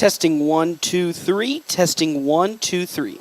Testing 1, 2, 3. Testing 1, 2, 3.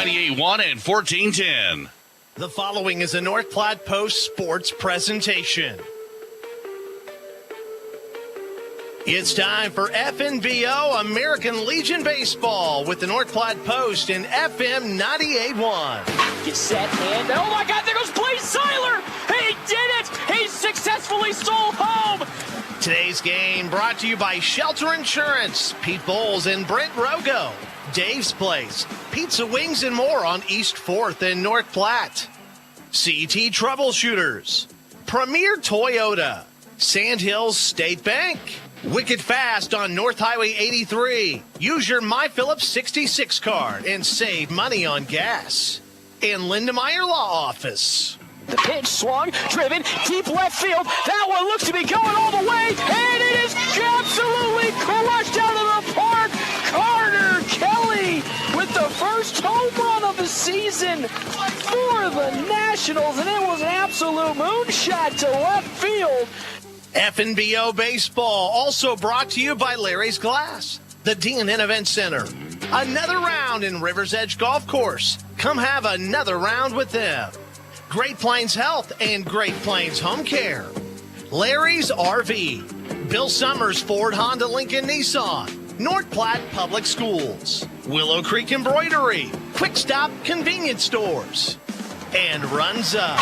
98.1 and 1410. The following is a North Platte Post sports presentation. It's time for FNBO American Legion Baseball with the North Platte Post and FM 98.1. Get set, and oh my God, there goes Blaze Seiler! He did it! He successfully stole home! Today's game brought to you by Shelter Insurance, Pete Bowles and Brent Rogo, Dave's Place, Pizza Wings and more on East 4th in North Platte, CT Troubleshooters, Premier Toyota, Sandhills State Bank, Wicked Fast on North Highway 83. Use your MyPhillips 66 card and save money on gas. And Lindemeyer Law Office. The pitch swung, driven, deep left field. That one looks to be going all the way, and it is absolutely crushed out of the park. Carter Kelly with the first home run of the season for the Nationals, and it was an absolute moonshot to left field. FNBO Baseball, also brought to you by Larry's Glass, the D&N Event Center. Another round in River's Edge Golf Course. Come have another round with them. Great Plains Health and Great Plains Home Care. Larry's RV. Bill Summers Ford Honda Lincoln Nissan. North Platte Public Schools. Willow Creek Embroidery. Quick Stop Convenience Stores. And Runza.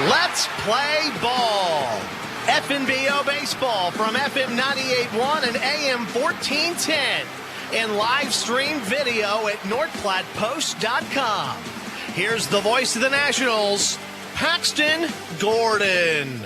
Let's play ball. FNBO Baseball from FM 98.1 and AM 1410. And live stream video at NorthPlattePost.com. Here's the voice of the Nationals, Paxton Gordon.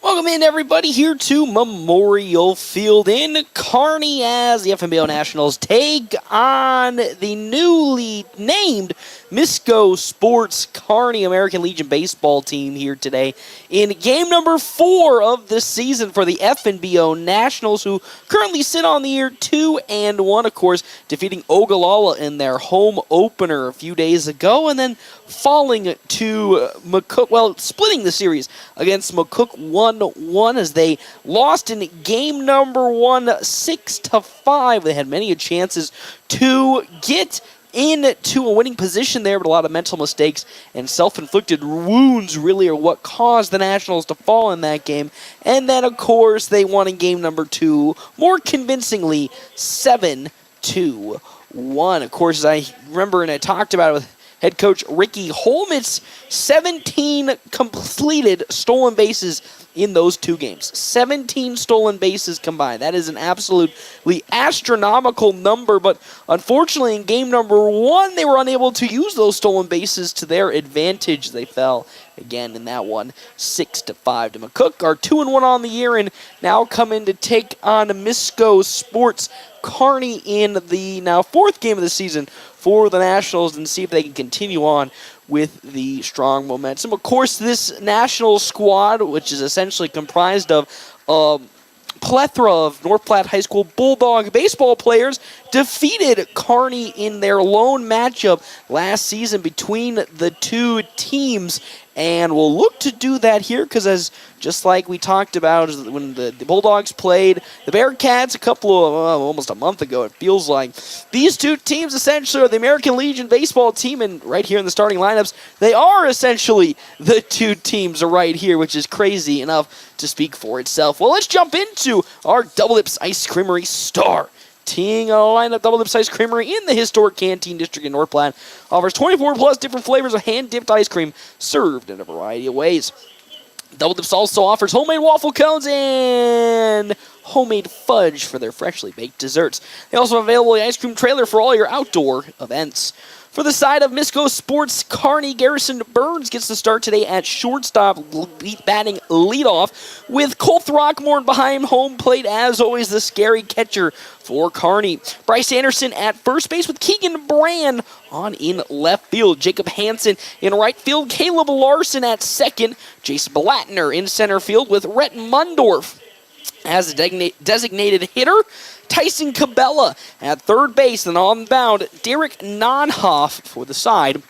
Welcome in, everybody, here to Memorial Field in Kearney as the FNBO Nationals take on the newly named Misko Sports Kearney American Legion baseball team here today in game number 4 of the season for the FNBO Nationals, who currently sit on the year 2-1, of course, defeating Ogallala in their home opener a few days ago, and then falling to McCook, well, splitting the series against McCook 1-1 as they lost in game number 1 6-5. They had many chances to get into a winning position there, but a lot of mental mistakes and self-inflicted wounds really are what caused the Nationals to fall in that game. And then, of course, they won in game number 2 more convincingly 7-1. Of course, as I remember and I talked about it with head coach Ricky Holmitz, 17 completed stolen bases in those 2 games. 17 stolen bases combined. That is an absolutely astronomical number, but unfortunately in game number 1, they were unable to use those stolen bases to their advantage. They fell again in that one, 6-5 to McCook. Are 2-1 on the year and now come in to take on Misko Sports Kearney in the now 4th game of the season for the Nationals and see if they can continue on with the strong momentum. Of course, this National squad, which is essentially comprised of plethora of North Platte High School Bulldog baseball players, defeated Kearney in their lone matchup last season between the 2 teams, and will look to do that here because, as just like we talked about when the Bulldogs played the Bearcats a couple of almost a month ago, it feels like these 2 teams essentially are the American Legion baseball team, and right here in the starting lineups, they are essentially the 2 teams right here, which is crazy enough to speak for itself. Well, let's jump into our Double Lips Ice Creamery star teeing lineup. Double Lips Ice Creamery in the historic Canteen District in North Platte offers 24 plus different flavors of hand-dipped ice cream served in a variety of ways. Double Dips also offers homemade waffle cones and homemade fudge for their freshly baked desserts. They also have available an ice cream trailer for all your outdoor events. For the side of Misko Sports Kearney, Garrison Burns gets the start today at shortstop, batting leadoff, with Cole Throckmorton behind home plate, as always, the scary catcher for Kearney. Bryce Anderson at first base with Keegan Brand on in left field. Jacob Hansen in right field. Caleb Larson at second. Jason Blattner in center field with Rhett Mundorf as a designated hitter. Tyson Cabela at third base, and on bound, Derek Nonhoff for the side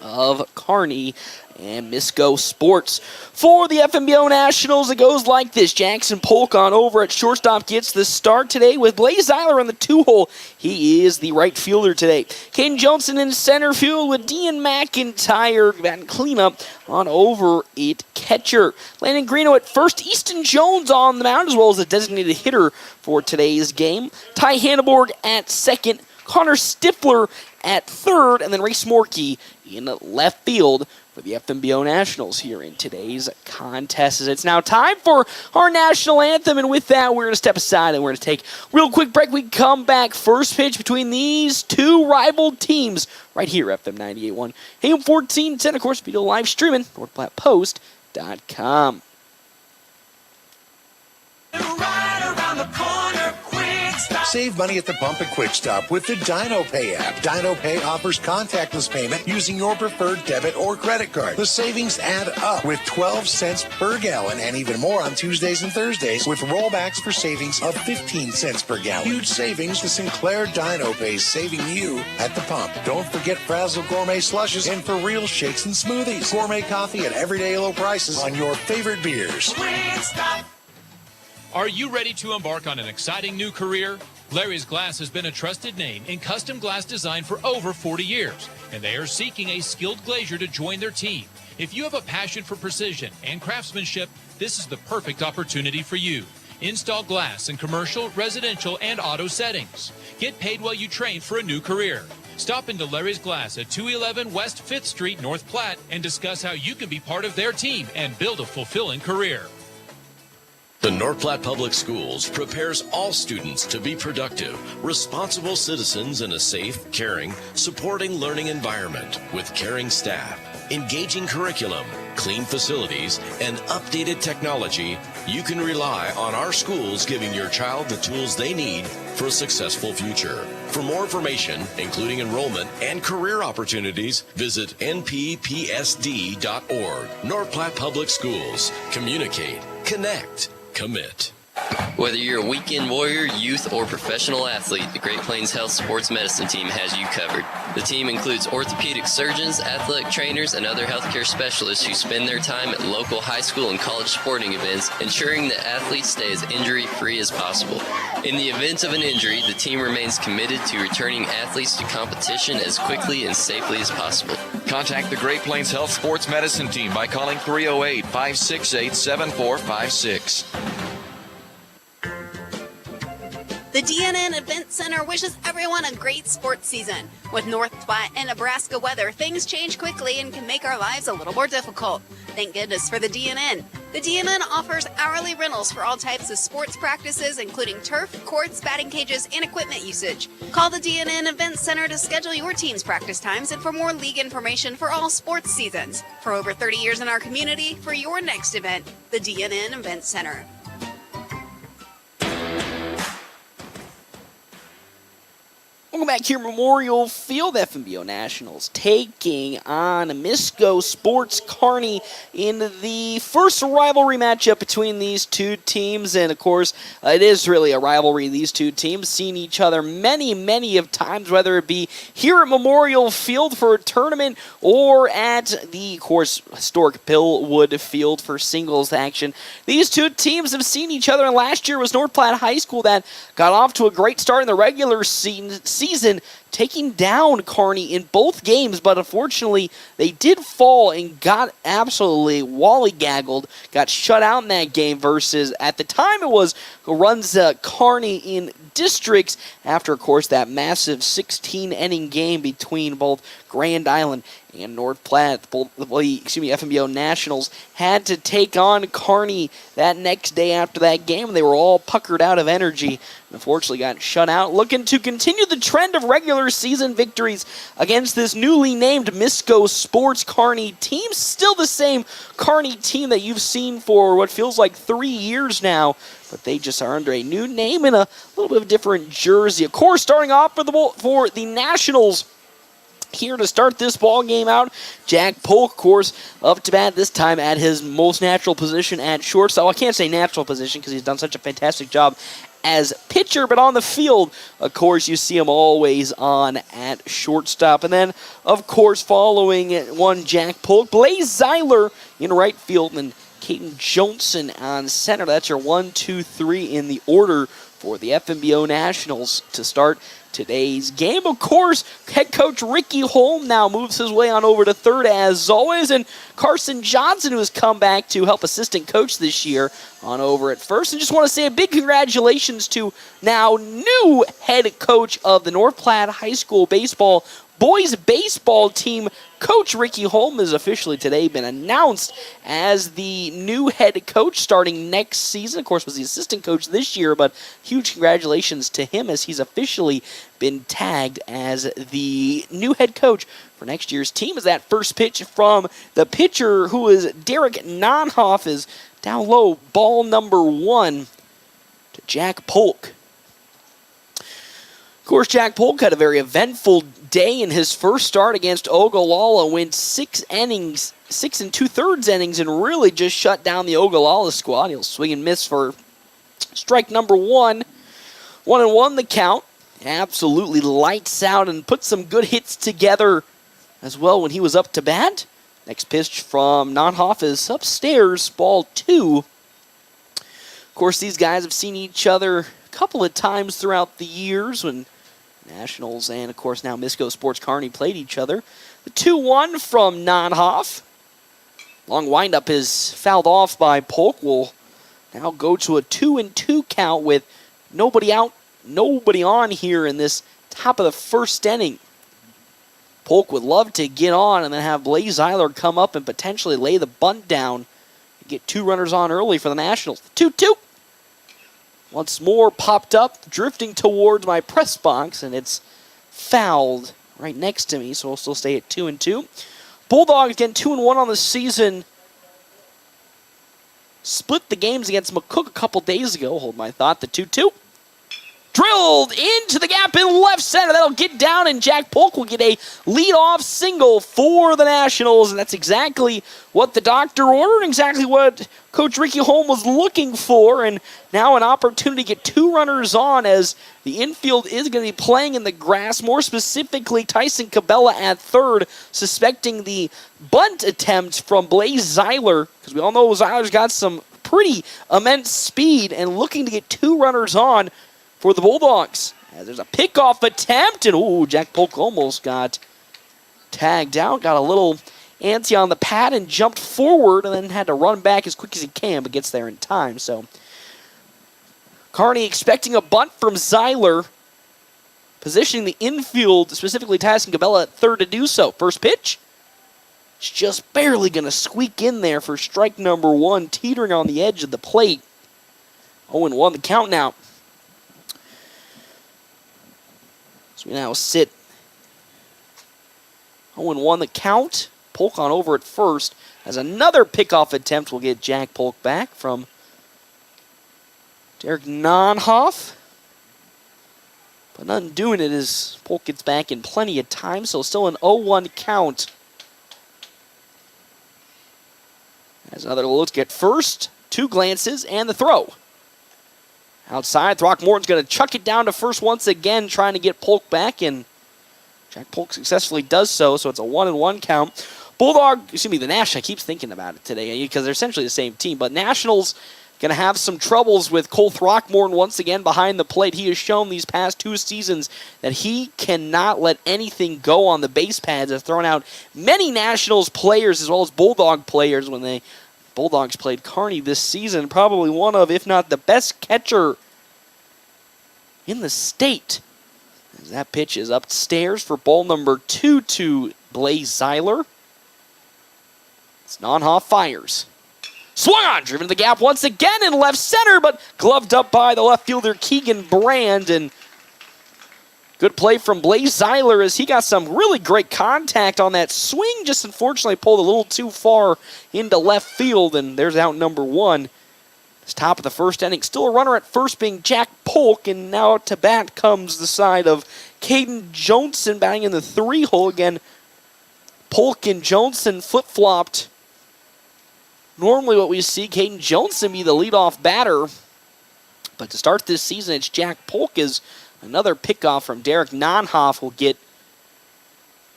of Kearney and Misko Sports. For the FNBO Nationals, it goes like this. Jackson Polk on over at shortstop gets the start today with Blaze Eiler on the 2-hole. He is the right fielder today. Caden Johnson in center field with Dean McIntyre batting cleanup on over at catcher. Landon Greeno at first. Easton Jones on the mound as well as a designated hitter for today's game. Ty Hanneborg at second. Connor Stifler at third. And then Ray Smorky in left field for the FNBO Nationals here in today's contest. It's now time for our national anthem, and with that, we're going to step aside and we're going to take a real quick break. We come back, first pitch between these two rival teams right here at FM 98.1, AM 1410, of course, video live streaming, NorthPlattePost.com. Right around the corner, quick stop. Save money at the pump at Quick Stop with the DinoPay app. DinoPay offers contactless payment using your preferred debit or credit card. The savings add up with 12 cents per gallon and even more on Tuesdays and Thursdays with rollbacks for savings of 15 cents per gallon. Huge savings. The Sinclair DinoPay saving you at the pump. Don't forget Frazzle Gourmet Slushes and For Real Shakes and Smoothies. Gourmet coffee at everyday low prices on your favorite beers. Quick stop. Are you ready to embark on an exciting new career? Larry's Glass has been a trusted name in custom glass design for over 40 years, and they are seeking a skilled glazier to join their team. If you have a passion for precision and craftsmanship, this is the perfect opportunity for you. Install glass in commercial, residential, and auto settings. Get paid while you train for a new career. Stop into Larry's Glass at 211 West 5th Street, North Platte, and discuss how you can be part of their team and build a fulfilling career. The North Platte Public Schools prepares all students to be productive, responsible citizens in a safe, caring, supporting learning environment with caring staff, engaging curriculum, clean facilities, and updated technology. You can rely on our schools giving your child the tools they need for a successful future. For more information, including enrollment and career opportunities, visit nppsd.org. North Platte Public Schools. Communicate, connect, commit. Whether you're a weekend warrior, youth, or professional athlete, the Great Plains Health Sports Medicine Team has you covered. The team includes orthopedic surgeons, athletic trainers, and other healthcare specialists who spend their time at local high school and college sporting events, ensuring that athletes stay as injury-free as possible. In the event of an injury, the team remains committed to returning athletes to competition as quickly and safely as possible. Contact the Great Plains Health Sports Medicine Team by calling 308-568-7456. The DNN Event Center wishes everyone a great sports season. With North Platte and Nebraska weather, things change quickly and can make our lives a little more difficult. Thank goodness for the DNN. The DNN offers hourly rentals for all types of sports practices, including turf, courts, batting cages, and equipment usage. Call the DNN Event Center to schedule your team's practice times and for more league information for all sports seasons. For over 30 years in our community, for your next event, the DNN Event Center. Welcome back here, Memorial Field. FNBO Nationals taking on Misko Sports Kearney in the first rivalry matchup between these two teams. And, of course, it is really a rivalry. These two teams seen each other many of times, whether it be here at Memorial Field for a tournament or at the, of course, historic Billwood Field for singles action. These two teams have seen each other, and last year was North Platte High School that got off to a great start in the regular season, taking down Kearney in both games, but unfortunately they did fall and got absolutely wollygaggled, got shut out in that game versus, at the time it was, runs Kearney in districts after, of course, that massive 16-inning game between both Grand Island and North Platte. FNBO Nationals had to take on Kearney that next day after that game. They were all puckered out of energy and unfortunately got shut out. Looking to continue the trend of regular season victories against this newly named Misko Sports Kearney team. Still the same Kearney team that you've seen for what feels like 3 years now, but they just are under a new name and a little bit of a different jersey. Of course, starting off for the Nationals, here to start this ball game out, Jack Polk, of course, up to bat this time at his most natural position at shortstop. I can't say natural position because he's done such a fantastic job as pitcher, but on the field, of course, you see him always on at shortstop. And then, of course, following one Jack Polk, Blaze Zeiler in right field, and Caden Johnson on center. That's your 1, 2, 3 in the order for the FNBO Nationals to start today's game. Of course, head coach Ricky Holm now moves his way on over to third as always, and Carson Johnson, who has come back to help assistant coach this year, on over at first. And just want to say a big congratulations to now new head coach of the North Platte High School baseball boys baseball team. Coach Ricky Holm has officially today been announced as the new head coach starting next season. Of course, was the assistant coach this year, but huge congratulations to him as he's officially been tagged as the new head coach for next year's team. As that first pitch from the pitcher, who is Derek Nonhoff, is down low, ball number 1 to Jack Polk. Of course, Jack Polk had a very eventful day in his first start against Ogallala, went 6 innings, 6 2/3 innings, and really just shut down the Ogallala squad. He'll swing and miss for strike number 1. 1-1 the count. Absolutely lights out and put some good hits together as well when he was up to bat. Next pitch from Nonhoff is upstairs, ball 2. Of course, these guys have seen each other a couple of times throughout the years when Nationals and, of course, now Misko Sports Kearney played each other. The 2-1 from Nonhoff. Long windup is fouled off by Polk. Will now go to a 2-2 count with nobody out, nobody on here in this top of the first inning. Polk would love to get on and then have Blaze Zeiler come up and potentially lay the bunt down and get 2 runners on early for the Nationals. 2-2. Once more popped up, drifting towards my press box, and it's fouled right next to me, so we'll still stay at 2-2. Bulldogs again 2-1 on the season. Split the games against McCook a couple days ago. Hold my thought. The 2-2. Drilled into the gap in left center. That'll get down, and Jack Polk will get a leadoff single for the Nationals, and that's exactly what the doctor ordered, exactly what Coach Ricky Holm was looking for, and now an opportunity to get 2 runners on as the infield is going to be playing in the grass, more specifically Tyson Cabela at third, suspecting the bunt attempt from Blaze Zeiler, because we all know Zeiler's got some pretty immense speed, and looking to get 2 runners on for the Bulldogs. As there's a pickoff attempt, and Jack Polk almost got tagged out, got a little antsy on the pad and jumped forward and then had to run back as quick as he can, but gets there in time. So Kearney expecting a bunt from Zeiler, positioning the infield, specifically Tyson Cabela at third to do so. First pitch, it's just barely going to squeak in there for strike number 1, teetering on the edge of the plate. 0-1 the count now. So we now sit 0-1 the count. Polk on over at first, as another pickoff attempt will get Jack Polk back from Derek Nonhoff. But undoing it as Polk gets back in plenty of time, so still an 0-1 count. As another look at first, 2 glances, and the throw. Outside, Throckmorton's going to chuck it down to first once again, trying to get Polk back, and Jack Polk successfully does so, so it's a 1-1 count. The Nash, I keep thinking about it today because they're essentially the same team, but Nationals going to have some troubles with Cole Throckmorton once again behind the plate. He has shown these past 2 seasons that he cannot let anything go on the base pads. Has thrown out many Nationals players as well as Bulldog players when the Bulldogs played Kearney this season. Probably one of, if not the best catcher in the state. As that pitch is upstairs for ball number 2 to Blaze Zeiler. As Nonhoff fires. Swung on, driven to the gap once again in left center, but gloved up by the left fielder Keegan Brand. And good play from Blaze Zeiler as he got some really great contact on that swing. Just unfortunately pulled a little too far into left field, and there's out number 1. It's top of the first inning. Still a runner at first being Jack Polk, and now to bat comes the side of Caden Johnson batting in the 3-hole. Again, Polk and Johnson flip-flopped. Normally what we see, Caden Johnson be the leadoff batter But to start this season, it's Jack Polk as another pickoff from Derek Nonhoff will get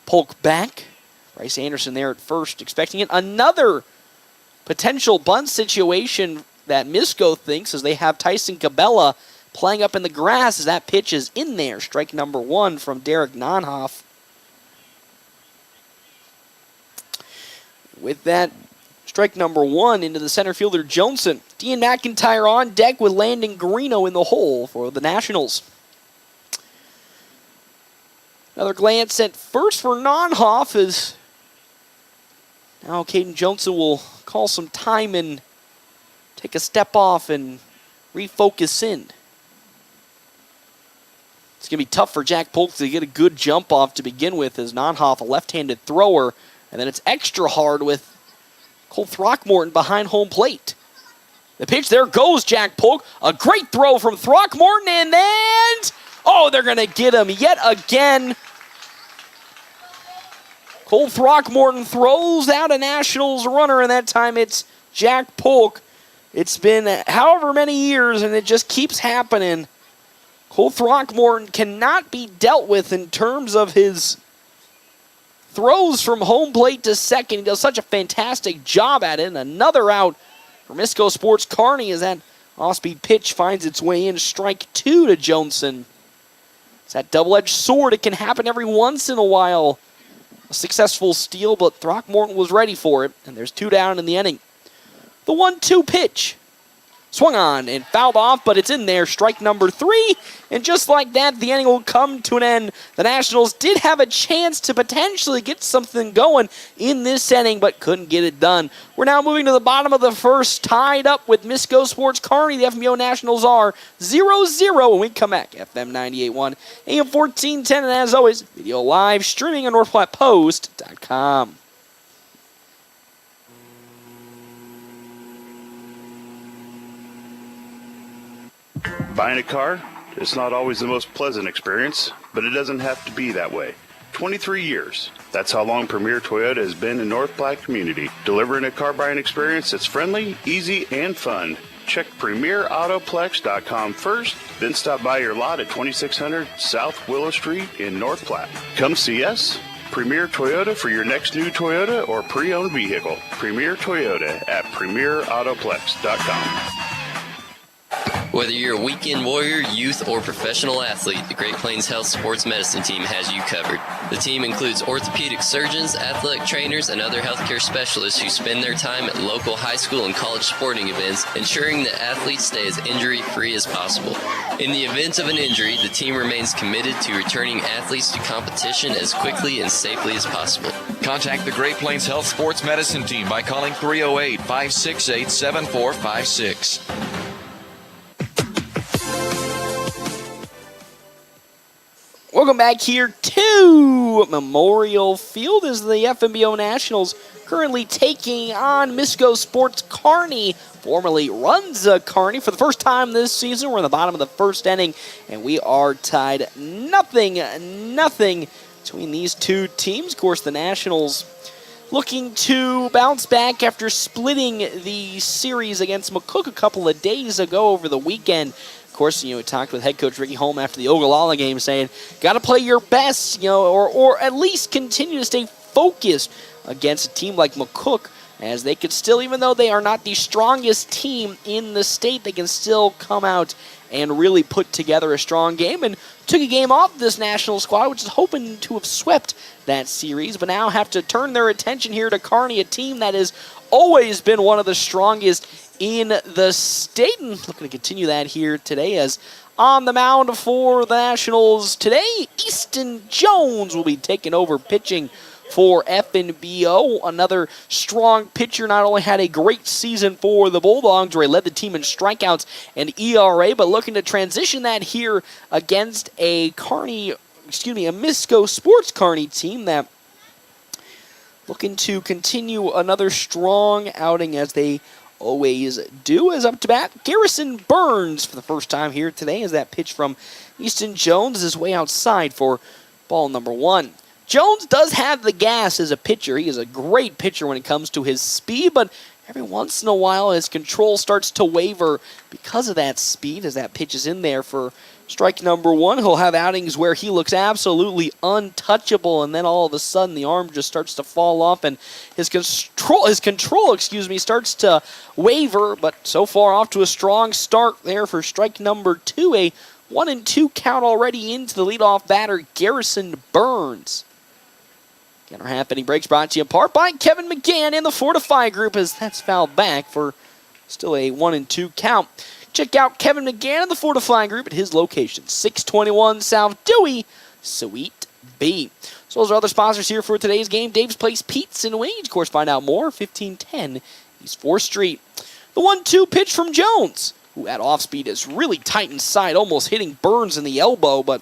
Polk back. Bryce Anderson there at first, expecting it. Another potential bunt situation that Misko thinks as they have Tyson Cabela playing up in the grass as that pitch is in there. Strike number 1 from Derek Nonhoff. With that, strike number 1 into the center fielder Johnson. Dean McIntyre on deck with Landon Greeno in the hole for the Nationals. Another glance at first for Nonhoff as now Caden Johnson will call some time and take a step off and refocus in. It's going to be tough for Jack Polk to get a good jump off to begin with as Nonhoff, a left-handed thrower. And then it's extra hard with Cole Throckmorton behind home plate. The pitch, there goes Jack Polk. A great throw from Throckmorton, and then, oh, they're going to get him yet again. Cole Throckmorton throws out a Nationals runner, and that time it's Jack Polk. It's been however many years, and it just keeps happening. Cole Throckmorton cannot be dealt with in terms of his throws from home plate to second. He does such a fantastic job at it. And another out for Misko Sports Kearney as that off-speed pitch finds its way in. Strike 2 to Johnson. It's that double-edged sword. It can happen every once in a while. A successful steal, but Throckmorton was ready for it. And there's 2 down in the inning. The 1-2 pitch. Swung on and fouled off, but it's in there. Strike number 3. And just like that, the inning will come to an end. The Nationals did have a chance to potentially get something going in this inning, but couldn't get it done. We're now moving to the bottom of the first, tied up with Misko Sports Kearney. The FNBO Nationals are 0-0 when we come back. FM 98.1, AM 1410, and as always, video live streaming on NorthPlattePost.com. Buying a car, it's not always the most pleasant experience, but it doesn't have to be that way. 23 years. That's how long Premier Toyota has been in North Platte community, delivering a car buying experience that's friendly, easy, and fun. Check PremierAutoplex.com first, then stop by your lot at 2600 South Willow Street in North Platte. Come see us. Premier Toyota for your next new Toyota or pre-owned vehicle. Premier Toyota at PremierAutoplex.com. Whether you're a weekend warrior, youth, or professional athlete, the Great Plains Health Sports Medicine Team has you covered. The team includes orthopedic surgeons, athletic trainers, and other healthcare specialists who spend their time at local high school and college sporting events, ensuring that athletes stay as injury-free as possible. In the event of an injury, the team remains committed to returning athletes to competition as quickly and safely as possible. Contact the Great Plains Health Sports Medicine Team by calling 308-568-7456. Welcome back here to Memorial Field as the FNBO Nationals currently taking on Misko Sports Kearney, formerly Runza Kearney. For the first time this season, we're in the bottom of the first inning, and we are tied 0-0 between these two teams. Of course, the Nationals looking to bounce back after splitting the series against McCook a couple of days ago over the weekend. Of course, we talked with head coach Ricky Holm after the Ogallala game saying, got to play your best, or at least continue to stay focused against a team like McCook, as they could still, even though they are not the strongest team in the state, they can still come out and really put together a strong game, and took a game off this national squad, which is hoping to have swept that series, but now have to turn their attention here to Kearney, a team that has always been one of the strongest in the state, and looking to continue that here today, as on the mound for the Nationals today, Easton Jones will be taking over pitching for FNBO. Another strong pitcher, not only had a great season for the Bulldogs, where he led the team in strikeouts and ERA, but looking to transition that here against a Misko Sports Kearney team that looking to continue another strong outing as they always do. As up to bat, Garrison Burns for the first time here today, as that pitch from Easton Jones is way outside for ball number 1. Jones does have the gas as a pitcher. He is a great pitcher when it comes to his speed, but every once in a while his control starts to waver because of that speed as that pitch is in there for strike number one. He'll have outings where he looks absolutely untouchable, and then all of a sudden the arm just starts to fall off and his control starts to waver, but so far off to a strong start there for strike number two. A 1-2 count already into the leadoff batter, Garrison Burns. Again, our half inning breaks brought to you in part by Kevin McGann and the Fortify Group, as that's fouled back for still a 1-2 count. Check out Kevin McGann and the Fortify Group at his location, 621 South Dewey, Suite B. So those are other sponsors here for today's game. Dave's Place Pizza and Wings. Of course, find out more, 1510 East 4th Street. The 1-2 pitch from Jones, who at off speed is really tight inside, almost hitting Burns in the elbow, but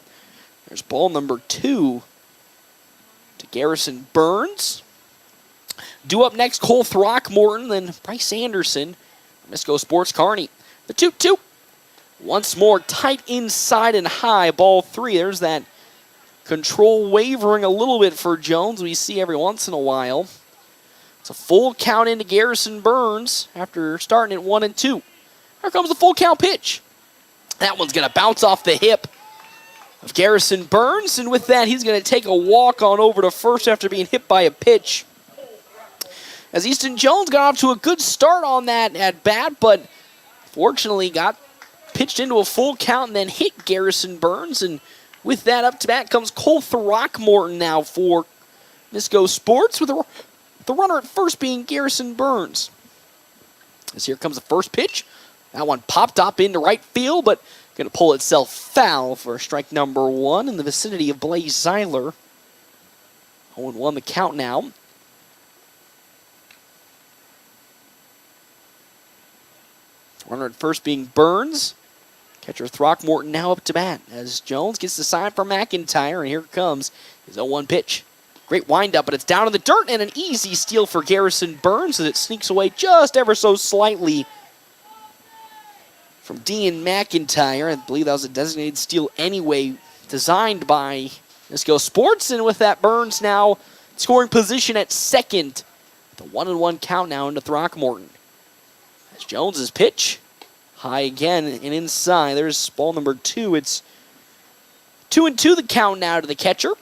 there's ball number two to Garrison Burns. Due up next, Cole Throckmorton, then Bryce Anderson, Misko Sports Kearney. The 2-2. Once more, tight inside and high, ball three. There's that control wavering a little bit for Jones, we see every once in a while. It's a full count into Garrison Burns after starting at 1-2. Here comes the full count pitch. That one's going to bounce off the hip of Garrison Burns, and with that, he's going to take a walk on over to first after being hit by a pitch. As Easton Jones got off to a good start on that at bat, but fortunately got pitched into a full count and then hit Garrison Burns, and with that up to bat comes Cole Throckmorton now for Misko Sports, with the runner at first being Garrison Burns. As here comes the first pitch. That one popped up into right field, but going to pull itself foul for strike number one in the vicinity of Blaze Zeiler. 0-1 the count now. Runner at first being Burns. Catcher Throckmorton now up to bat as Jones gets the sign from McIntyre, and here comes his 0-1 pitch. Great windup, but it's down in the dirt, and an easy steal for Garrison Burns as it sneaks away just ever so slightly from Dean McIntyre. I believe that was a designated steal anyway, designed by Misko Sports, and with that, Burns now scoring position at second. The 1-1 count now into Throckmorton. That's Jones's pitch. High again and inside. There's ball number two. It's 2-2 the count now to the catcher.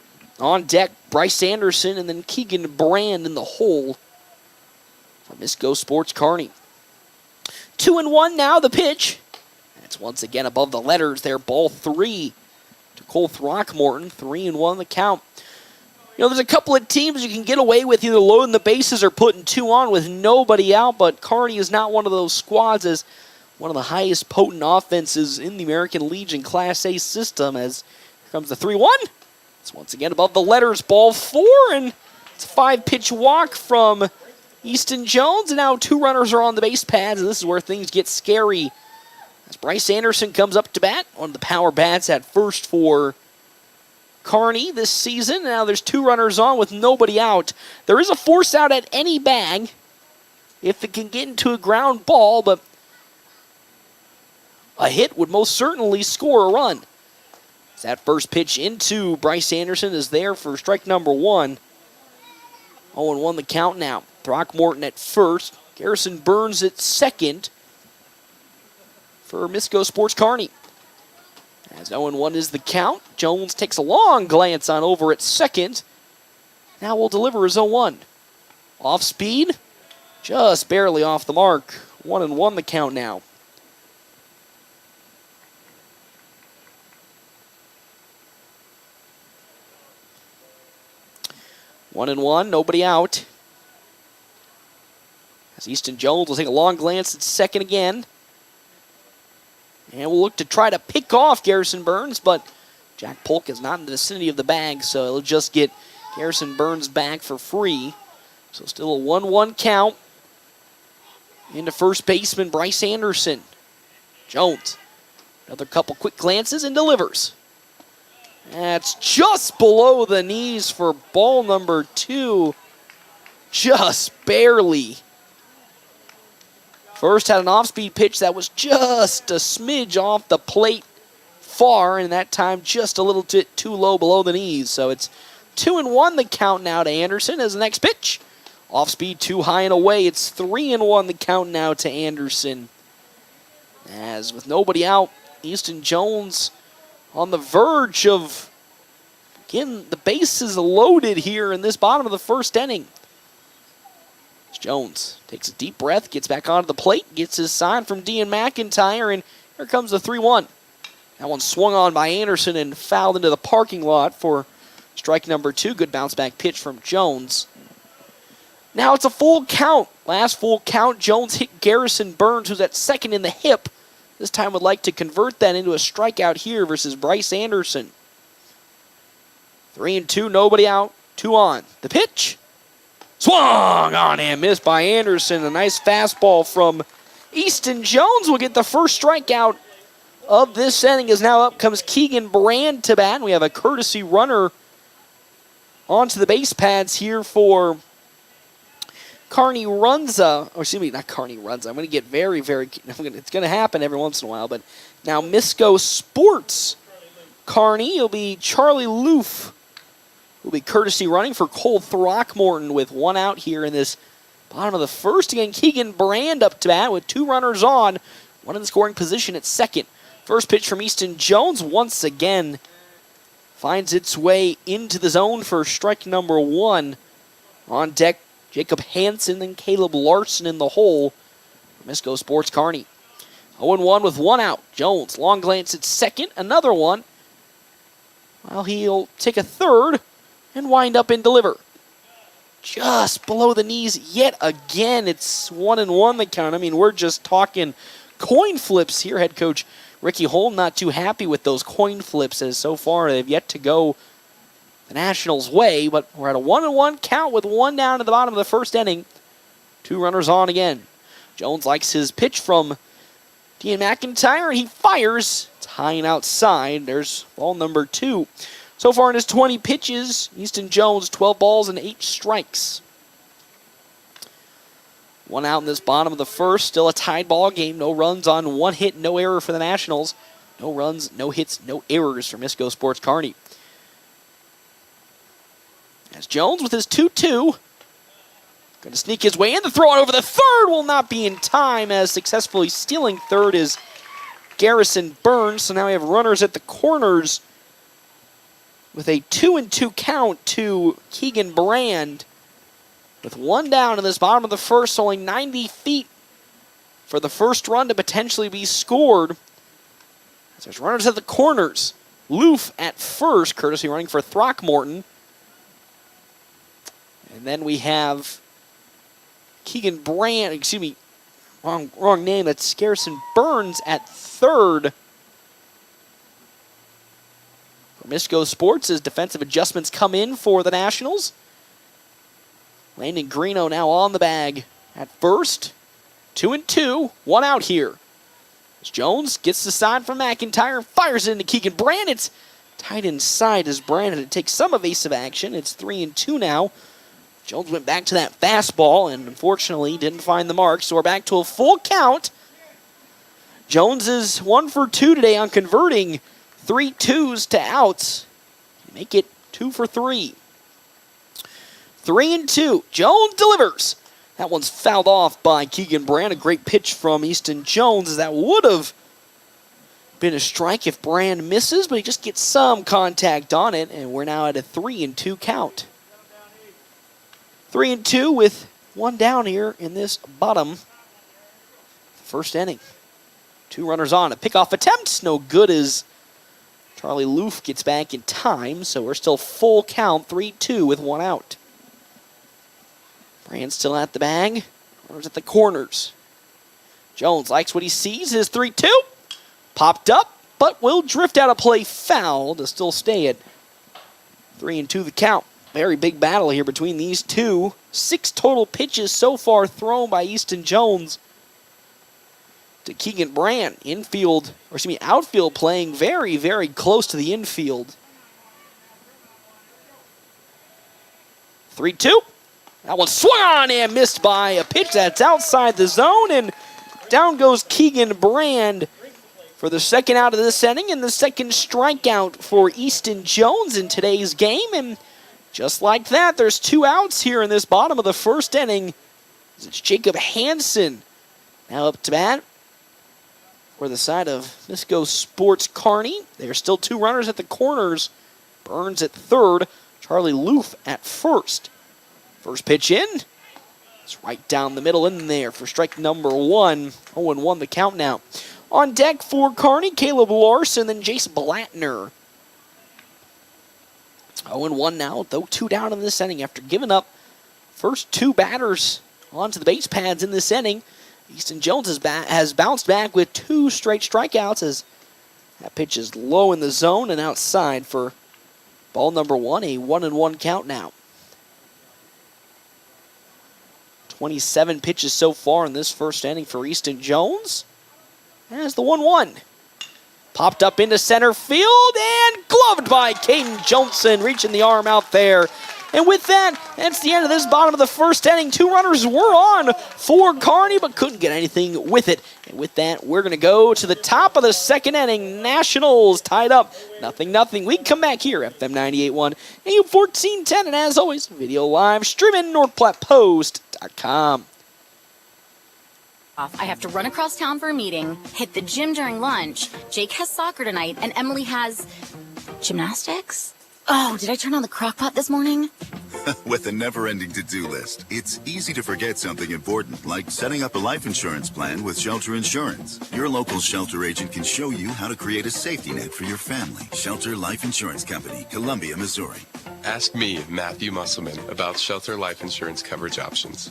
On deck, Bryce Anderson and then Keegan Brand in the hole for Misko Sports Kearney. 2-1 now the pitch. That's once again above the letters there. Ball three to Cole Throckmorton. 3-1 the count. You know, there's a couple of teams you can get away with either loading the bases or putting two on with nobody out, but Kearney is not one of those squads, as one of the highest potent offenses in the American Legion Class A system, as here comes the 3-1. It's once again above the letters, ball four, and it's a 5-pitch walk from Easton Jones, and now two runners are on the base pads, and this is where things get scary. As Bryce Anderson comes up to bat, one of the power bats at first for Kearney this season. Now there's two runners on with nobody out. There is a force out at any bag if it can get into a ground ball, but a hit would most certainly score a run. That first pitch into Bryce Anderson is there for strike number one. 0-1 the count now. Throckmorton at first. Garrison Burns at second for Misko Sports Kearney. As 0-1 is the count, Jones takes a long glance on over at second. Now will deliver his 0-1. Off speed, just barely off the mark. 1-1 the count now. One and one, nobody out. As Easton Jones will take a long glance at second again. And we'll look to try to pick off Garrison Burns, but Jack Polk is not in the vicinity of the bag, so it'll just get Garrison Burns back for free. So still a 1-1 count. Into first baseman Bryce Anderson. Jones, another couple quick glances and delivers. That's just below the knees for ball number two. Just barely. First had an off-speed pitch that was just a smidge off the plate far, and that time just a little bit too low below the knees. So it's 2-1 the count now to Anderson as the next pitch Off speed, too high and away. It's 3-1 the count now to Anderson. As with nobody out, Easton Jones on the verge of getting the bases loaded here in this bottom of the first inning. Jones takes a deep breath, gets back onto the plate, gets his sign from Dean McIntyre, and here comes the 3-1. That one swung on by Anderson and fouled into the parking lot for strike number 2. Good bounce back pitch from Jones. Now it's a full count. Last full count, Jones hit Garrison Burns, who's at second in the hip. This time would like to convert that into a strikeout here versus Bryce Anderson. 3-2, nobody out, 2 on. The pitch. Swung on and missed by Anderson. A nice fastball from Easton Jones will get the first strikeout of this inning, as now up comes Keegan Brand to bat. We have a courtesy runner onto the base pads here for Kearney Runza, or excuse me, not Kearney Runza. I'm going to get it's going to happen every once in a while, but now Misko Sports Kearney. It'll be Charlie Loof will be courtesy running for Cole Throckmorton with 1 out here in this bottom of the first. Again, Keegan Brand up to bat with 2 runners on, 1 in the scoring position at second. First pitch from Easton Jones once again finds its way into the zone for strike number 1. On deck, Jacob Hansen and Caleb Larson in the hole for Misko Sports Kearney. 0-1 with 1 out. Jones, long glance at second, another one. Well, he'll take a third and wind up and deliver. Just below the knees yet again. It's 1-1 the count. I mean, we're just talking coin flips here. Head coach Ricky Holm not too happy with those coin flips, as so far they've yet to go the Nationals' way, but we're at a 1-1 count with 1 down at the bottom of the first inning. 2 runners on again. Jones likes his pitch from Dean McIntyre, and he fires. It's high and outside. There's ball number 2. So far in his 20 pitches, Easton Jones, 12 balls and 8 strikes. 1 out in this bottom of the first. Still a tied ball game. No runs on 1 hit, no error for the Nationals. No runs, no hits, no errors for Misko Sports Kearney. As Jones with his 2-2. Going to sneak his way in. The throw on over the third will not be in time, as successfully stealing third is Garrison Burns. So now we have runners at the corners with a 2-2 count to Keegan Brand. With 1 down in this bottom of the first, only 90 feet for the first run to potentially be scored. As there's runners at the corners. Loof at first, courtesy running for Throckmorton. And then we have Keegan Brand, excuse me, wrong name. That's Garrison Burns at third. For Misko Sports, as defensive adjustments come in for the Nationals. Landon Greeno now on the bag at first. 2-2, 1 out here. As Jones gets the side from McIntyre, fires it into Keegan Brand. It's tight inside as Brand had to take some evasive action. It's 3-2 now. Jones went back to that fastball and unfortunately didn't find the mark, so we're back to a full count. Jones is 1 for 2 today on converting 3 twos to outs. Make it 2 for 3. 3-2. Jones delivers. That one's fouled off by Keegan Brand. A great pitch from Easton Jones, as that would have been a strike if Brand misses, but he just gets some contact on it, and we're now at a 3-2 count. 3-2 with 1 down here in this bottom first inning. 2 runners on. A pickoff attempt, no good as Charlie Loof gets back in time, so we're still full count, 3-2 with 1 out. Brand still at the bag. Runners at the corners. Jones likes what he sees. His 3-2. Popped up, but will drift out of play foul to still stay at 3-2 the count. Very big battle here between these two. 6 total pitches so far thrown by Easton Jones to Keegan Brand. Outfield playing very, very close to the infield. 3-2. That one swung on and missed by a pitch that's outside the zone, and down goes Keegan Brand for the second out of this inning and the second strikeout for Easton Jones in today's game. And Just like that, there's 2 outs here in this bottom of the first inning. It's Jacob Hansen now up to bat for the side of Misko Sports Kearney. There's still 2 runners at the corners. Burns at third, Charlie Loof at first. First pitch in. It's right down the middle in there for strike number 1. 0-1 the count now. On deck for Kearney, Caleb Larson, then Jace Blattner. 0-1 now, though 2 down in this inning after giving up first 2 batters onto the base pads in this inning. Easton Jones has bounced back with 2 straight strikeouts as that pitch is low in the zone and outside for ball number 1, a 1-1 count now. 27 pitches so far in this first inning for Easton Jones. As the 1-1. Popped up into center field and gloved by Caden Johnson, reaching the arm out there. And with that, that's the end of this bottom of the first inning. 2 runners were on for Kearney, but couldn't get anything with it. And with that, we're going to go to the top of the second inning. Nationals tied up 0-0. We come back here, FM 98.1, AM 1410, and as always, video live streaming NorthPlattePost.com. I have to run across town for a meeting, hit the gym during lunch. Jake has soccer tonight, and Emily has gymnastics? Oh, did I turn on the crock pot this morning? With a never-ending to-do list, it's easy to forget something important, like setting up a life insurance plan with Shelter Insurance. Your local Shelter agent can show you how to create a safety net for your family. Shelter Life Insurance Company, Columbia, Missouri. Ask me, Matthew Musselman, about Shelter Life Insurance coverage options.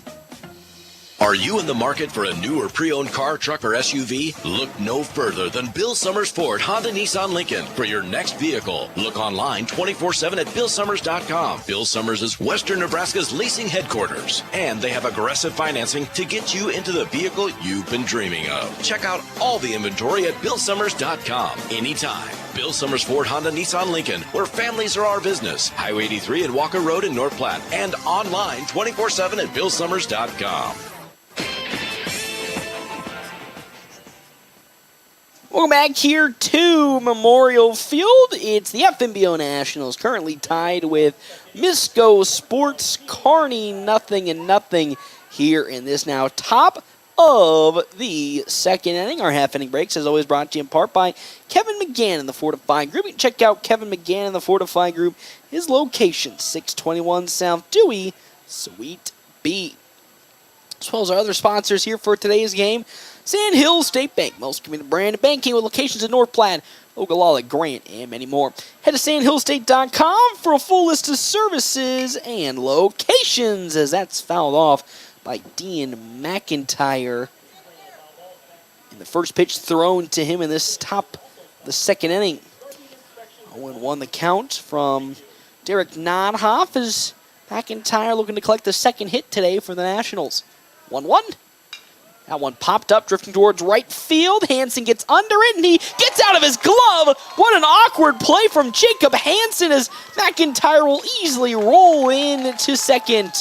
Are you in the market for a new or pre-owned car, truck, or SUV? Look no further than Bill Summers Ford, Honda, Nissan, Lincoln for your next vehicle. Look online 24/7 at BillSummers.com. Bill Summers is Western Nebraska's leasing headquarters, and they have aggressive financing to get you into the vehicle you've been dreaming of. Check out all the inventory at BillSummers.com anytime. Bill Summers Ford, Honda, Nissan, Lincoln, where families are our business. Highway 83 and Walker Road in North Platte, and online 24/7 at BillSummers.com. Welcome back here to Memorial Field. It's the FNBO Nationals currently tied with Misko Sports Kearney, 0-0 here in this now top of the second inning. Our half inning breaks, as always, brought to you in part by Kevin McGann in the Fortify Group. You can check out Kevin McGann in the Fortify Group. His location, 621 South Dewey, Suite B. As well as our other sponsors here for today's game. Sand Hill State Bank, most committed brand of banking with locations in North Platte, Ogallala, Grant, and many more. Head to sandhillstate.com for a full list of services and locations, as that's fouled off by Dean McIntyre. And the first pitch thrown to him in this top of the second inning. 0-1 the count from Derek Nodhoff as McIntyre looking to collect the second hit today for the Nationals. 1-1. That one popped up, drifting towards right field. Hansen gets under it, and he gets out of his glove. What an awkward play from Jacob Hansen as McIntyre will easily roll in to second.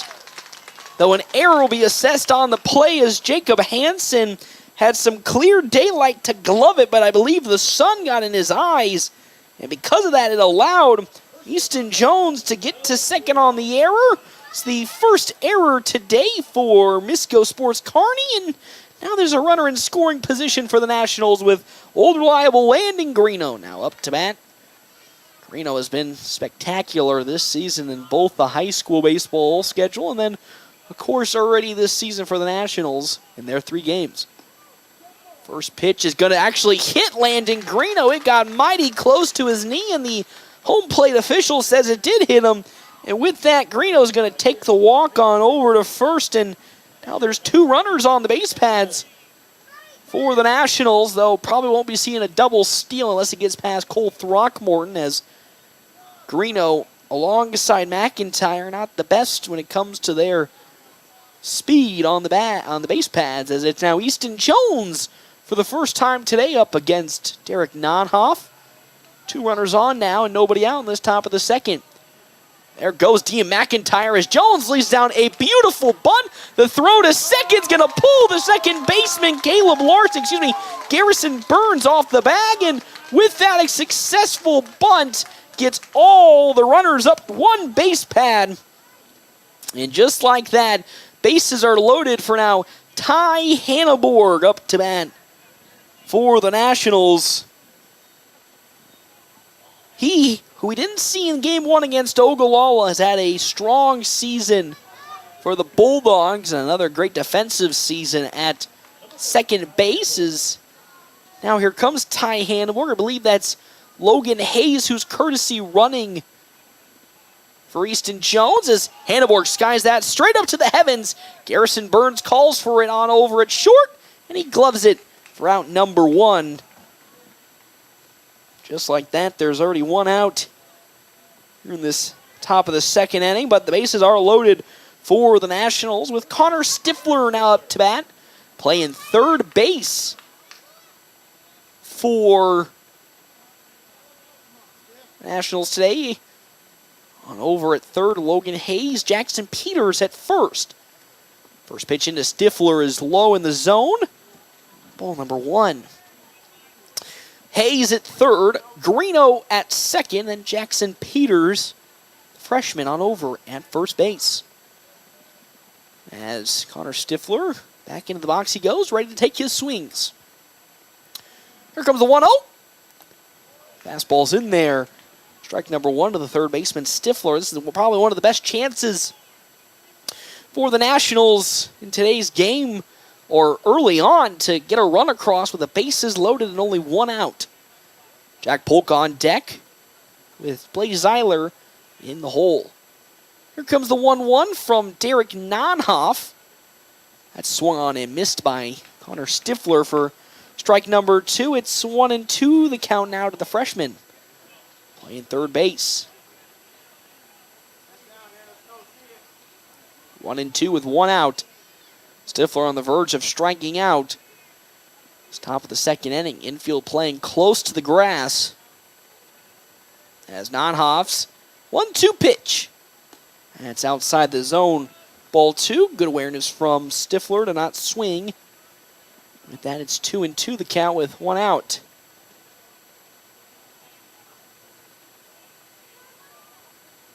Though an error will be assessed on the play as Jacob Hansen had some clear daylight to glove it, but I believe the sun got in his eyes. And because of that, it allowed Easton Jones to get to second on the error. It's the first error today for Misko Sports Kearney, and now there's a runner in scoring position for the Nationals with old reliable Landon Greeno now up to bat. Greeno has been spectacular this season in both the high school baseball schedule and then, of course, already this season for the Nationals in their 3 games. First pitch is going to actually hit Landon Greeno. It got mighty close to his knee, and the home plate official says it did hit him. And with that, Greeno's going to take the walk on over to first, and now there's 2 runners on the base pads for the Nationals, though probably won't be seeing a double steal unless it gets past Cole Throckmorton, as Greeno alongside McIntyre, not the best when it comes to their speed on the base pads, as it's now Easton Jones for the first time today up against Derek Nodhoff. 2 runners on now and nobody out in this top of the second. There goes Dean McIntyre as Jones leads down a beautiful bunt. The throw to second's going to pull the second baseman, Garrison Burns off the bag. And with that, a successful bunt gets all the runners up one base pad. And just like that, bases are loaded for now. Ty Hanneborg up to bat for the Nationals. He, who we didn't see in Game 1 against Ogallala, has had a strong season for the Bulldogs and another great defensive season at second base. Now here comes Ty Hanneborg. I believe that's Logan Hayes, who's courtesy running for Easton Jones, as Hanneborg skies that straight up to the heavens. Garrison Burns calls for it on over at short, and he gloves it for out number 1. Just like that, there's already one out here in this top of the second inning, but the bases are loaded for the Nationals with Connor Stifler now up to bat, playing third base for Nationals today. On over at third, Logan Hayes. Jackson Peters at first. First pitch into Stifler is low in the zone. Ball number 1. Hayes at third, Greeno at second, and Jackson Peters, freshman, on over at first base. As Connor Stifler back into the box he goes, ready to take his swings. Here comes the 1-0. Fastball's in there. Strike number 1 to the third baseman, Stifler. This is probably one of the best chances for the Nationals in today's game, or early on, to get a run across with the bases loaded and only one out. Jack Polk on deck with Blaze Zeiler in the hole. Here comes the 1-1 from Derek Nonhoff. That's swung on and missed by Connor Stifler for strike number 2. It's 1-2, the count now to the freshman. Playing third base. 1-2 with one out. Stifler on the verge of striking out. It's top of the second inning. Infield playing close to the grass. As Nonhoff's 1-2 pitch. And it's outside the zone. Ball 2. Good awareness from Stifler to not swing. With that, it's 2-2 the count with one out.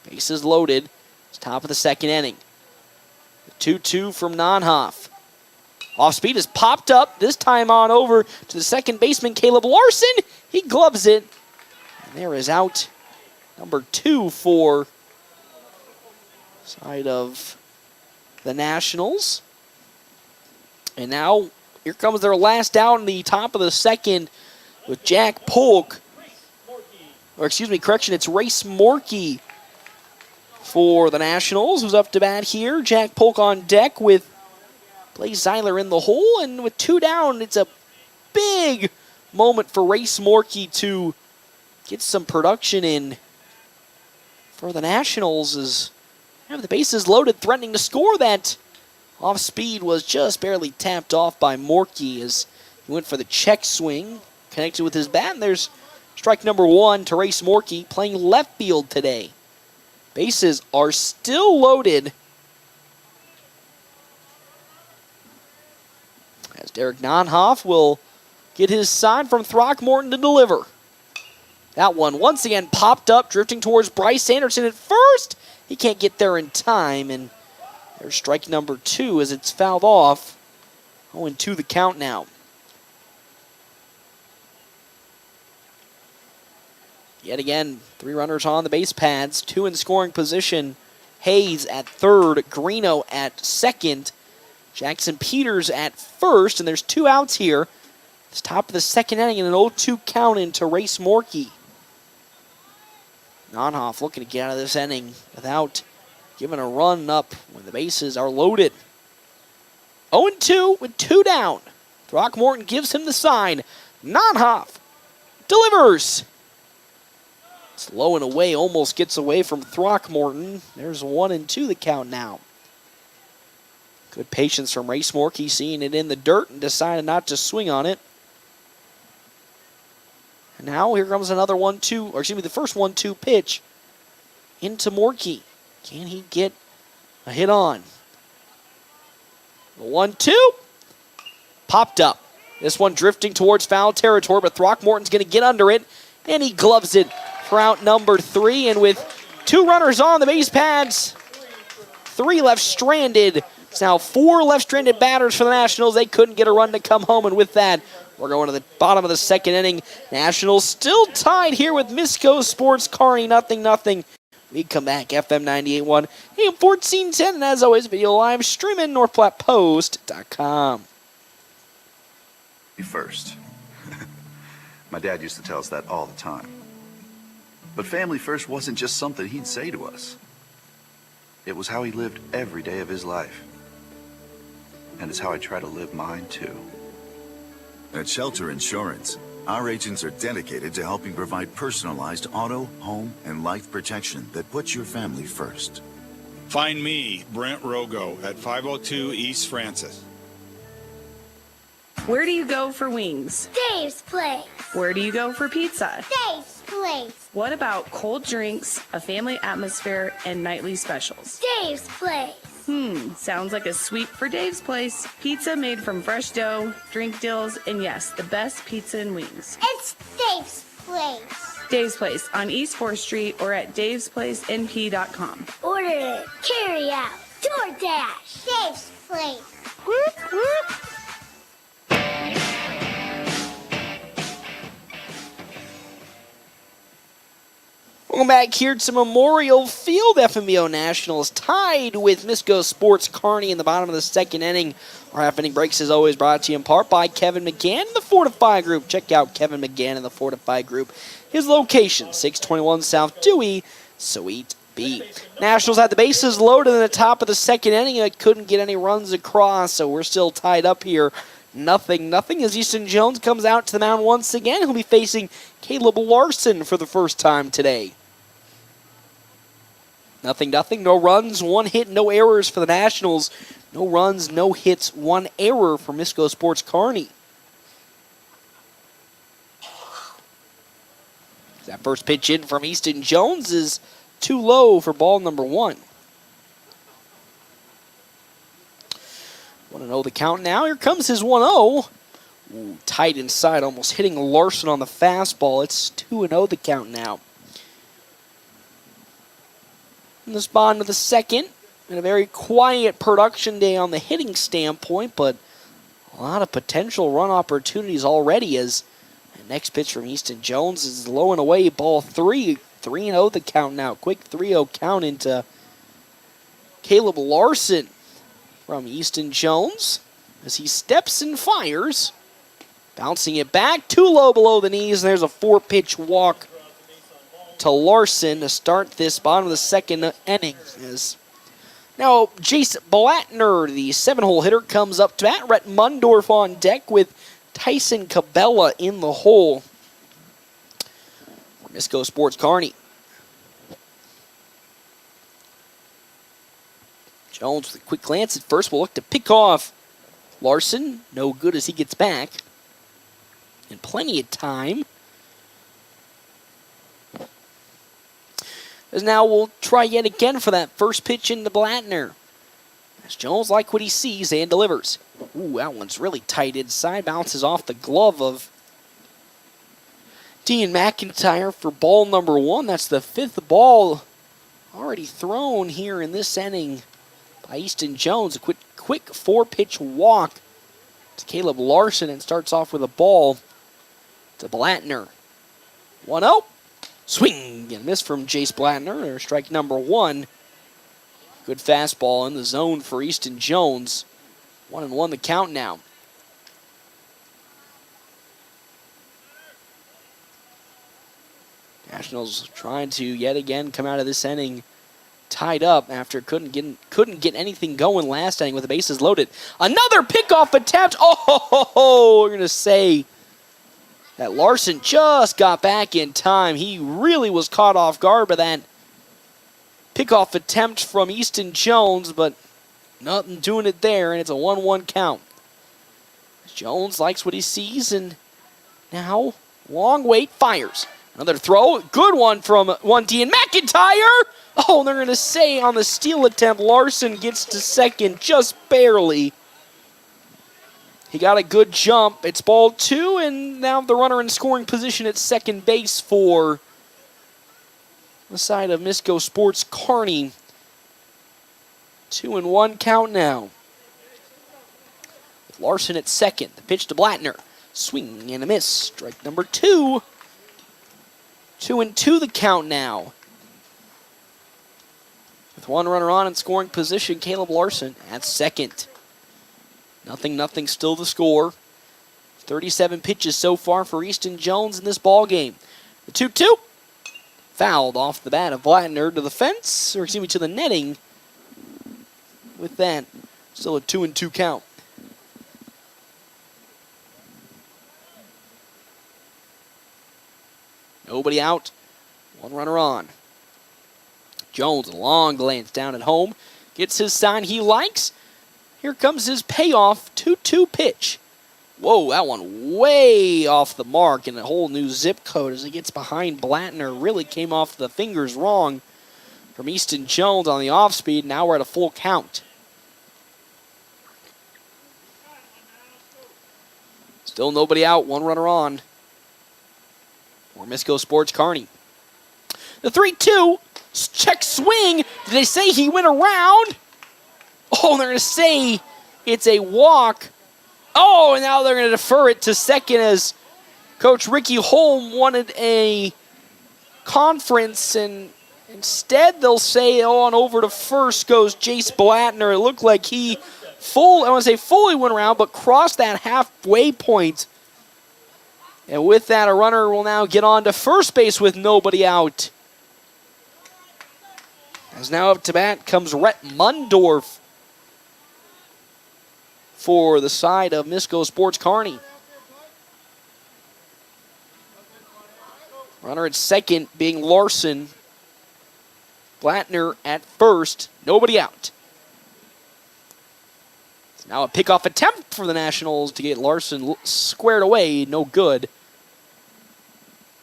Bases loaded. It's top of the second inning. 2-2 from Nonhoff. Off speed is popped up, this time on over to the second baseman, Caleb Larson. He gloves it. And there is out number 2 for side of the Nationals. And now here comes their last out in the top of the second with Jack Polk. Or excuse me, correction, it's Race Morkey for the Nationals, who's up to bat here. Jack Polk on deck with Blaze Zeiler in the hole, and with 2 down, it's a big moment for Race Morkey to get some production in for the Nationals as have the bases loaded, threatening to score. That off speed was just barely tapped off by Morkey as he went for the check swing, connected with his bat, and there's strike number 1 to Race Morkey, playing left field today. Bases are still loaded as Derek Nonhoff will get his sign from Throckmorton to deliver. That one once again popped up, drifting towards Bryce Anderson at first. He can't get there in time, and there's strike number 2 as it's fouled off. 0-2 the count now. Yet again, 3 runners on the base pads, 2 in scoring position. Hayes at third, Greeno at second, Jackson Peters at first, and there's 2 outs here. It's top of the second inning and an 0-2 count into Race Morkey. Nonhoff looking to get out of this inning without giving a run up when the bases are loaded. 0-2 with 2 down. Throckmorton gives him the sign. Nonhoff delivers. It's low and away, almost gets away from Throckmorton. There's 1-2 the count now. Good patience from Race Morkey, seeing it in the dirt and decided not to swing on it. And now here comes another 1-2, or excuse me, the first 1-2 pitch into Morkey. Can he get a hit on? The 1-2 popped up. This one drifting towards foul territory, but Throckmorton's going to get under it, and he gloves it for out number 3. And with 2 runners on the base pads, 3 left stranded. It's now 4 left stranded batters for the Nationals. They couldn't get a run to come home. And with that, we're going to the bottom of the 2nd inning. Nationals still tied here with Misko Sports Kearney, 0-0. We come back, FM 98.1, AM 1410, and as always, video live streaming, NorthPlattePost.com. First. My dad used to tell us that all the time. But family first wasn't just something he'd say to us. It was how he lived every day of his life. And it's how I try to live mine, too. At Shelter Insurance, our agents are dedicated to helping provide personalized auto, home, and life protection that puts your family first. Find me, Brent Rogo, at 502 East Francis. Where do you go for wings? Dave's Place. Where do you go for pizza? Dave's Place. What about cold drinks, a family atmosphere, and nightly specials? Dave's Place. Sounds like a sweep for Dave's Place. Pizza made from fresh dough, drink deals, and yes, the best pizza and wings. It's Dave's Place. Dave's Place on East 4th Street or at davesplacenp.com. Order it, carry out, DoorDash. Dave's Place. Whoop, whoop. Welcome back here to Memorial Field. FNBO Nationals tied with Misko Sports Kearney in the bottom of the 2nd inning. Our half inning breaks is always brought to you in part by Kevin McGann and the Fortify Group. Check out Kevin McGann and the Fortify Group. His location, 621 South Dewey, Suite B. Nationals had the bases loaded in the top of the 2nd inning and couldn't get any runs across, so we're still tied up here. 0-0 as Easton Jones comes out to the mound once again. He'll be facing Caleb Larson for the first time today. 0-0, no runs, 1 hit, no errors for the Nationals. No runs, no hits, 1 error for Misko Sports Kearney. That first pitch in from Easton Jones is too low for ball number 1. 1-0 the count now. Here comes his 1-0. Ooh, tight inside, almost hitting Larson on the fastball. It's 2-0 the count now. In this bottom of the 2nd, and a very quiet production day on the hitting standpoint, but a lot of potential run opportunities already as the next pitch from Easton Jones is low and away, ball 3. 3-0 the count now. Quick 3-0 count into Caleb Larson from Easton Jones as he steps and fires. Bouncing it back, too low below the knees, and there's a 4-pitch walk to Larson to start this bottom of the 2nd inning. Now, Jace Blattner, the 7-hole hitter, comes up to bat. Rhett Mundorf on deck with Tyson Cabela in the hole for Misko Sports Kearney. Jones with a quick glance at first will look to pick off Larson. No good as he gets back. And plenty of time. As now we'll try yet again for that first pitch into Blattner. As Jones likes what he sees and delivers. Ooh, that one's really tight inside. Bounces off the glove of Dean McIntyre for ball number 1. That's the 5th ball already thrown here in this inning by Easton Jones. A quick 4-pitch walk to Caleb Larson and starts off with a ball to Blattner. 1-0. Swing and miss from Jace Blattner, or strike number 1. Good fastball in the zone for Easton Jones. 1-1 the count now. Nationals trying to yet again come out of this inning tied up after couldn't get anything going last inning with the bases loaded. Another pickoff attempt. Oh, we're going to say that Larson just got back in time. He really was caught off guard by that pickoff attempt from Easton Jones, but nothing doing it there, and it's a 1-1 count. Jones likes what he sees, and now long wait, fires. Another throw, good one from Dean McIntyre. Oh, they're going to say on the steal attempt, Larson gets to second just barely. He got a good jump. It's ball 2, and now the runner in scoring position at second base for the side of Misko Sports Kearney. 2-1 count now. With Larson at second. The pitch to Blattner. Swing and a miss. Strike number 2. 2-2 the count now. With one runner on in scoring position, Caleb Larson at second. 0-0 still the score. 37 pitches so far for Easton Jones in this ball game. The 2-2. Fouled off the bat of Blattner to the fence, or excuse me, to the netting. With that, still a 2-2 count. Nobody out. One runner on. Jones, a long glance down at home. Gets his sign he likes. Here comes his payoff 2-2 pitch. Whoa, that one way off the mark and a whole new zip code as he gets behind Blattner. Really came off the fingers wrong from Easton Jones on the off speed. Now we're at a full count. Still nobody out, one runner on for Misko Sports Kearney. The 3-2, check swing. Did they say he went around? Oh, they're going to say it's a walk. Oh, and now they're going to defer it to second as Coach Ricky Holm wanted a conference, and instead they'll say, oh, on over to first goes Jace Blattner. It looked like he fully went around, but crossed that halfway point. And with that, a runner will now get on to first base with nobody out. As now up to bat comes Rhett Mundorf for the side of Misko Sports Kearney. Runner at second being Larson. Blattner at first, nobody out. It's now a pickoff attempt for the Nationals to get Larson squared away, no good.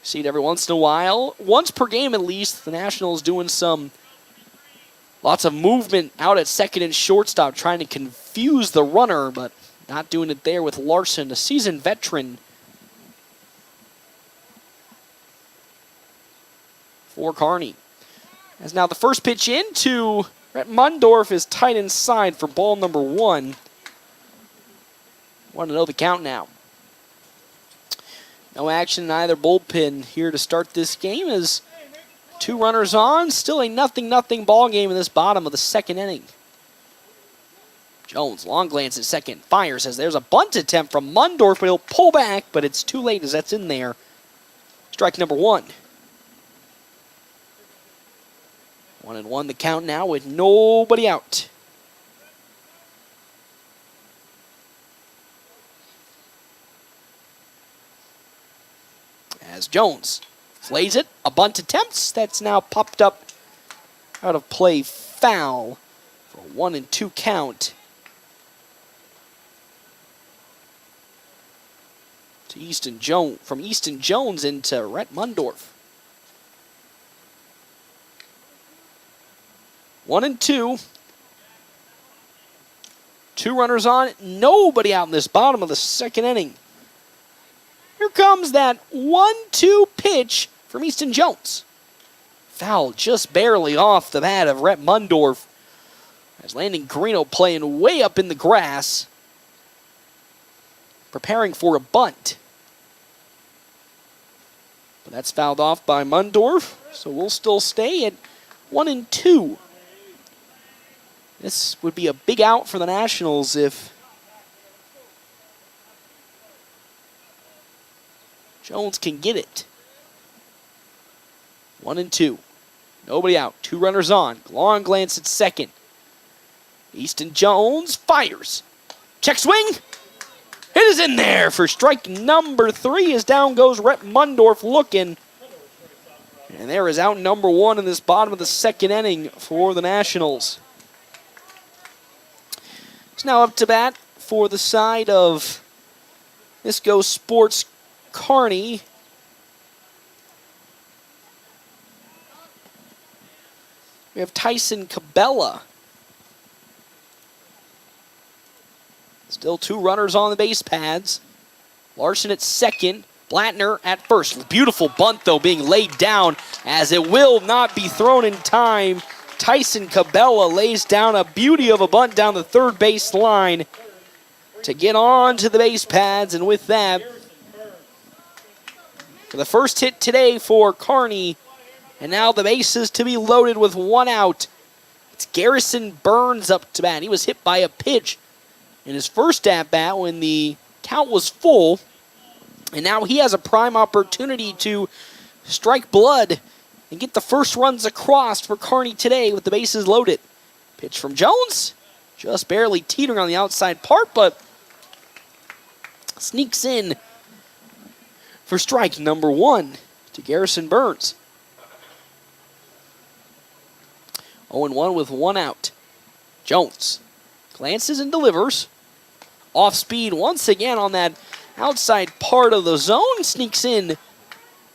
See it every once in a while. Once per game at least, the Nationals doing lots of movement out at second and shortstop, trying to confuse the runner, but not doing it there with Larson, a seasoned veteran for Kearney. As now the first pitch into Rhett Mundorf is tight inside for ball number 1. 1-0 the count now. No action in either bullpen here to start this game as 2 runners on. Still a 0-0 ball game in this bottom of the second inning. Jones, long glance at second. Fires as there's a bunt attempt from Mundorf, but he'll pull back, but it's too late as that's in there. Strike number 1. 1-1 the count now with nobody out. As Jones plays it, a bunt attempts. That's now popped up out of play, foul for a 1-2 count. To Easton Jones, from Easton Jones into Rhett Mundorf. 1-2. 2 runners on, nobody out in this bottom of the second inning. Here comes that 1-2 pitch from Easton Jones. Foul just barely off the bat of Rhett Mundorf. As Landon Carino playing way up in the grass, preparing for a bunt. But that's fouled off by Mundorf, so we'll still stay at 1-2. This would be a big out for the Nationals if Jones can get it. 1-2. Nobody out. 2 runners on. Long glance at second. Easton Jones fires. Check swing. It is in there for strike number 3 as down goes Rhett Mundorf looking. And there is out number 1 in this bottom of the second inning for the Nationals. It's now up to bat for the side of Misko Sports Kearney. We have Tyson Cabela. Still 2 runners on the base pads. Larson at second. Blattner at first. Beautiful bunt, though, being laid down as it will not be thrown in time. Tyson Cabela lays down a beauty of a bunt down the third base line to get on to the base pads, and with that, for the first hit today for Kearney, and now the bases to be loaded with one out. It's Garrison Burns up to bat. He was hit by a pitch in his first at-bat when the count was full, and now he has a prime opportunity to strike blood and get the first runs across for Kearney today with the bases loaded. Pitch from Jones, just barely teetering on the outside part, but sneaks in for strike number 1 to Garrison Burns. 0-1 with one out. Jones glances and delivers. Off speed once again on that outside part of the zone. Sneaks in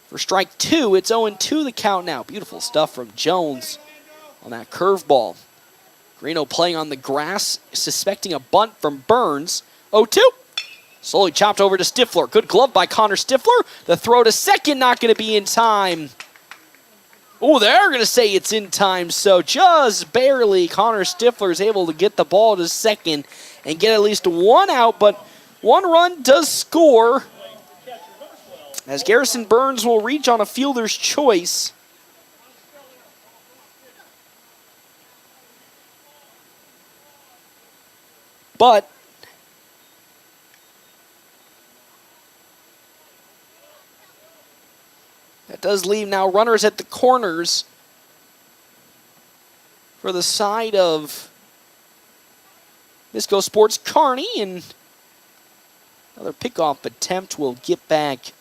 for strike 2. It's 0-2 the count now. Beautiful stuff from Jones on that curveball. Greeno playing on the grass, suspecting a bunt from Burns. 0-2. Slowly chopped over to Stifler. Good glove by Connor Stifler. The throw to second not going to be in time. Oh, they're going to say it's in time, so just barely Connor Stifler is able to get the ball to second and get at least one out, but one run does score as Garrison Burns will reach on a fielder's choice. But that does leave now runners at the corners for the side of Misko Sports Kearney, and another pickoff attempt will get back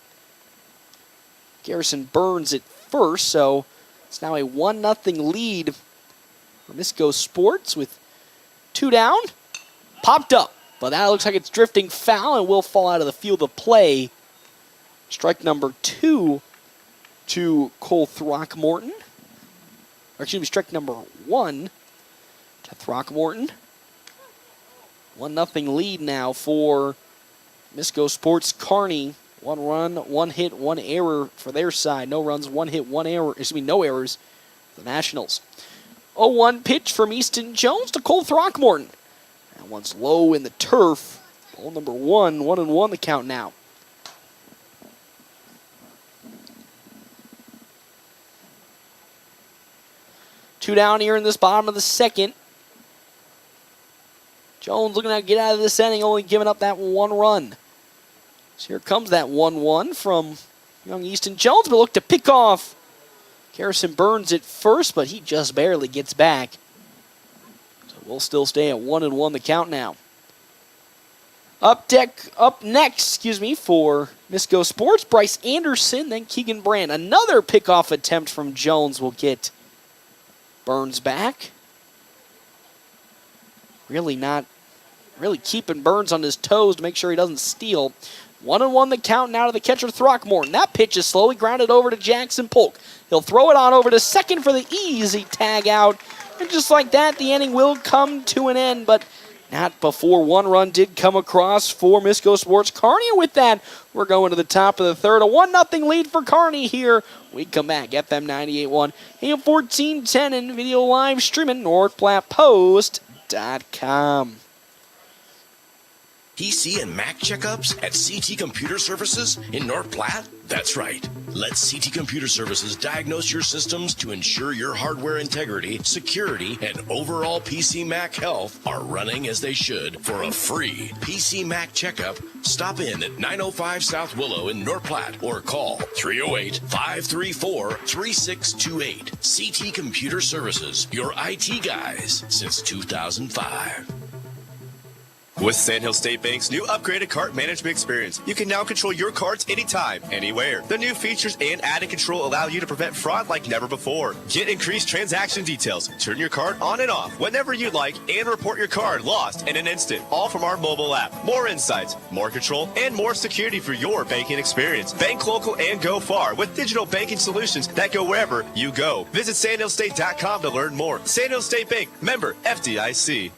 Garrison Burns at first, so it's now a 1-0 lead for Misko Sports with 2 down. Popped up, but that looks like it's drifting foul and will fall out of the field of play. Strike number 2 to Cole Throckmorton. Or excuse me, strike number 1 to Throckmorton. 1-0 lead now for Misko Sports Kearney. 1 run, 1 hit, 1 error for their side. No runs, 1 hit, 1 error. Excuse me, no errors for the Nationals. 0-1 pitch from Easton Jones to Cole Throckmorton. That one's low in the turf. Ball number 1, 1-1 the count now. Two down here in this bottom of the second. Jones looking to get out of this inning, only giving up that 1 run. So here comes that 1-1 from young Easton Jones, but look to pick off Garrison Burns at first, but he just barely gets back. So we'll still stay at 1-1 the count now. Up next, for Misko Sports, Bryce Anderson, then Keegan Brand. Another pickoff attempt from Jones will get Burns back. Really keeping Burns on his toes to make sure he doesn't steal. 1-1 the count now to the catcher Throckmorton. That pitch is slowly grounded over to Jackson Polk. He'll throw it on over to second for the easy tag out. And just like that, the inning will come to an end, but not before 1 run did come across for Misko Sports Kearney. With that, we're going to the top of the third. A 1-0 lead for Kearney here. We come back, FM 98.1, AM 1410, and video live streaming, NorthPlattePost.com. PC and Mac checkups at CT Computer Services in North Platte? That's right. Let CT Computer Services diagnose your systems to ensure your hardware integrity, security, and overall PC Mac health are running as they should. For a free PC Mac checkup, stop in at 905 South Willow in North Platte or call 308-534-3628. CT Computer Services, your IT guys since 2005. With Sandhill State Bank's new upgraded cart management experience, you can now control your carts anytime, anywhere. The new features and added control allow you to prevent fraud like never before. Get increased transaction details, turn your card on and off whenever you like, and report your card lost in an instant, all from our mobile app. More insights, more control, and more security for your banking experience. Bank local and go far with digital banking solutions that go wherever you go. Visit sandhillstate.com to learn more. Sandhill State Bank, member FDIC.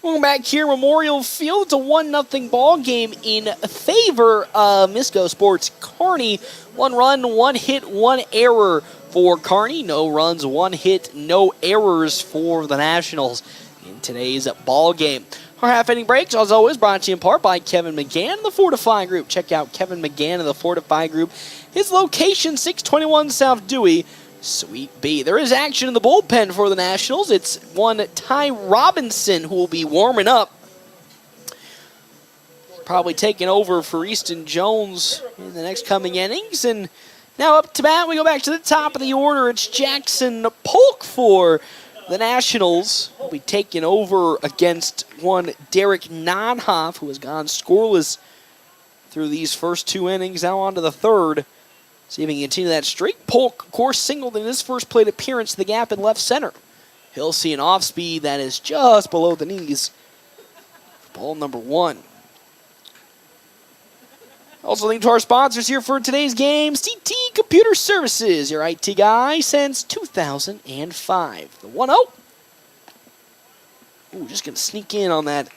Welcome back here, Memorial Field. It's a 1-0 ball game in favor of Misko Sports Kearney. 1 run, 1 hit, 1 error for Kearney. No runs, 1 hit, no errors for the Nationals in today's ball game. Our half-inning breaks, as always, brought to you in part by Kevin McGann and the Fortify Group. Check out Kevin McGann and the Fortify Group. His location, 621 South Dewey, Suite B. There is action in the bullpen for the Nationals. It's one Ty Robinson who will be warming up. Probably taking over for Easton Jones in the next coming innings. And now up to bat, we go back to the top of the order. It's Jackson Polk for the Nationals. Will be taking over against one Derek Nonhoff, who has gone scoreless through these first 2 innings. Now on to the third. See if he can continue that streak. Polk, of course, singled in his first plate appearance to the gap in left center. He'll see an off speed that is just below the knees. Ball number 1. Also, thank to our sponsors here for today's game. CT Computer Services, your IT guy since 2005. The 1-0. Ooh, just going to sneak in on that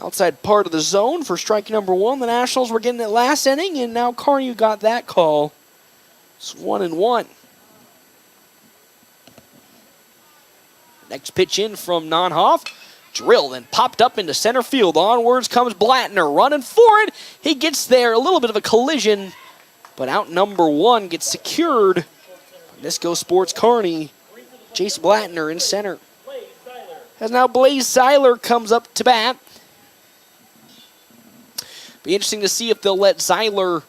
outside part of the zone for strike number 1. The Nationals were getting it last inning, and now Kearney got that call. It's 1-1. Next pitch in from Nonhoff. Drilled and popped up into center field. Onwards comes Blattner running for it. He gets there. A little bit of a collision, but out number 1 gets secured. Misko Sports Kearney. Jace Blattner in center. As now Blaze Seiler comes up to bat. Be interesting to see if they'll let Seiler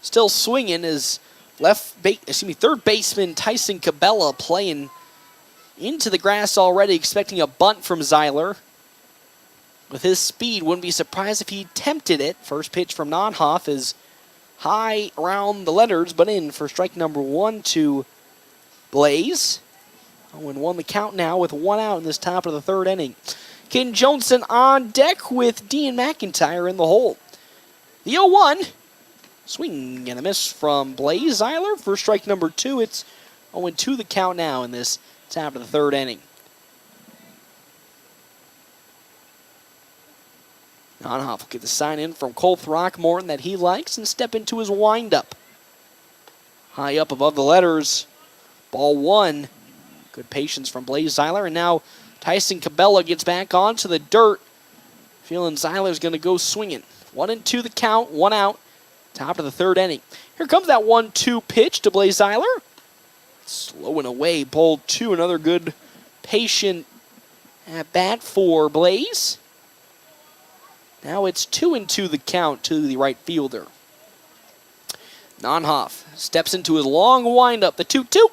still swing in as third baseman Tyson Cabela playing into the grass already, expecting a bunt from Seiler. With his speed, wouldn't be surprised if he attempted it. First pitch from Nonhoff is high around the letters, but in for strike number 1 to Blaze. 0-1 the count now with 1 out in this top of the third inning. Caden Johnson on deck with Dean McIntyre in the hole. The 0-1. Swing and a miss from Blaze Seiler for strike number 2. It's 0-2 the count now in this top of the third inning. Nonhoff will get the sign in from Cole Throckmorton that he likes and step into his windup. High up above the letters. Ball 1. Good patience from Blaze Seiler. And now Tyson Cabela gets back onto the dirt. Feeling Seiler's going to go swinging. 1-2 the count. 1 out. Top of the third inning. Here comes that 1-2 pitch to Blaze Seiler. Slowing away. Ball 2. Another good patient at bat for Blaze. Now it's 2-2 the count to the right fielder. Nonhoff steps into his long windup. The 2-2.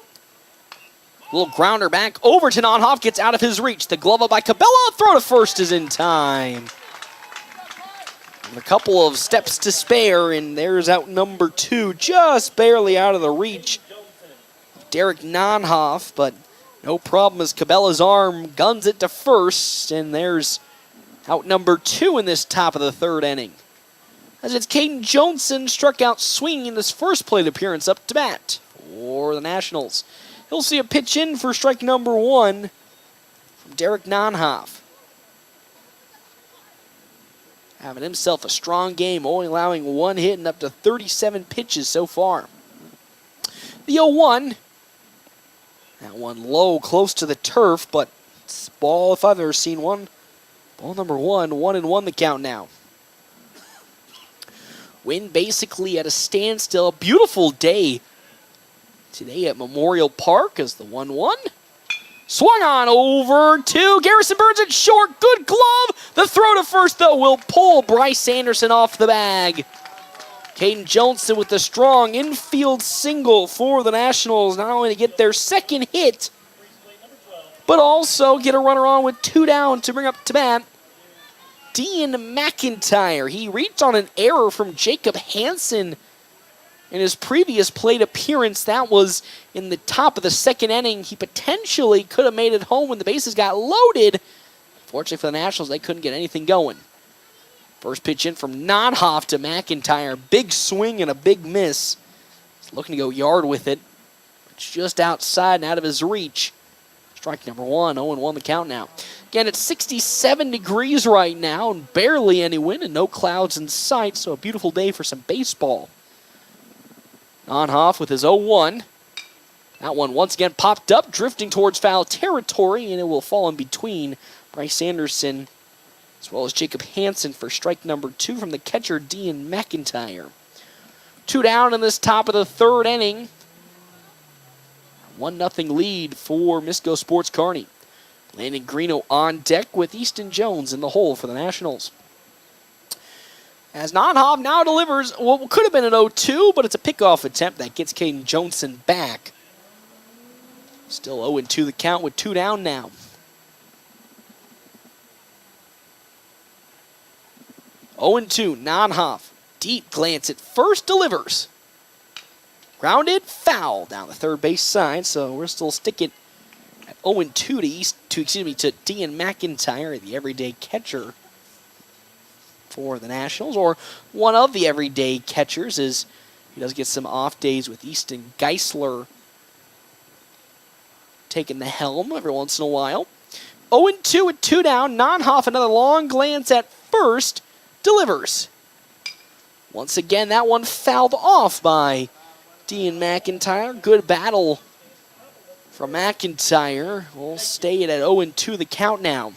Little grounder back over to Nonhoff. Gets out of his reach. The glove up by Cabela. Throw to first is in time. A couple of steps to spare, and there's out number 2, just barely out of the reach of Derek Nonhoff, but no problem as Cabela's arm guns it to first, and there's out number 2 in this top of the third inning. As it's Caden Johnson struck out swinging in his first plate appearance up to bat for the Nationals. He'll see a pitch in for strike number 1 from Derek Nonhoff. Having himself a strong game, only allowing 1 hit and up to 37 pitches so far. The 0-1. That one low, close to the turf, but it's ball if I've ever seen one. Ball number 1, 1-1 the count now. Wind basically at a standstill. Beautiful day today at Memorial Park as the 1-1. Swung on over to Garrison Burns at short. Good glove. The throw to first, though, will pull Bryce Anderson off the bag. Caden Johnson with the strong infield single for the Nationals. Not only to get their second hit, but also get a runner on with 2 down to bring up to bat Dean McIntyre. He reached on an error from Jacob Hansen in his previous plate appearance. That was in the top of the second inning. He potentially could have made it home when the bases got loaded. Fortunately for the Nationals, they couldn't get anything going. First pitch in from Nonhoff to McIntyre. Big swing and a big miss. He's looking to go yard with it. It's just outside and out of his reach. Strike number 1, 0-1 the count now. Again, it's 67 degrees right now and barely any wind and no clouds in sight, so a beautiful day for some baseball. Nonhoff with his 0-1. That one once again popped up, drifting towards foul territory, and it will fall in between Bryce Anderson as well as Jacob Hansen for strike number 2 from the catcher, Dean McIntyre. 2 down in this top of the third inning. 1-0 lead for Misko Sports Kearney. Landon Greeno on deck with Easton Jones in the hole for the Nationals. As Nonhoff now delivers what could have been an 0-2, but it's a pickoff attempt that gets Caden Johnson back. Still 0-2 the count with 2 down now. Oh and 2, Nonhoff. Deep glance at first, delivers. Grounded, foul down the third base side, so we're still sticking at 0-2 to Dean McIntyre, the everyday catcher for the Nationals, or one of the everyday catchers, as he does get some off days with Easton Geisler taking the helm every once in a while. 0-2 with 2 down. Nonhoff, another long glance at first, delivers. Once again, that one fouled off by Dean McIntyre. Good battle from McIntyre. We'll stay it at 0-2 the count now.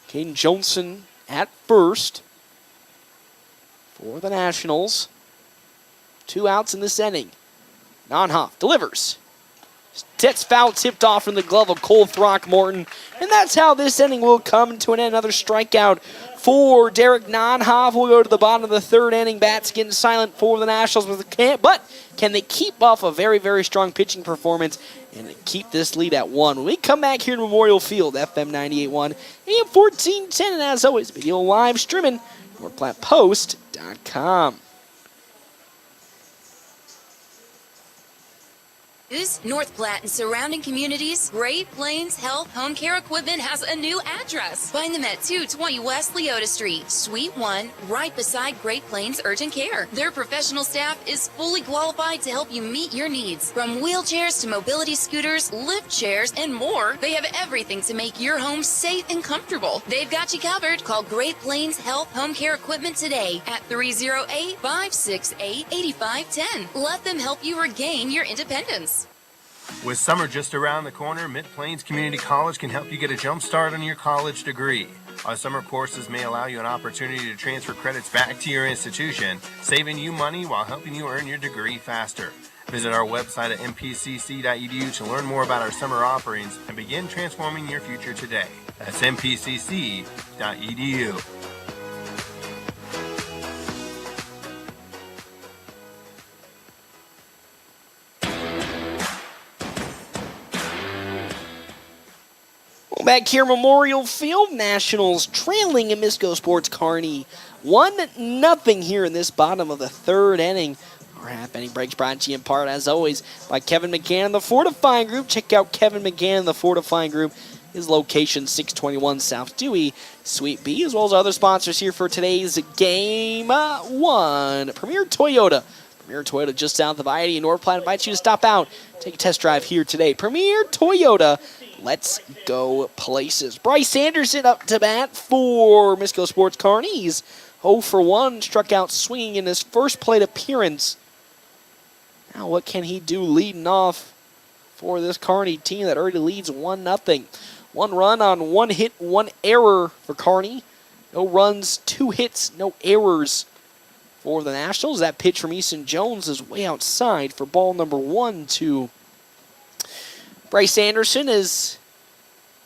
Caden Johnson at first for the Nationals. 2 outs in this inning. Nonhoff delivers. That's foul tipped off from the glove of Cole Throckmorton. And that's how this inning will come to an end. Another strikeout for Derek Nonhoff. We'll go to the bottom of the third inning. Bats getting silent for the Nationals, but can they keep off a very, very strong pitching performance and keep this lead at 1? When we come back here to Memorial Field, FM 98.1, AM 1410, and as always, video live streaming, NorthPlattePost.com. North Platte and surrounding communities, Great Plains Health Home Care Equipment has a new address. Find them at 220 West Leota Street, Suite 1, right beside Great Plains Urgent Care. Their professional staff is fully qualified to help you meet your needs. From wheelchairs to mobility scooters, lift chairs, and more, they have everything to make your home safe and comfortable. They've got you covered. Call Great Plains Health Home Care Equipment today at 308-568-8510. Let them help you regain your independence. With summer just around the corner, Mid-Plains Community College can help you get a jump start on your college degree. Our summer courses may allow you an opportunity to transfer credits back to your institution, saving you money while helping you earn your degree faster. Visit our website at mpcc.edu to learn more about our summer offerings and begin transforming your future today. That's mpcc.edu. Back here, Memorial Field, Nationals trailing in Misko Sports Kearney 1-0 here in this bottom of the third inning. Our half inning breaks brought to you in part, as always, by Kevin McGann and the Fortifying Group. Check out Kevin McGann and the Fortifying Group. His location, 621 South Dewey, Suite B, as well as other sponsors here for today's Game 1. Premier Toyota. Premier Toyota just south of I-80 in North Platte invites you to stop out, take a test drive here today. Premier Toyota. Let's go places. Bryce Anderson up to bat for Misko Sports Kearney. He's 0 for 1, struck out swinging in his first plate appearance. Now what can he do leading off for this Kearney team that already leads 1-0? 1 run on 1 hit, 1 error for Kearney. No runs, 2 hits, no errors for the Nationals. That pitch from Easton Jones is way outside for ball number 1 to Bryce Anderson, as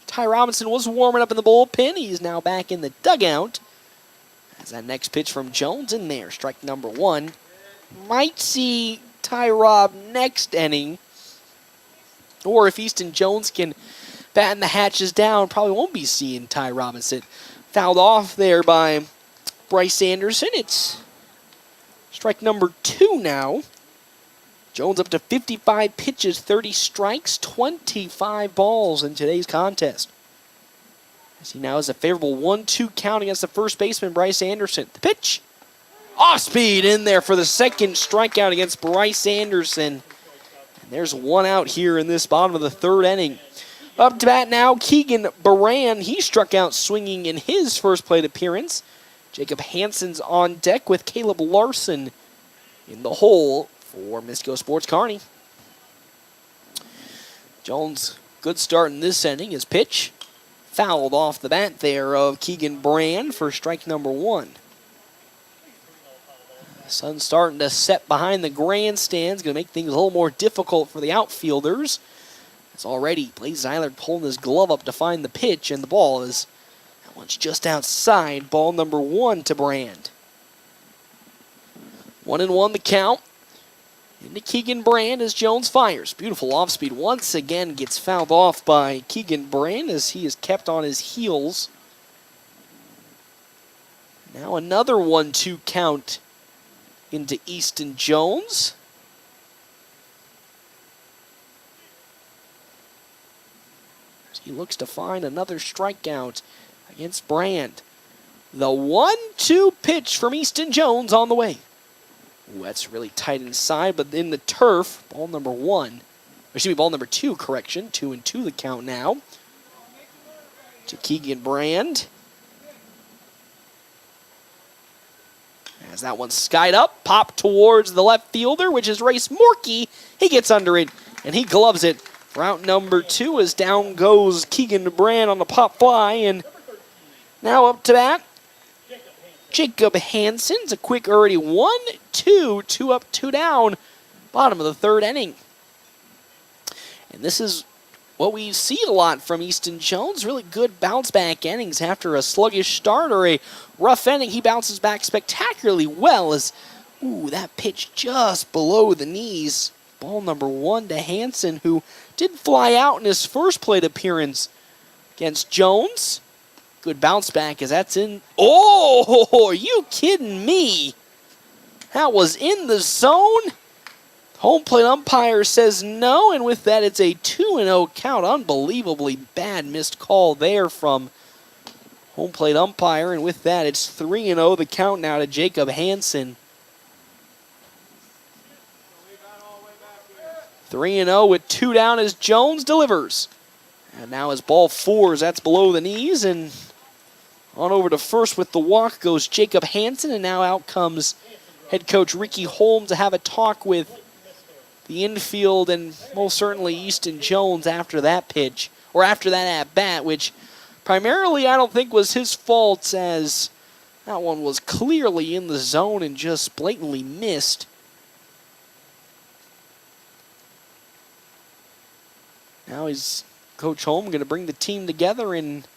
Ty Robinson was warming up in the bullpen. He's now back in the dugout. As that next pitch from Jones in there, strike number 1. Might see Ty Rob next inning. Or if Easton Jones can batten the hatches down, probably won't be seeing Ty Robinson. Fouled off there by Bryce Anderson. It's strike number 2 now. Jones up to 55 pitches, 30 strikes, 25 balls in today's contest. As he now has a favorable 1-2 count against the first baseman, Bryce Anderson. The pitch, off speed in there for the second strikeout against Bryce Anderson. And there's one out here in this bottom of the third inning. Up to bat now, Keegan Baran. He struck out swinging in his first plate appearance. Jacob Hansen's on deck with Caleb Larson in the hole for Misko Sports Kearney. Jones, good start in this inning. His pitch fouled off the bat there of Keegan Brand for strike number one. The sun's starting to set behind the grandstands. Going to make things a little more difficult for the outfielders. It's already Blaze Eilert pulling his glove up to find the pitch, and the ball is, that one's just outside. Ball number one to Brand. 1-1 the count. Into Keegan Brand as Jones fires. Beautiful off speed. Once again gets fouled off by Keegan Brand as he is kept on his heels. Now another 1-2 count into Easton Jones. He looks to find another strikeout against Brand. The 1-2 pitch from Easton Jones on the way. Ooh, that's really tight inside, but in the turf, ball number two, correction. 2-2 the count now. To Keegan Brand. As that one skied up, popped towards the left fielder, which is Race Morkey. He gets under it, and he gloves it. Route number two as down goes Keegan Brand on the pop fly, and now up to bat, Jacob Hansen's a quick early 1-2, 2 up, 2 down, bottom of the third inning. And this is what we see a lot from Easton Jones, really good bounce back innings after a sluggish start or a rough inning. He bounces back spectacularly well as, that pitch just below the knees. Ball number one to Hansen, who did fly out in his first plate appearance against Jones. Good bounce back as that's in. Oh, are you kidding me? That was in the zone. Home plate umpire says no, and with that it's a 2-0 count. Unbelievably bad missed call there from home plate umpire, and with that it's 3-0 the count now to Jacob Hansen. 3-0 with 2 down as Jones delivers. And now his ball fours, that's below the knees, and on over to first with the walk goes Jacob Hansen, and now out comes head coach Ricky Holm to have a talk with the infield and most certainly Easton Jones after that pitch, or after that at-bat, which primarily I don't think was his fault, as that one was clearly in the zone and just blatantly missed. Now is Coach Holm going to bring the team together and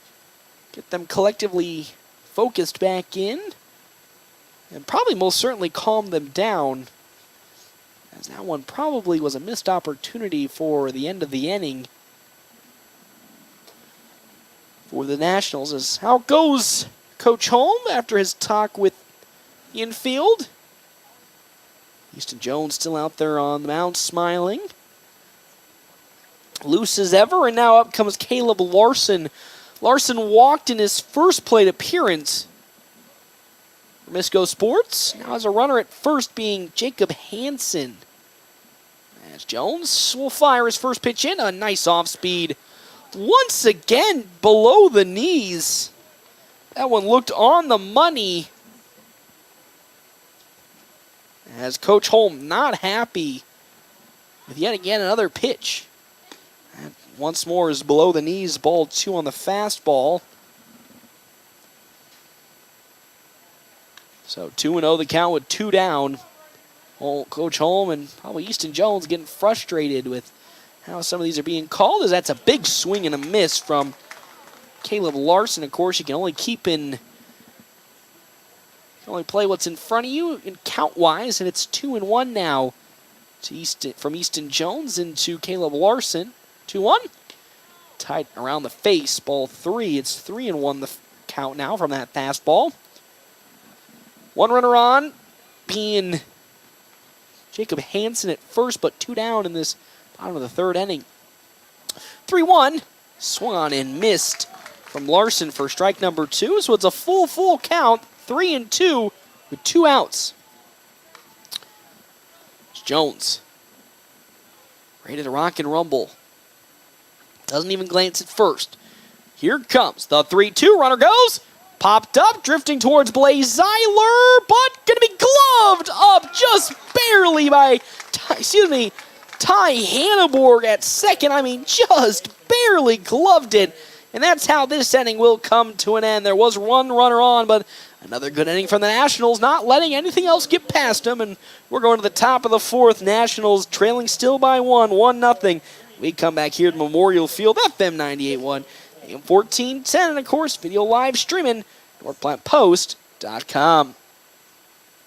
get them collectively focused back in, and probably most certainly calm them down, as that one probably was a missed opportunity for the end of the inning for the Nationals. As how goes Coach Holm after his talk with the infield. Easton Jones still out there on the mound smiling. Loose as ever, and now up comes Caleb Larson. Larson walked in his first plate appearance for Misko Sports. Now has a runner at first being Jacob Hansen. As Jones will fire his first pitch in, a nice off-speed. Once again, below the knees. That one looked on the money. As Coach Holm not happy with yet again another pitch. And once more is below the knees, ball two on the fastball. So 2-0 the count with 2 down. Coach Holm and probably Easton Jones getting frustrated with how some of these are being called, as that's a big swing and a miss from Caleb Larson. Of course, you can only play what's in front of you in count-wise, and it's 2-1 now to from Easton Jones into Caleb Larson. 2-1. Tight around the face, ball 3. It's 3-1 the count now from that fastball. One runner on, being Jacob Hansen at first, but 2 down in this bottom of the third inning. 3-1. Swung on and missed from Larson for strike number 2. So it's a full count. 3-2 with 2 outs. It's Jones. Ready to rock and rumble. Doesn't even glance at first. Here comes the 3-2. Runner goes. Popped up, drifting towards Blaze Zeiler, but going to be gloved up just barely by, Ty Hanneborg at second. I mean, just barely gloved it. And that's how this inning will come to an end. There was one runner on, but another good inning from the Nationals, not letting anything else get past them. And we're going to the top of the fourth. Nationals trailing still by 1-0. We come back here to Memorial Field, FM 98.1, AM 1410, and of course, video live streaming, NorthPlatePost.com.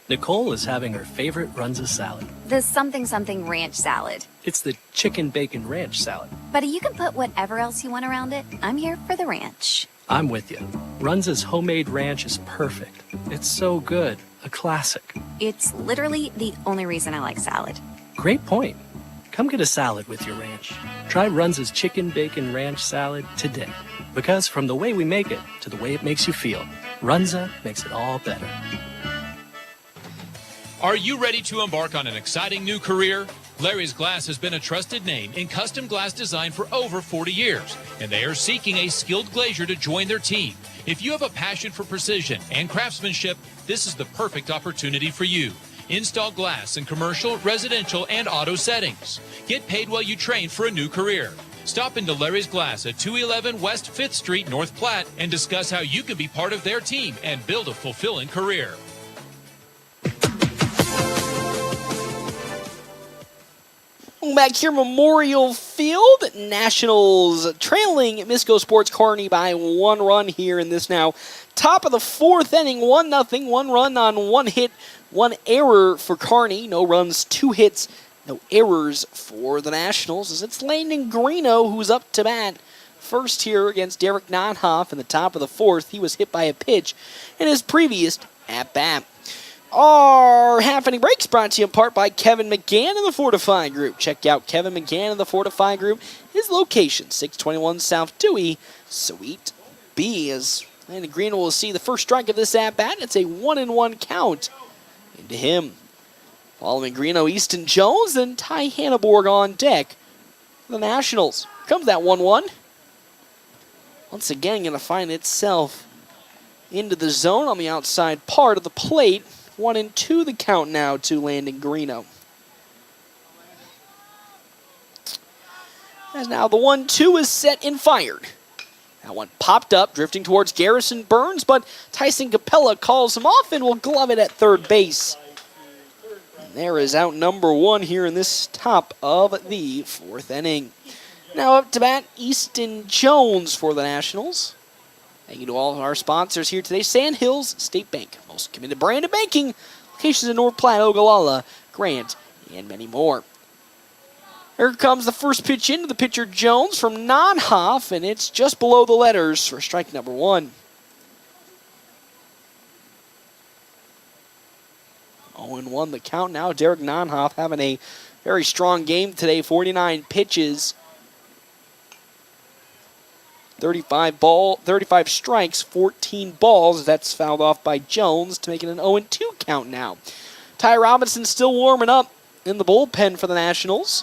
Nicole is having her favorite Runza salad. The something something ranch salad. It's the chicken bacon ranch salad. But you can put whatever else you want around it. I'm here for the ranch. I'm with you. Runza's homemade ranch is perfect. It's so good. A classic. It's literally the only reason I like salad. Great point. Come get a salad with your ranch. Try Runza's chicken bacon ranch salad today. Because from the way we make it to the way it makes you feel, Runza makes it all better. Are you ready to embark on an exciting new career? Larry's Glass has been a trusted name in custom glass design for over 40 years, and they are seeking a skilled glazier to join their team. If you have a passion for precision and craftsmanship, this is the perfect opportunity for you. Install glass in commercial, residential, and auto settings. Get paid while you train for a new career. Stop into Larry's Glass at 211 West 5th Street, North Platte, and discuss how you can be part of their team and build a fulfilling career. Back here, Memorial Field. Nationals trailing Misko Sports Kearney by 1 run here in this now top of the fourth inning. 1-0, 1 run on 1 hit, 1 error for Kearney. No runs, 2 hits, no errors for the Nationals. As it's Landon Greeno who's up to bat first here against Derek Nonhoff in the top of the fourth. He was hit by a pitch in his previous at-bat. Our half-inning breaks brought to you in part by Kevin McGann and the Fortify Group. Check out Kevin McGann and the Fortify Group. His location, 621 South Dewey, Suite B. As Landon Green will see the first strike of this at-bat. It's a 1-1 count into him. Following Greeno, Easton Jones, and Ty Hanneborg on deck for the Nationals. Here comes that 1-1. Once again, going to find itself into the zone on the outside part of the plate. 1-2 the count now to Landon Greeno. As now the 1-2 is set and fired. That one popped up, drifting towards Garrison Burns, but Tyson Capella calls him off and will glove it at third base. And there is out number 1 here in this top of the fourth inning. Now up to bat, Easton Jones for the Nationals. Thank you to all of our sponsors here today. Sandhills State Bank, most committed brand of banking. Locations in North Platte, Ogallala, Grant, and many more. Here comes the first pitch into the pitcher Jones from Nonhoff, and it's just below the letters for strike number 1. 0-1 the count now. Derek Nonhoff having a very strong game today. 49 pitches. 35 strikes, 14 balls. That's fouled off by Jones to make it an 0-2 count now. Ty Robinson still warming up in the bullpen for the Nationals,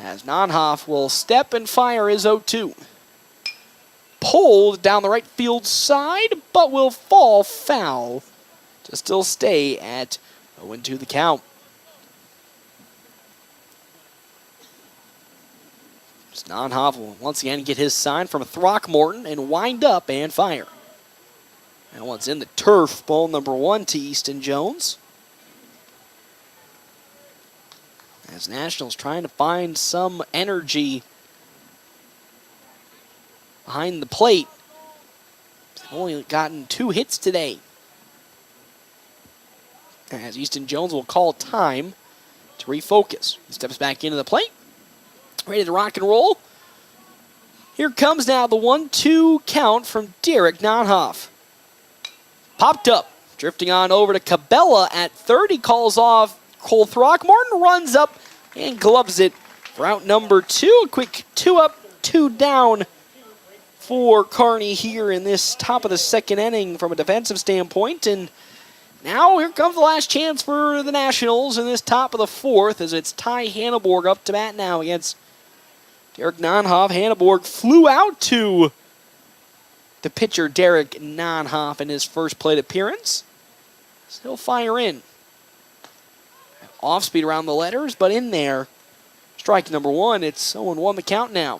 as Nonhoff will step and fire his 0-2. Pulled down the right field side, but will fall foul to still stay at 0-2 the count. Nonhoff will once again get his sign from Throckmorton and wind up and fire. And once in the turf, ball number 1 to Easton Jones. As Nationals trying to find some energy behind the plate. They've only gotten 2 hits today. As Easton Jones will call time to refocus. He steps back into the plate. Ready to rock and roll. Here comes now the 1-2 count from Derek Nonhoff. Popped up, drifting on over to Cabela at third. He calls off Cole Throckmorton, runs up and gloves it for out number 2. A quick 2 up, 2 down for Kearney here in this top of the second inning from a defensive standpoint. And Now here comes the last chance for the Nationals in this top of the fourth as it's Ty Hanneborg up to bat now against Derek Nonhoff. Hanneborg flew out to the pitcher Derek Nonhoff in his first plate appearance. Still fire in. Off speed around the letters, but in there. Strike number one. It's 0-1 the count now.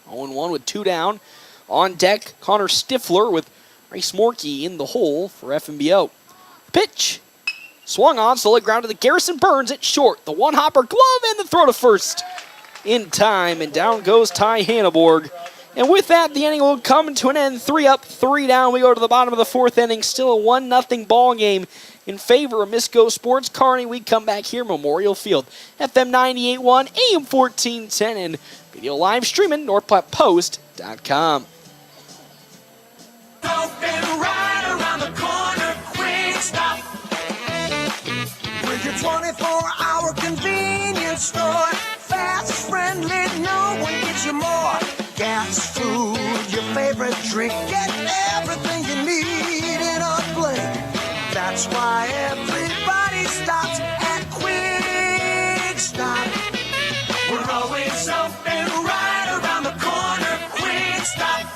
0-1 with two down. On deck, Connor Stifler with Race Morkey in the hole for FNBO. Pitch. Swung on, solid ground to the Garrison Burns at short. The one-hopper glove and the throw to first. In time, and down goes Ty Hanneborg. And with that, the inning will come to an end. 3 up, 3 down. We go to the bottom of the fourth inning. Still a 1-0 ball game in favor of Misko Sports Kearney. We come back here, Memorial Field. FM 98.1, AM 1410, and video live streaming, NorthPlattePost.com. Open right around the corner, quick stop. With your 24-hour convenience store. Fast, friendly, no one gets you more. Gas, food, your favorite drink. Get everything you need in a blink. That's why everybody stops at Quick Stop. We're always open right around the corner, Quick Stop.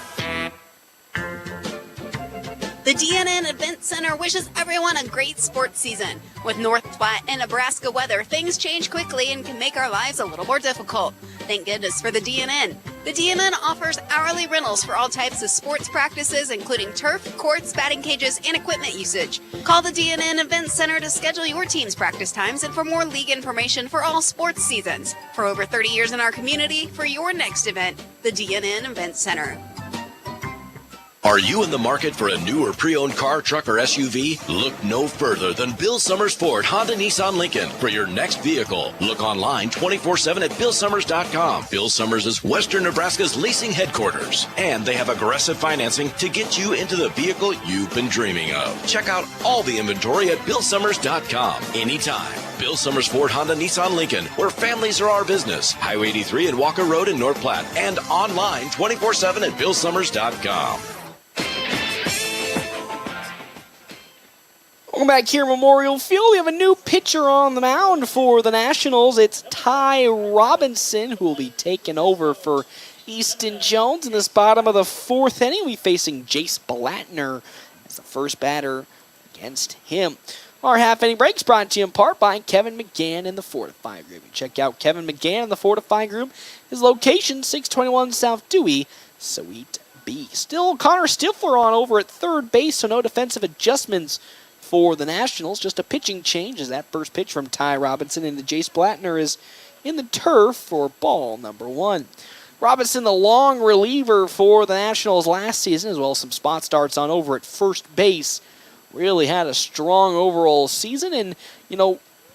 The DNN Event Center wishes everyone a great sports season. With North Platte and Nebraska weather, things change quickly and can make our lives a little more difficult. Thank goodness for the DNN. The DNN offers hourly rentals for all types of sports practices, including turf, courts, batting cages, and equipment usage. Call the DNN Event Center to schedule your team's practice times and for more league information for all sports seasons. For over 30 years in our community, for your next event, the DNN Event Center. Are you in the market for a new or pre-owned car, truck, or SUV? Look no further than Bill Summers Ford, Honda, Nissan, Lincoln for your next vehicle. Look online 24/7 at BillSummers.com. Bill Summers is Western Nebraska's leasing headquarters, and they have aggressive financing to get you into the vehicle you've been dreaming of. Check out all the inventory at BillSummers.com anytime. Bill Summers Ford, Honda, Nissan, Lincoln, where families are our business. Highway 83 and Walker Road in North Platte, and online 24/7 at BillSummers.com. Welcome back here, Memorial Field. We have a new pitcher on the mound for the Nationals. It's Ty Robinson, who will be taking over for Easton Jones in this bottom of the fourth inning. We'll be facing Jace Blattner as the first batter against him. Our half-inning breaks brought to you in part by Kevin McGann in the Fortify Group. Check out Kevin McGann in the Fortify Group. His location, 621 South Dewey, Suite B. Still Connor Stifler on over at third base, so no defensive adjustments for the Nationals. Just a pitching change as that first pitch from Ty Robinson into Jace Blattner is in the turf for ball number one. Robinson, the long reliever for the Nationals last season, as well as some spot starts on over at first base, really had a strong overall season and,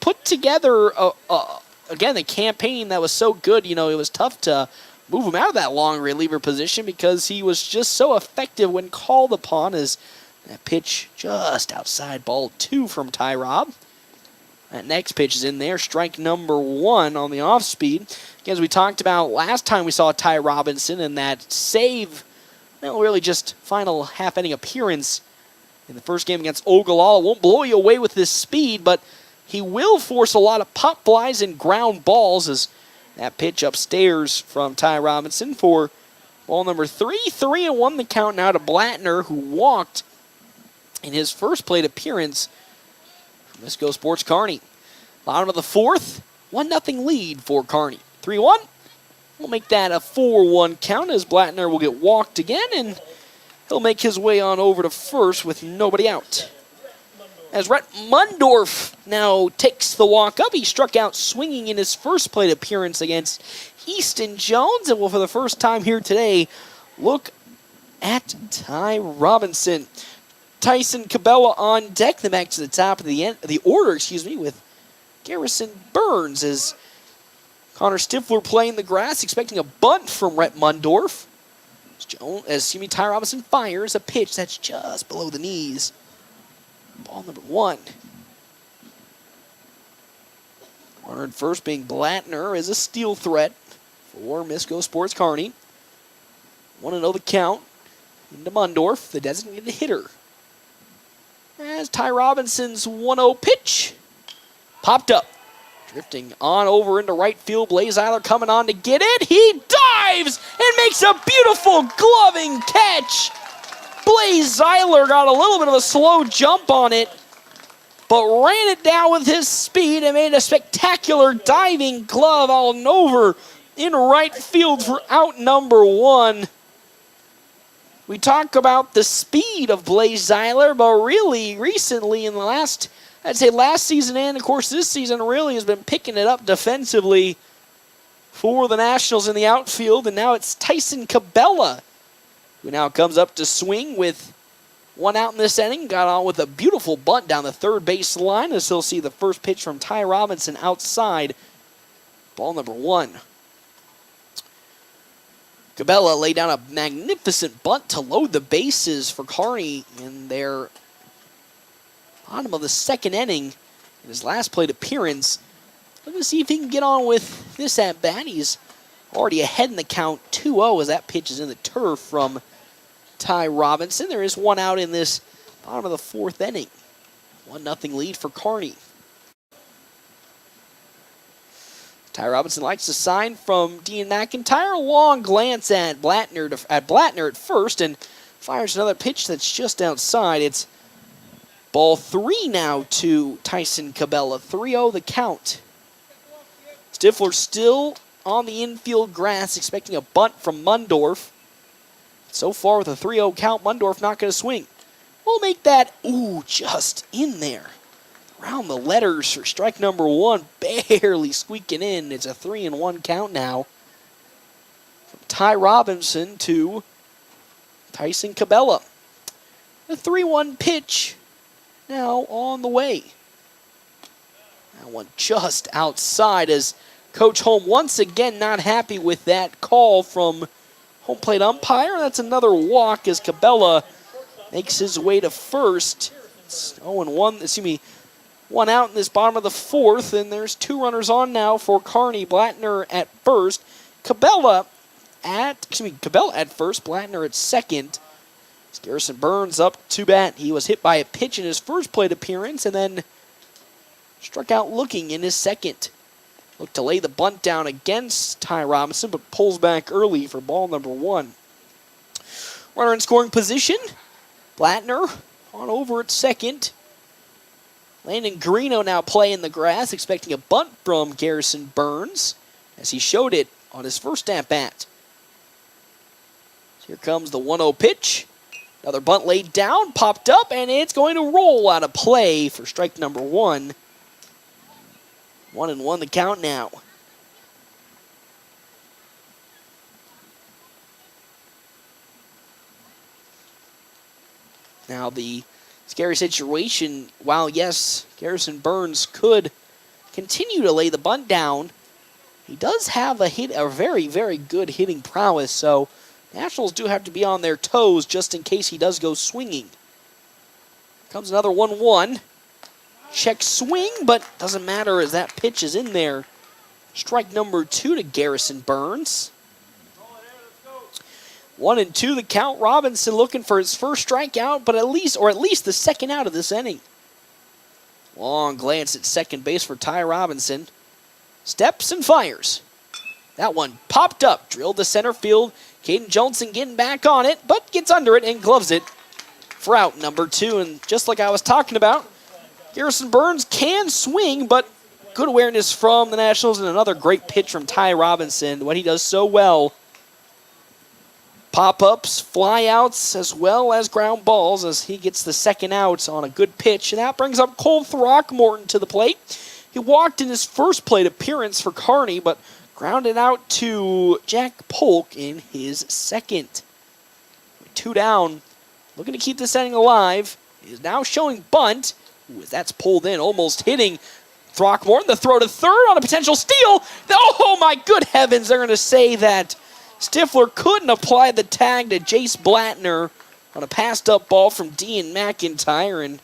put together, again, the campaign that was so good. It was tough to move him out of that long reliever position because he was just so effective when called upon as that pitch just outside ball two from Ty Rob. That next pitch is in there, strike number one on the off speed. Again, as we talked about last time we saw Ty Robinson in that save, really just final half-inning appearance in the first game against Ogallala. Won't blow you away with this speed, but he will force a lot of pop flies and ground balls as that pitch upstairs from Ty Robinson for ball number three. 3-1 the count now to Blattner, who walked in his first plate appearance for Misko Sports Kearney. Bottom of the fourth, 1-0 lead for Kearney. 3-1. We'll make that a 4-1 count as Blattner will get walked again, and he'll make his way on over to first with nobody out. As Rhett Mundorf now takes the walk up, he struck out swinging in his first plate appearance against Easton Jones, and will for the first time here today look at Ty Robinson. Tyson Cabela on deck, then back to the top of the order, with Garrison Burns as Connor Stifler playing the grass, expecting a bunt from Rhett Mundorf. Ty Robinson fires a pitch that's just below the knees. Ball number one. Runner at first being Blattner is a steal threat for Misko Sports Kearney. 1-0 the count. into Mundorf, the designated hitter. As Ty Robinson's 1-0 pitch popped up. Drifting on over into right field. Blaze Eiler coming on to get it. He dives and makes a beautiful gloving catch. Blaze Eiler got a little bit of a slow jump on it, but ran it down with his speed and made a spectacular diving glove all over in right field for out number 1. We talk about the speed of Blaze Eiler, but really recently in the last season and, of course, this season really has been picking it up defensively for the Nationals in the outfield. And now it's Tyson Cabela, who now comes up to swing with 1 out in this inning. Got on with a beautiful bunt down the third base line, as he'll see the first pitch from Ty Robinson outside. Ball number 1. Cabela laid down a magnificent bunt to load the bases for Kearney in their bottom of the second inning in his last plate appearance. Looking to see if he can get on with this at-bat. He's already ahead in the count 2-0 as that pitch is in the turf from Ty Robinson. There is 1 out in this bottom of the 4th inning. 1-0 lead for Kearney. Ty Robinson likes the sign from Dean McIntyre. A long glance at Blattner at first and fires another pitch that's just outside. It's ball 3 now to Tyson Cabela. 3-0 the count. Stifler still on the infield grass, expecting a bunt from Mundorf. So far with a 3-0 count, Mundorf not going to swing. We'll make that, just in there. Around the letters for strike number 1, barely squeaking in. It's a 3-1 count now. From Ty Robinson to Tyson Cabela. The 3-1 pitch now on the way. That one just outside as Coach Holm once again not happy with that call from home plate umpire. That's another walk as Cabela makes his way to first. It's 0-1, 1 out in this bottom of the 4th, and there's 2 runners on now for Kearney. Blattner at first, Cabela at first, Blattner at second. Garrison Burns up to bat. He was hit by a pitch in his first plate appearance and then struck out looking in his second. Looked to lay the bunt down against Ty Robinson, but pulls back early for ball number 1. Runner in scoring position. Blattner on over at second. Landon Greeno now playing the grass, expecting a bunt from Garrison Burns, as he showed it on his first at-bat. Here comes the 1-0 pitch. Another bunt laid down, popped up, and it's going to roll out of play for strike number 1. 1-1 the count now. Now the scary situation, while yes, Garrison Burns could continue to lay the bunt down, he does have a very, very good hitting prowess, so Nationals do have to be on their toes just in case he does go swinging. Comes another 1-1. Check swing, but doesn't matter as that pitch is in there. Strike number 2 to Garrison Burns. 1-2 the count. Robinson looking for his first strikeout, but at least the second out of this inning. Long glance at second base for Ty Robinson. Steps and fires. That one popped up, drilled to center field. Caden Johnson getting back on it, but gets under it and gloves it for out number 2. And just like I was talking about, Garrison Burns can swing, but good awareness from the Nationals and another great pitch from Ty Robinson. What he does so well. Pop-ups, fly-outs, as well as ground balls as he gets the second out on a good pitch. And that brings up Cole Throckmorton to the plate. He walked in his first plate appearance for Kearney, but grounded out to Jack Polk in his second. 2 down. Looking to keep this inning alive. He is now showing bunt. Ooh, that's pulled in, almost hitting Throckmorton. The throw to third on a potential steal. Oh my good heavens, they're going to say that Stifler couldn't apply the tag to Jace Blattner on a passed up ball from Dean McIntyre, and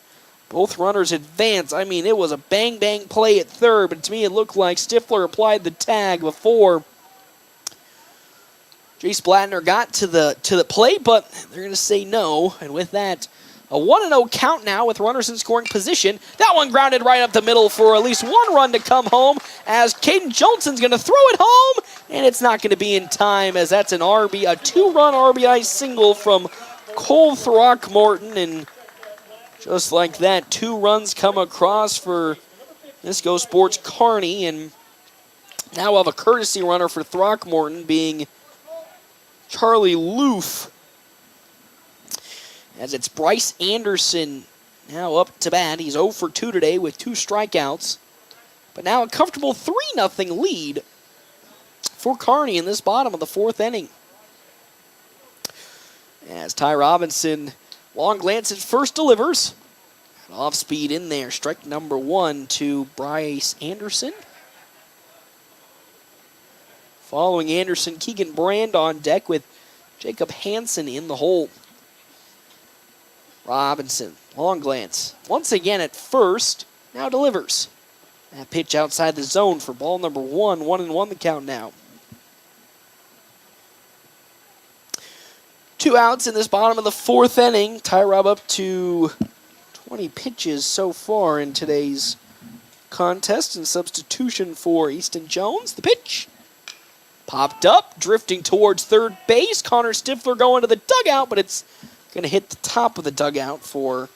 both runners advance. I mean, it was a bang-bang play at third, but to me it looked like Stifler applied the tag before Jace Blattner got to the plate, but they're going to say no. And with that, a 1-0 count now with runners in scoring position. That one grounded right up the middle for at least one run to come home as Caden Johnson's going to throw it home, and it's not going to be in time as that's a 2-run RBI single from Cole Throckmorton, and just like that, 2 runs come across for Misko Sports Kearney, and now we'll have a courtesy runner for Throckmorton being Charlie Loof. As it's Bryce Anderson now up to bat. He's 0 for 2 today with 2 strikeouts. But now a comfortable 3-0 lead for Kearney in this bottom of the 4th inning. As Ty Robinson, long glance at first, delivers. Off speed in there. Strike number 1 to Bryce Anderson. Following Anderson, Keegan Brand on deck with Jacob Hansen in the hole. Robinson, long glance. Once again at first, now delivers. That pitch outside the zone for ball number 1. 1-1 the count now. 2 outs in this bottom of the 4th inning. Ty Rob up to 20 pitches so far in today's contest in substitution for Easton Jones. The pitch popped up, drifting towards third base. Connor Stifler going to the dugout, but it's going to hit the top of the dugout for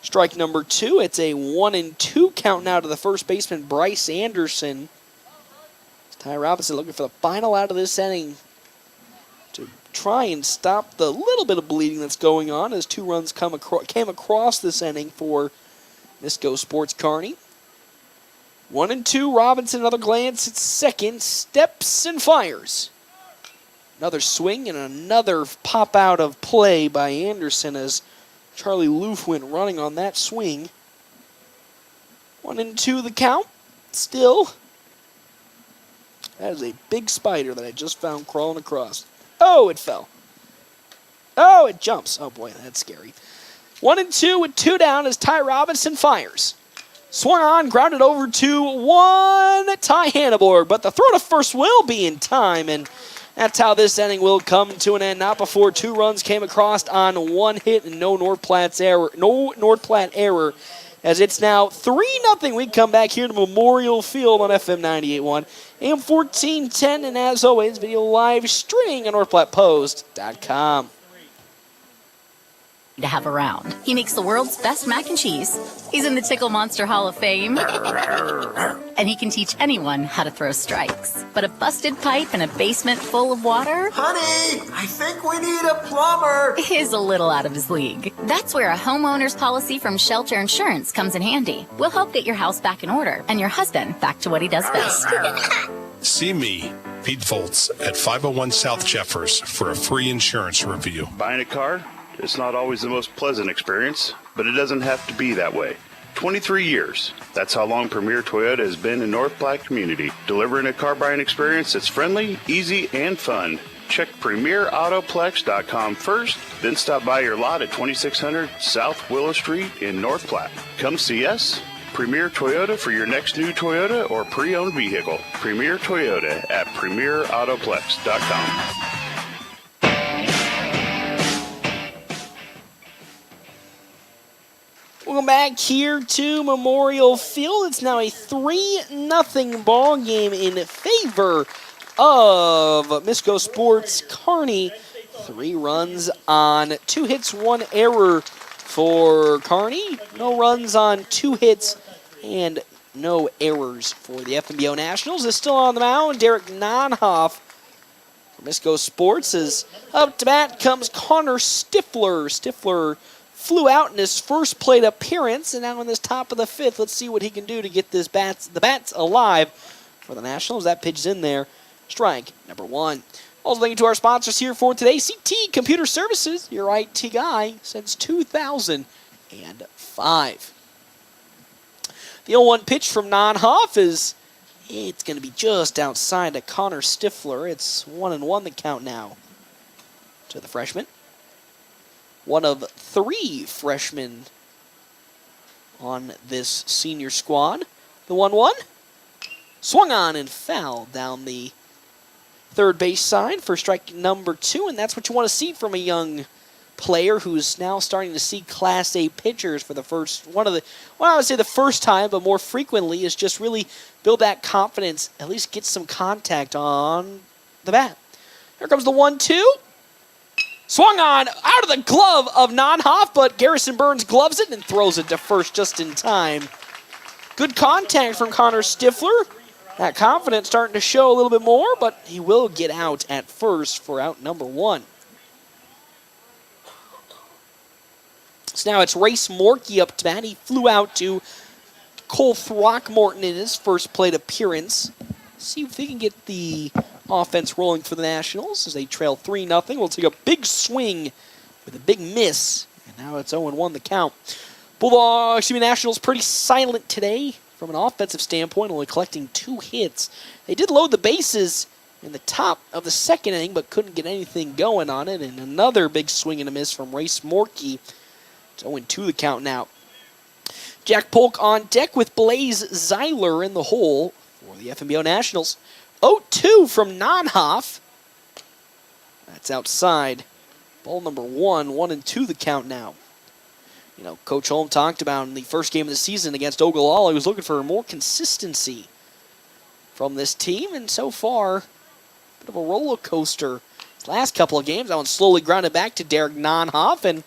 strike number 2. It's a 1-2 count now to the first baseman, Bryce Anderson. Ty Robinson looking for the final out of this inning to try and stop the little bit of bleeding that's going on as 2 runs came across this inning for Misko Sports Kearney. 1-2, Robinson, another glance at second, steps and fires. Another swing and another pop out of play by Anderson as Charlie Loof went running on that swing. 1-2 the count. Still, that is a big spider that I just found crawling across. Oh, it fell. Oh, it jumps. Oh boy, that's scary. 1-2 with 2 down as Ty Robinson fires. Swung on, grounded over to 1, Ty Hanneborg, but the throw to first will be in time, and that's how this inning will come to an end. Not before 2 runs came across on 1 hit and no North Platte error. As it's now 3-0. We come back here to Memorial Field on FM 98.1, AM 1410, and as always, video live streaming on NorthPlattePost.com. To have around. He makes the world's best mac and cheese. He's in the Tickle Monster Hall of Fame. And he can teach anyone how to throw strikes. But a busted pipe in a basement full of water? Honey, I think we need a plumber. Is a little out of his league. That's where a homeowner's policy from Shelter Insurance comes in handy. We'll help get your house back in order and your husband back to what he does best. See me, Pete Foltz, at 501 South Jeffers for a free insurance review. Buying a car? It's not always the most pleasant experience, but it doesn't have to be that way. 23 years. That's how long Premier Toyota has been in North Platte community, delivering a car buying experience that's friendly, easy, and fun. Check PremierAutoplex.com first, then stop by your lot at 2600 South Willow Street in North Platte. Come see us. Premier Toyota for your next new Toyota or pre-owned vehicle. Premier Toyota at PremierAutoplex.com. Welcome back here to Memorial Field. It's now a 3-0 ball game in favor of Misko Sports Kearney. 3 runs on 2 hits, 1 error for Kearney. No runs on 2 hits and no errors for the FNBO Nationals. Is still on the mound. Derek Nonhoff for Misko Sports. As up to bat comes Connor Stifler. Stifler flew out in his first plate appearance, and now in this top of the 5th, let's see what he can do to get the bats alive for the Nationals. That pitch is in there. Strike number 1. Also, thank you to our sponsors here for today. CT Computer Services, your IT guy since 2005. The 0-1 pitch from Nonhoff it's going to be just outside to Connor Stifler. It's 1-1 the count now to the freshman. One of 3 freshmen on this senior squad. The 1-1 swung on and fouled down the third base side for strike number 2, and that's what you want to see from a young player who's now starting to see Class A pitchers for the first, I would say the first time, but more frequently, is just really build that confidence, at least get some contact on the bat. Here comes the 1-2. Swung on out of the glove of Nonhoff, but Garrison Burns gloves it and throws it to first just in time. Good contact from Connor Stifler. That confidence starting to show a little bit more, but he will get out at first for out number 1. So now it's Race Morkey up to bat. He flew out to Cole Throckmorton in his first plate appearance. See if they can get the offense rolling for the Nationals as they trail 3-0. We'll take a big swing with a big miss. And now it's 0-1 the count. Nationals pretty silent today from an offensive standpoint, only collecting 2 hits. They did load the bases in the top of the second inning, but couldn't get anything going on it. And another big swing and a miss from Race Morkey. It's 0-2 the count now. Jack Polk on deck with Blaze Zeiler in the hole for the FNBO Nationals. 0-2 from Nonhoff. That's outside. Ball number 1, 1-2 the count now. You know, Coach Holm talked about in the first game of the season against Ogallala, he was looking for more consistency from this team, and so far, a bit of a roller coaster. His last couple of games, that one slowly grounded back to Derek Nonhoff, and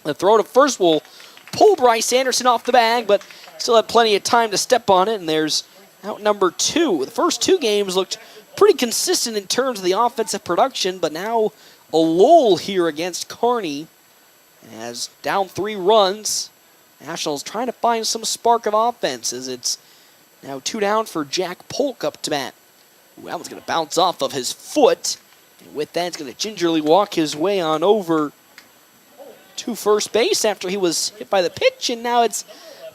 the throw to first will pull Bryce Anderson off the bag, but still had plenty of time to step on it, and there's out number 2. The first 2 games looked pretty consistent in terms of the offensive production, but now a lull here against Kearney. As down 3 runs, Nationals trying to find some spark of offense as it's now 2 down for Jack Polk up to bat. Ooh, that one's going to bounce off of his foot, and with that, he's going to gingerly walk his way on over to first base after he was hit by the pitch, and now it's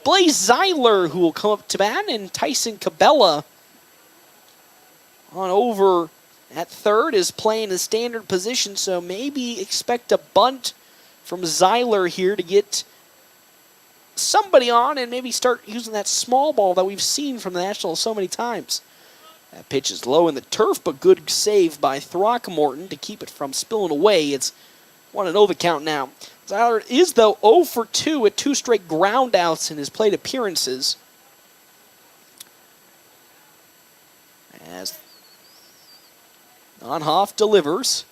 Blaze Zeiler who will come up to bat, and Tyson Cabela on over at third is playing the standard position, so maybe expect a bunt from Zeiler here to get somebody on and maybe start using that small ball that we've seen from the Nationals so many times. That pitch is low in the turf, but good save by Throckmorton to keep it from spilling away. It's 1-0 the count now. Zeiler is, though, 0 for 2 with 2 straight groundouts in his plate appearances. As Nonhoff delivers.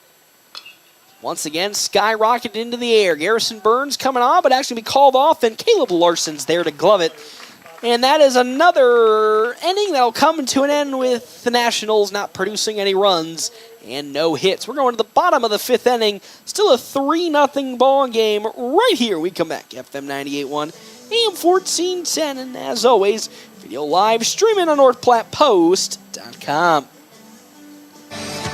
Once again, skyrocketed into the air. Garrison Burns coming on, but actually be called off, and Caleb Larson's there to glove it. And that is another inning that will come to an end with the Nationals not producing any runs and no hits. We're going to the bottom of the 5th inning. Still a 3-0 ball game right here. We come back. FM 98.1, AM 1410, and as always, video live streaming on NorthPlattePost.com.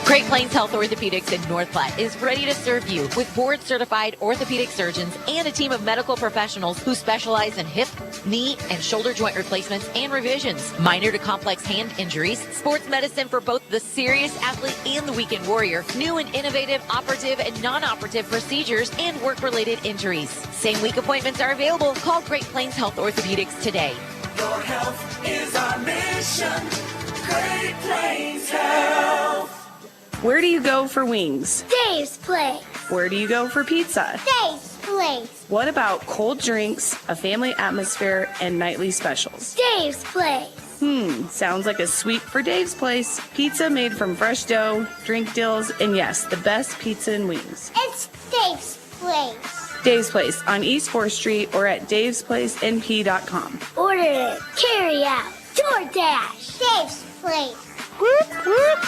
Great Plains Health Orthopedics in North Platte is ready to serve you with board-certified orthopedic surgeons and a team of medical professionals who specialize in hip, knee, and shoulder joint replacements and revisions, minor to complex hand injuries, sports medicine for both the serious athlete and the weekend warrior, new and innovative operative and non-operative procedures, and work-related injuries. Same-week appointments are available. Call Great Plains Health Orthopedics today. Your health is our mission. Great Plains Health. Where do you go for wings? Dave's Place. Where do you go for pizza? Dave's Place. What about cold drinks, a family atmosphere, and nightly specials? Dave's Place. Sounds like a sweep for Dave's Place. Pizza made from fresh dough, drink deals, and yes, the best pizza and wings. It's Dave's Place. Dave's Place on East 4th Street or at davesplacenp.com. Order it, carry out, DoorDash. Dave's Place. Whoop, whoop.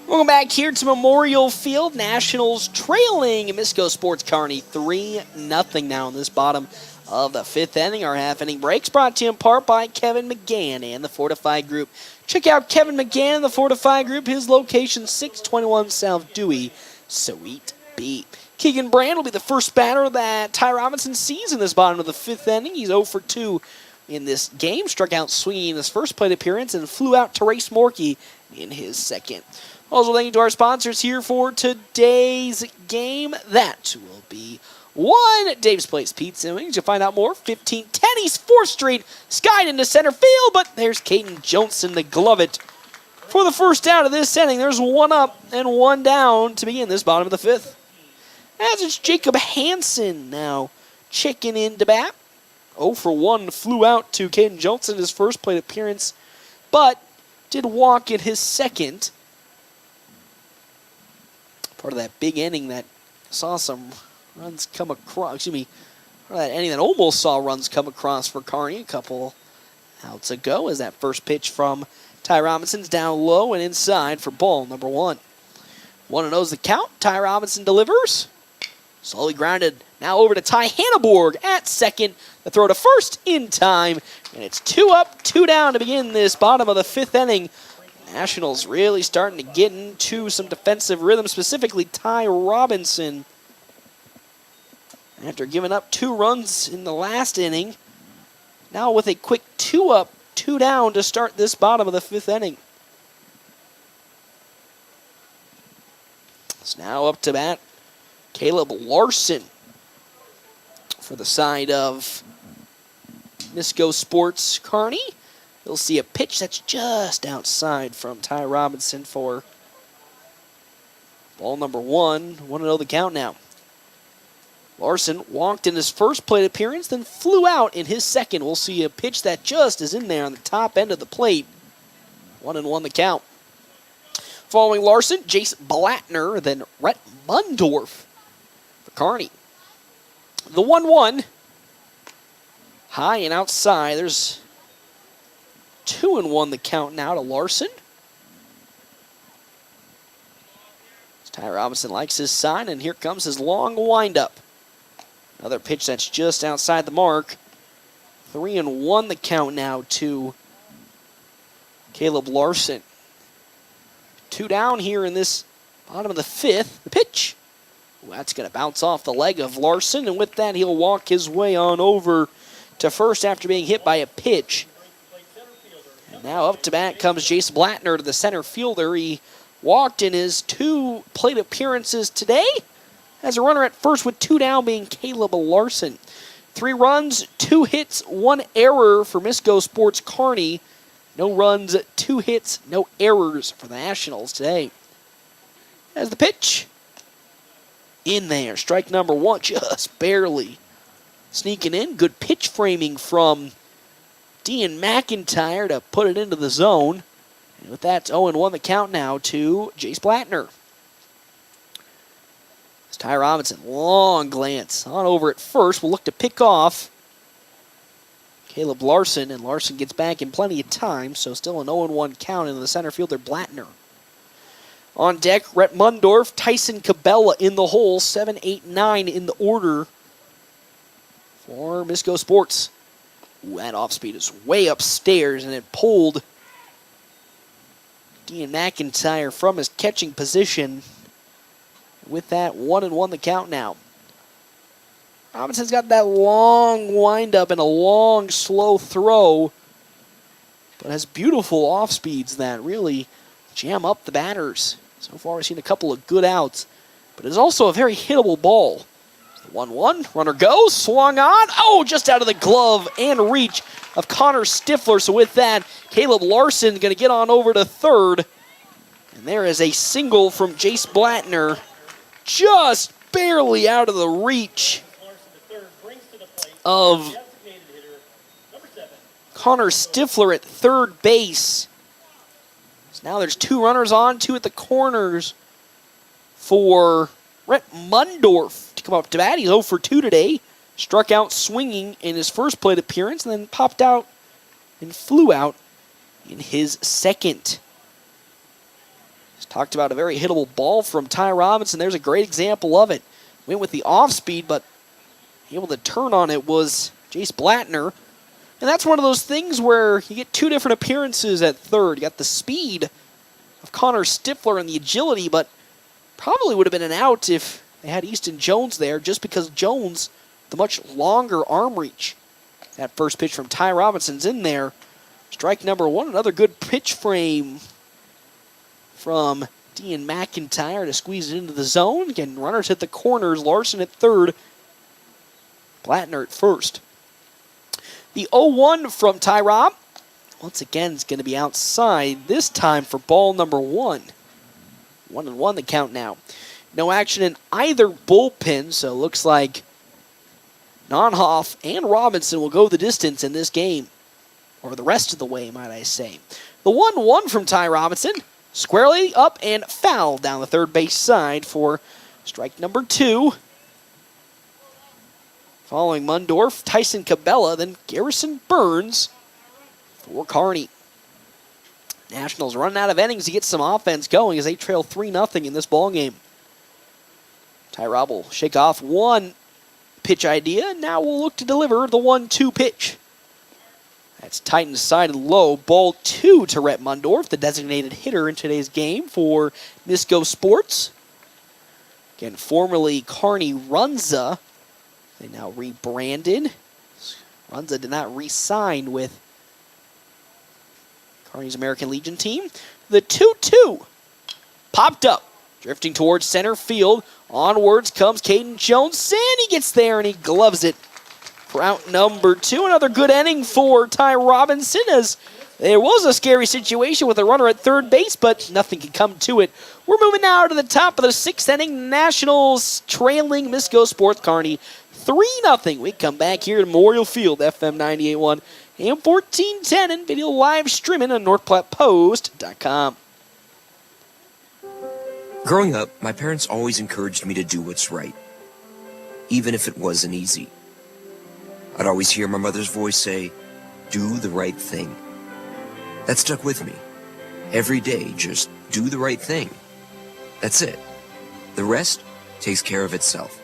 Welcome back here to Memorial Field. Nationals trailing Misko Sports Kearney 3-0 now in this bottom of the 5th inning. Our half-inning breaks brought to you in part by Kevin McGann and the Fortify Group. Check out Kevin McGann and the Fortify Group. His location, 621 South Dewey, Suite B. Keegan Brand will be the first batter that Ty Robinson sees in this bottom of the 5th inning. He's 0 for 2 in this game. Struck out swinging in his first plate appearance and flew out to Race Morkey in his second. Also, thank you to our sponsors here for today's game. That will be 1. Dave's Place Pizza and Wings. You'll find out more. 15-10 East 4th Street. Skied into center field, but there's Caden Johnson to glove it for the first down of this inning. There's 1 up and 1 down to begin this bottom of the 5th. As it's Jacob Hansen now checking in to bat. 0 for 1 flew out to Caden Johnson, his first plate appearance, but did walk in his second. Part of that big inning that saw some runs come across, part of that inning that almost saw runs come across for Kearney a couple outs ago, as that first pitch from Ty Robinson's down low and inside for ball number 1. 1-0's the count. Ty Robinson delivers. Slowly grounded now over to Ty Hanneborg at second. The throw to first in time. And it's 2 up, 2 down to begin this bottom of the 5th inning. Nationals really starting to get into some defensive rhythm, specifically Ty Robinson. After giving up 2 runs in the last inning, now with a quick 2 up, 2 down to start this bottom of the 5th inning. It's now up to bat Caleb Larson for the side of Misko Sports Kearney. You'll see a pitch that's just outside from Ty Robinson for ball number 1. 1-0 the count now. Larson walked in his first plate appearance, then flew out in his second. We'll see a pitch that just is in there on the top end of the plate. 1-1 the count. Following Larson, Jace Blattner, then Rhett Mundorf for Kearney. The 1-1. High and outside. There's 2-1 the count now to Larson. Ty Robinson likes his sign, and here comes his long windup. Another pitch that's just outside the mark. 3-1 the count now to Caleb Larson. 2 down here in this bottom of the 5th. The pitch. Ooh, that's going to bounce off the leg of Larson, and with that he'll walk his way on over to first after being hit by a pitch. And now up to bat comes Jace Blattner to the center fielder. He walked in his 2 plate appearances today. As a runner at first with 2 down being Caleb Larson. 3 runs, 2 hits, 1 error for Misko Sports Kearney. No runs, 2 hits, no errors for the Nationals today. As the pitch. In there. Strike number 1, just barely sneaking in. Good pitch framing from Dean McIntyre to put it into the zone. And with that, 0-1 the count now to Jace Blattner. It's Ty Robinson, long glance on over at first. Will look to pick off Caleb Larson, and Larson gets back in plenty of time, so still an 0-1 count into the center fielder, Blattner. On deck, Rhett Mundorf, Tyson Cabela in the hole, 7, 8, 9 in the order for Misko Sports. Ooh, that off speed is way upstairs, and it pulled Dean McIntyre from his catching position. With that, 1-1 the count now. Robinson's got that long windup and a long, slow throw, but has beautiful off speeds that really jam up the batters. So far, we've seen a couple of good outs, but it's also a very hittable ball. 1-1, runner goes, swung on. Oh, just out of the glove and reach of Connor Stifler. So with that, Caleb Larson going to get on over to third. And there is a single from Jace Blattner, just barely out of the reach of Connor Stifler at third base. So now there's 2 runners on, 2 at the corners for Rhett Mundorf to come up to bat. He's 0 for 2 today. Struck out swinging in his first plate appearance and then popped out and flew out in his second. Just talked about a very hittable ball from Ty Robinson. There's a great example of it. Went with the off speed, but able to turn on it was Jace Blattner. And that's one of those things where you get 2 different appearances at third. You got the speed of Connor Stifler and the agility, but probably would have been an out if they had Easton Jones there, just because Jones, the much longer arm reach. That first pitch from Ty Robinson's in there. Strike number 1, another good pitch frame from Dean McIntyre to squeeze it into the zone. Again, runners hit the corners. Larson at third, Blattner at first. The 0-1 from Ty Robb, once again, is going to be outside, this time for ball number 1. 1-1 the count now. No action in either bullpen, so it looks like Nonhoff and Robinson will go the distance in this game. Or the rest of the way, might I say. The 1-1 from Ty Robinson, squarely up and foul down the third base side for strike number 2. Following Mundorf, Tyson Cabela, then Garrison Burns for Kearney. Nationals running out of innings to get some offense going as they trail 3-0 in this ballgame. Ty Robb will shake off one pitch idea, and now we'll look to deliver the 1-2 pitch. That's tightened side and low. Ball 2 to Rhett Mundorf, the designated hitter in today's game for Misko Sports. Again, formerly Kearney Runza. They now rebranded. Runza did not re-sign with Kearney's American Legion team. The 2-2 popped up, drifting towards center field. Onwards comes Caden Jones, and he gets there and he gloves it for out number 2. Another good inning for Ty Robinson, as there was a scary situation with a runner at third base, but nothing could come to it. We're moving now to the top of the 6th inning. Nationals trailing Misko Sports Kearney 3-0. We come back here to Memorial Field, FM 98.1 and 1410, and video live streaming on NorthPlattePost.com. Growing up, my parents always encouraged me to do what's right, even if it wasn't easy. I'd always hear my mother's voice say, "Do the right thing." That stuck with me. Every day, just do the right thing. That's it. The rest takes care of itself.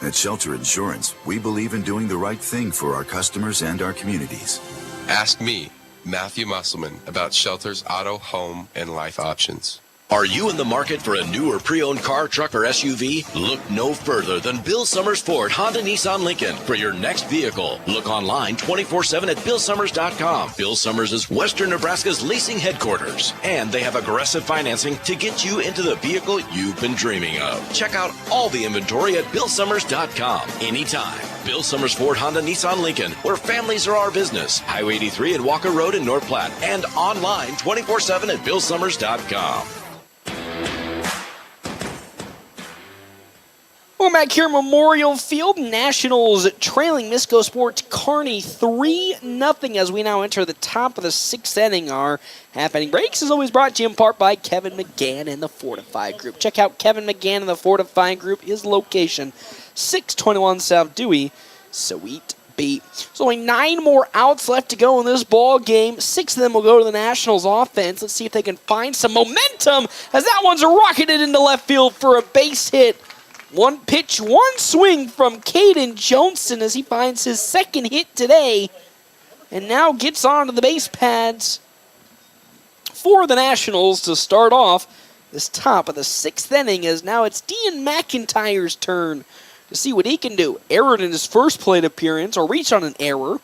At Shelter Insurance, we believe in doing the right thing for our customers and our communities. Ask me, Matthew Musselman, about Shelter's auto, home, and life options. Are you in the market for a new or pre-owned car, truck, or SUV? Look no further than Bill Summers Ford, Honda, Nissan, Lincoln for your next vehicle. Look online 24/7 at BillSummers.com. Bill Summers is Western Nebraska's leasing headquarters, and they have aggressive financing to get you into the vehicle you've been dreaming of. Check out all the inventory at BillSummers.com anytime. Bill Summers Ford, Honda, Nissan, Lincoln, where families are our business. Highway 83 and Walker Road in North Platte, and online 24/7 at BillSummers.com. We're back here at Memorial Field. Nationals trailing Misko Sports Kearney 3-0 as we now enter the top of the 6th inning. Our half-inning breaks is always brought to you in part by Kevin McGann and the Fortify Group. Check out Kevin McGann and the Fortify Group. His location, 621 South Dewey, Suite B. So only 9 more outs left to go in this ball game. 6 of them will go to the Nationals offense. Let's see if they can find some momentum as that one's rocketed into left field for a base hit. One pitch, one swing from Caden Johnson as he finds his second hit today and now gets onto the base pads for the Nationals to start off this top of the 6th inning, as now it's Dean McIntyre's turn to see what he can do. Errored in his first plate appearance, or reached on an error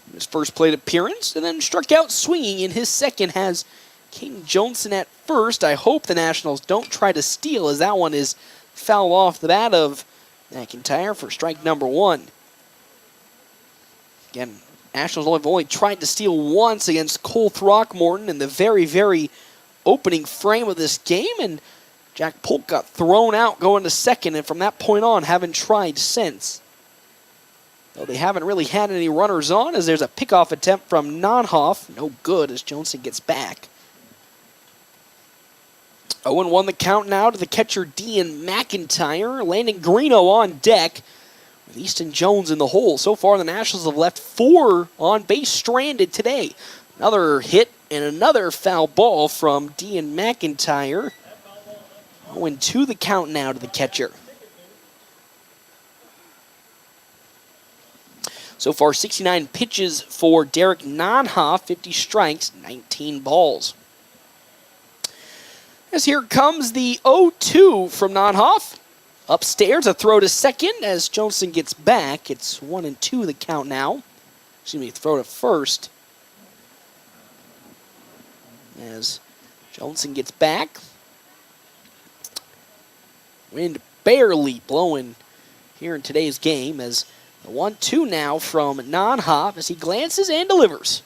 in his first plate appearance, and then struck out swinging in his second. Has Caden Johnson at first. I hope the Nationals don't try to steal, as that one is foul off the bat of McIntyre for strike number 1. Again, Nationals have only tried to steal once against Cole Throckmorton in the very, very opening frame of this game, and Jack Polk got thrown out going to second, and from that point on, haven't tried since. Though they haven't really had any runners on, as there's a pickoff attempt from Nonhoff. No good as Johnson gets back. 0-1 the count now to the catcher, Dean McIntyre. Landon Greeno on deck with Easton Jones in the hole. So far, the Nationals have left 4 on base stranded today. Another hit and another foul ball from Dean McIntyre. 0-2 the count now to the catcher. So far, 69 pitches for Derek Nonhoff, 50 strikes, 19 balls. As here comes the 0-2 from Nonhoff. Upstairs, a throw to second as Johnson gets back. It's 1-2 the count now. Excuse me, throw to first. As Johnson gets back. Wind barely blowing here in today's game as The 1-2 now from Nonhoff as he glances and delivers.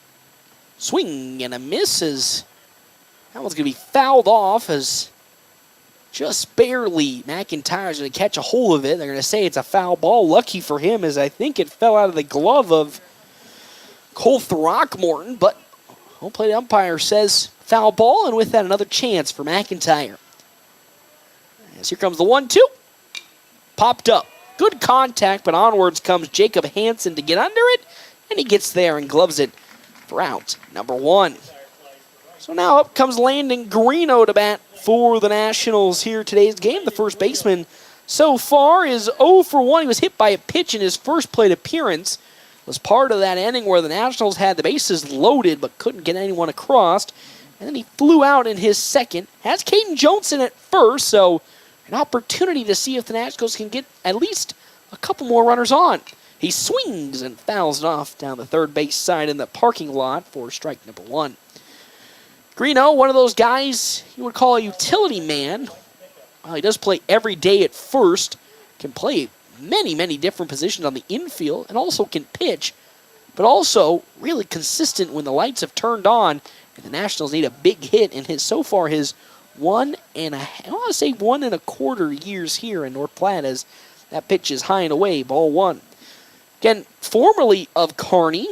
Swing and a miss as that one's going to be fouled off as just barely McIntyre's going to catch a hold of it. They're going to say it's a foul ball. Lucky for him as I think it fell out of the glove of Cole Throckmorton, but home plate umpire says foul ball, and with that another chance for McIntyre. As here comes the 1-2. Popped up. Good contact, but onwards comes Jacob Hansen to get under it, and he gets there and gloves it for out number 1. So now up comes Landon Greeno to bat for the Nationals here today's game. The first baseman so far is 0 for 1. He was hit by a pitch in his first plate appearance. Was part of that inning where the Nationals had the bases loaded but couldn't get anyone across. And then he flew out in his second. Has Caden Johnson at first, so an opportunity to see if the Nationals can get at least a couple more runners on. He swings and fouls it off down the third base side in the parking lot for strike number 1. Greeno, one of those guys you would call a utility man. Well, he does play every day at first. Can play many different positions on the infield and also can pitch, but also really consistent when the lights have turned on and the Nationals need a big hit in his 1.25 years here in North Platte as that pitch is high and away, ball 1. Again, formerly of Kearney,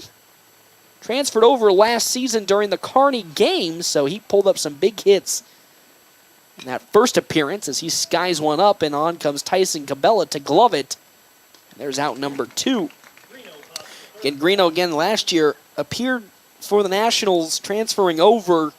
transferred over last season during the Kearney games, so he pulled up some big hits in that first appearance as he skies one up, and on comes Tyson Cabela to glove it. And there's out number 2. Again, Greeno last year appeared for the Nationals transferring over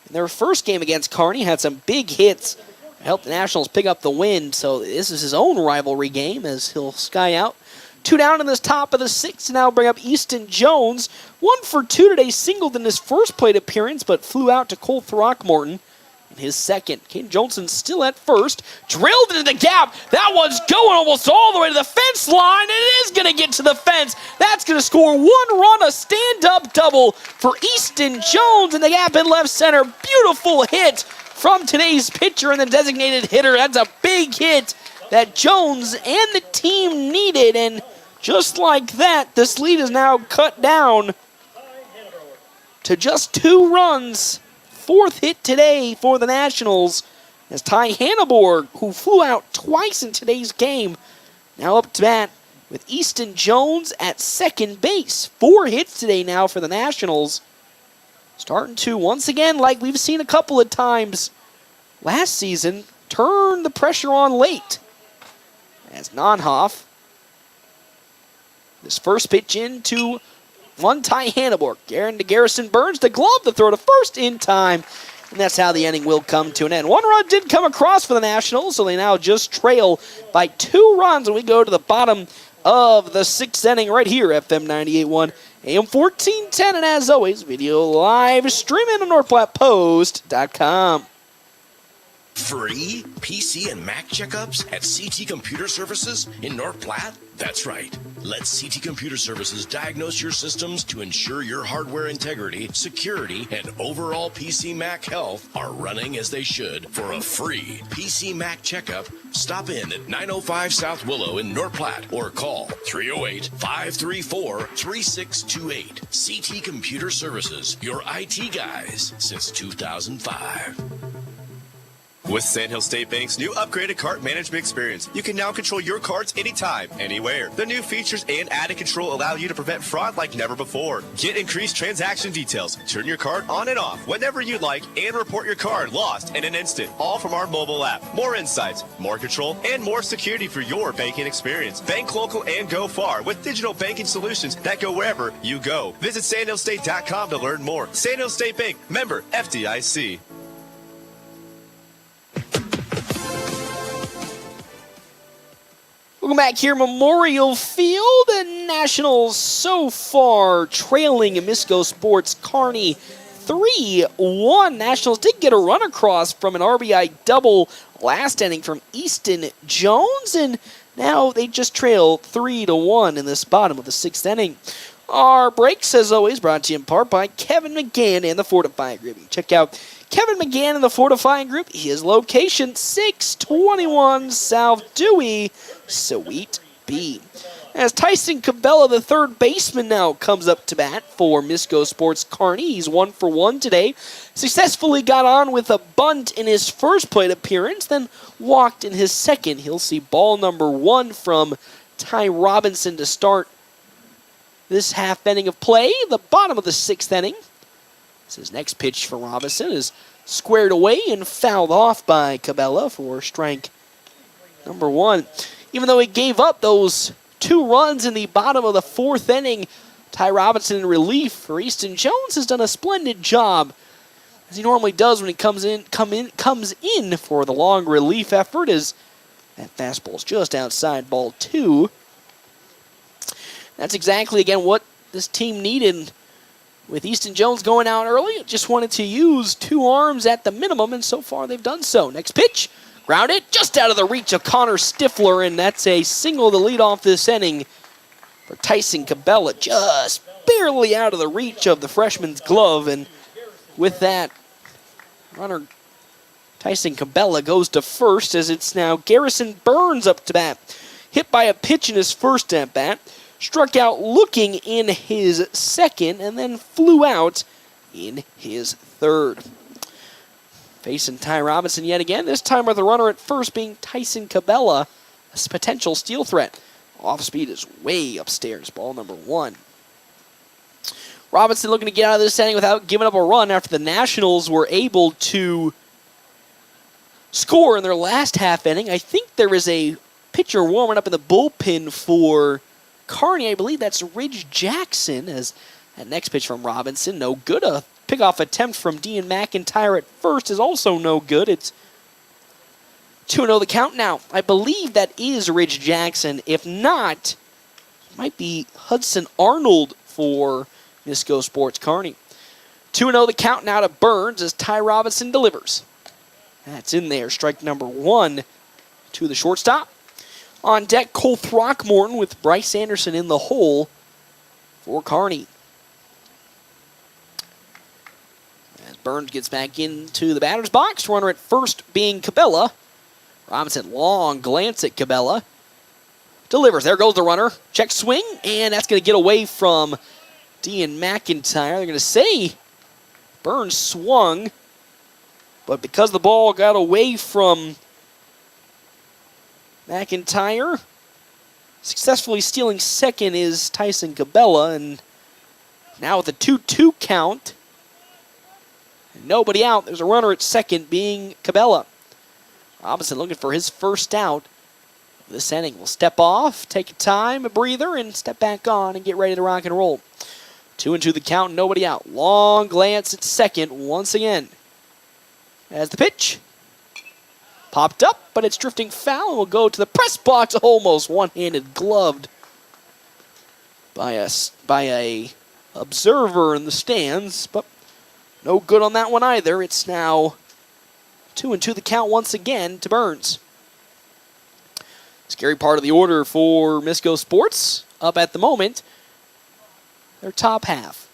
in their first game against Kearney, had some big hits, helped the Nationals pick up the win, so this is his own rivalry game as he'll sky out. 2 down in this top of the 6th, now bring up Easton Jones. 1 for 2 today, singled in his first plate appearance, but flew out to Cole Throckmorton in his second. Caden Johnson still at first, drilled into the gap. That one's going almost all the way to the fence line, and it is going to get to the fence. That's going to score 1 run, a stand-up double for Easton Jones in the gap in left center. Beautiful hit from today's pitcher and the designated hitter. That's a big hit that Jones and the team needed, and just like that, this lead is now cut down to just 2 runs. 4th hit today for the Nationals as Ty Hanneborg, who flew out twice in today's game, now up to bat with Easton Jones at second base. 4 hits today now for the Nationals. Starting to, once again, like we've seen a couple of times last season, turn the pressure on late. As Nonhoff, this first pitch into one Ty Hanneborg. Aaron to Garrison Burns, the glove, the throw to first in time. And that's how the inning will come to an end. 1 run did come across for the Nationals, so they now just trail by 2 runs when we go to the bottom of the 6th inning right here, FM 98.1, AM 1410, and as always, video live streaming on NorthPlattePost.com. Free PC and Mac checkups at CT Computer Services in North Platte? That's right. Let CT Computer Services diagnose your systems to ensure your hardware integrity, security, and overall PC Mac health are running as they should. For a free PC Mac checkup, stop in at 905 South Willow in North Platte or call 308-534-3628. CT Computer Services, your IT guys since 2005. With Sandhill State Bank's new upgraded cart management experience, you can now control your cards anytime, anywhere. The new features and added control allow you to prevent fraud like never before. Get increased transaction details, turn your card on and off whenever you like, and report your card lost in an instant, all from our mobile app. More insights, more control, and more security for your banking experience. Bank local and go far with digital banking solutions that go wherever you go. Visit sandhillstate.com to learn more. Sandhill State Bank, member FDIC. Welcome back here, Memorial Field, and Nationals so far trailing Misko Sports Kearney 3-1. Nationals did get a run across from an RBI double last inning from Easton Jones, and now they just trail 3-1 in this bottom of the 6th inning. Our breaks, as always, brought to you in part by Kevin McGann and the Fortifying Group. Check out Kevin McGann and the Fortifying Group. His location, 621 South Dewey, Suite B. As Tyson Cabela, the third baseman, now comes up to bat for Misko Sports Kearney. He's 1 for 1 today. Successfully got on with a bunt in his first plate appearance, then walked in his second. He'll see ball number 1 from Ty Robinson to start this half inning of play. The bottom of the 6th inning. His next pitch for Robinson is squared away and fouled off by Cabela for strike number 1. Even though he gave up those 2 runs in the bottom of the 4th inning, Ty Robinson in relief for Easton Jones has done a splendid job, as he normally does when he comes in for the long relief effort, as that fastball's just outside ball 2. That's exactly, again, what this team needed. With Easton Jones going out early, it just wanted to use 2 arms at the minimum, and so far they've done so. Next pitch, grounded just out of the reach of Connor Stifler, and that's a single to lead off this inning for Tyson Cabela, just barely out of the reach of the freshman's glove. And with that, runner Tyson Cabela goes to first, as it's now Garrison Burns up to bat. Hit by a pitch in his first at bat, struck out looking in his second, and then flew out in his third. Facing Ty Robinson yet again, this time with the runner at first being Tyson Cabela, a potential steal threat. Off speed is way upstairs, ball number 1. Robinson looking to get out of this inning without giving up a run after the Nationals were able to score in their last half inning. I think there is a pitcher warming up in the bullpen for Kearney. I believe that's Ridge Jackson, as that next pitch from Robinson, no good. A pickoff attempt from Dean McIntyre at first is also no good. It's 2-0 the count now. I believe that is Ridge Jackson. If not, it might be Hudson Arnold for Misko Sports Kearney. 2-0 the count now to Burns as Ty Robinson delivers. That's in there. Strike number 1 to the shortstop. On deck, Cole Throckmorton with Bryce Anderson in the hole for Kearney. As Burns gets back into the batter's box, runner at first being Cabela. Robinson, long glance at Cabela. Delivers. There goes the runner. Check swing, and that's going to get away from Dean McIntyre. They're going to say Burns swung, but because the ball got away from McIntyre, successfully stealing second is Tyson Cabela, and now with a 2-2 count, and nobody out, there's a runner at second being Cabela. Robinson looking for his first out. This inning will step off, take a time, a breather, and step back on and get ready to rock and roll. 2-2 the count, nobody out. Long glance at second once again. As the pitch popped up, but it's drifting foul and will go to the press box, almost one-handed gloved by a observer in the stands, but no good on that one either. It's now 2-2 the count once again to Burns. Scary part of the order for Misko Sports up at the moment. Their top half.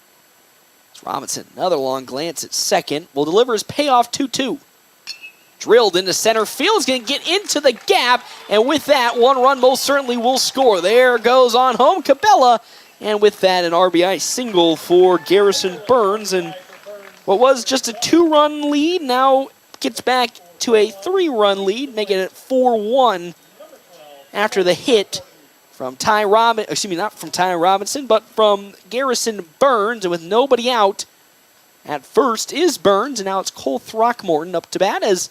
It's Robinson. Another long glance at second. Will deliver his payoff 2-2. Drilled into center field. Is going to get into the gap. And with that, 1 run most certainly will score. There goes on home Cabela. And with that, an RBI single for Garrison Burns. And what was just a 2-run lead now gets back to a 3-run lead, making it 4-1 after the hit from not from Ty Robinson, but from Garrison Burns. And with nobody out at first is Burns, and now it's Cole Throckmorton up to bat, as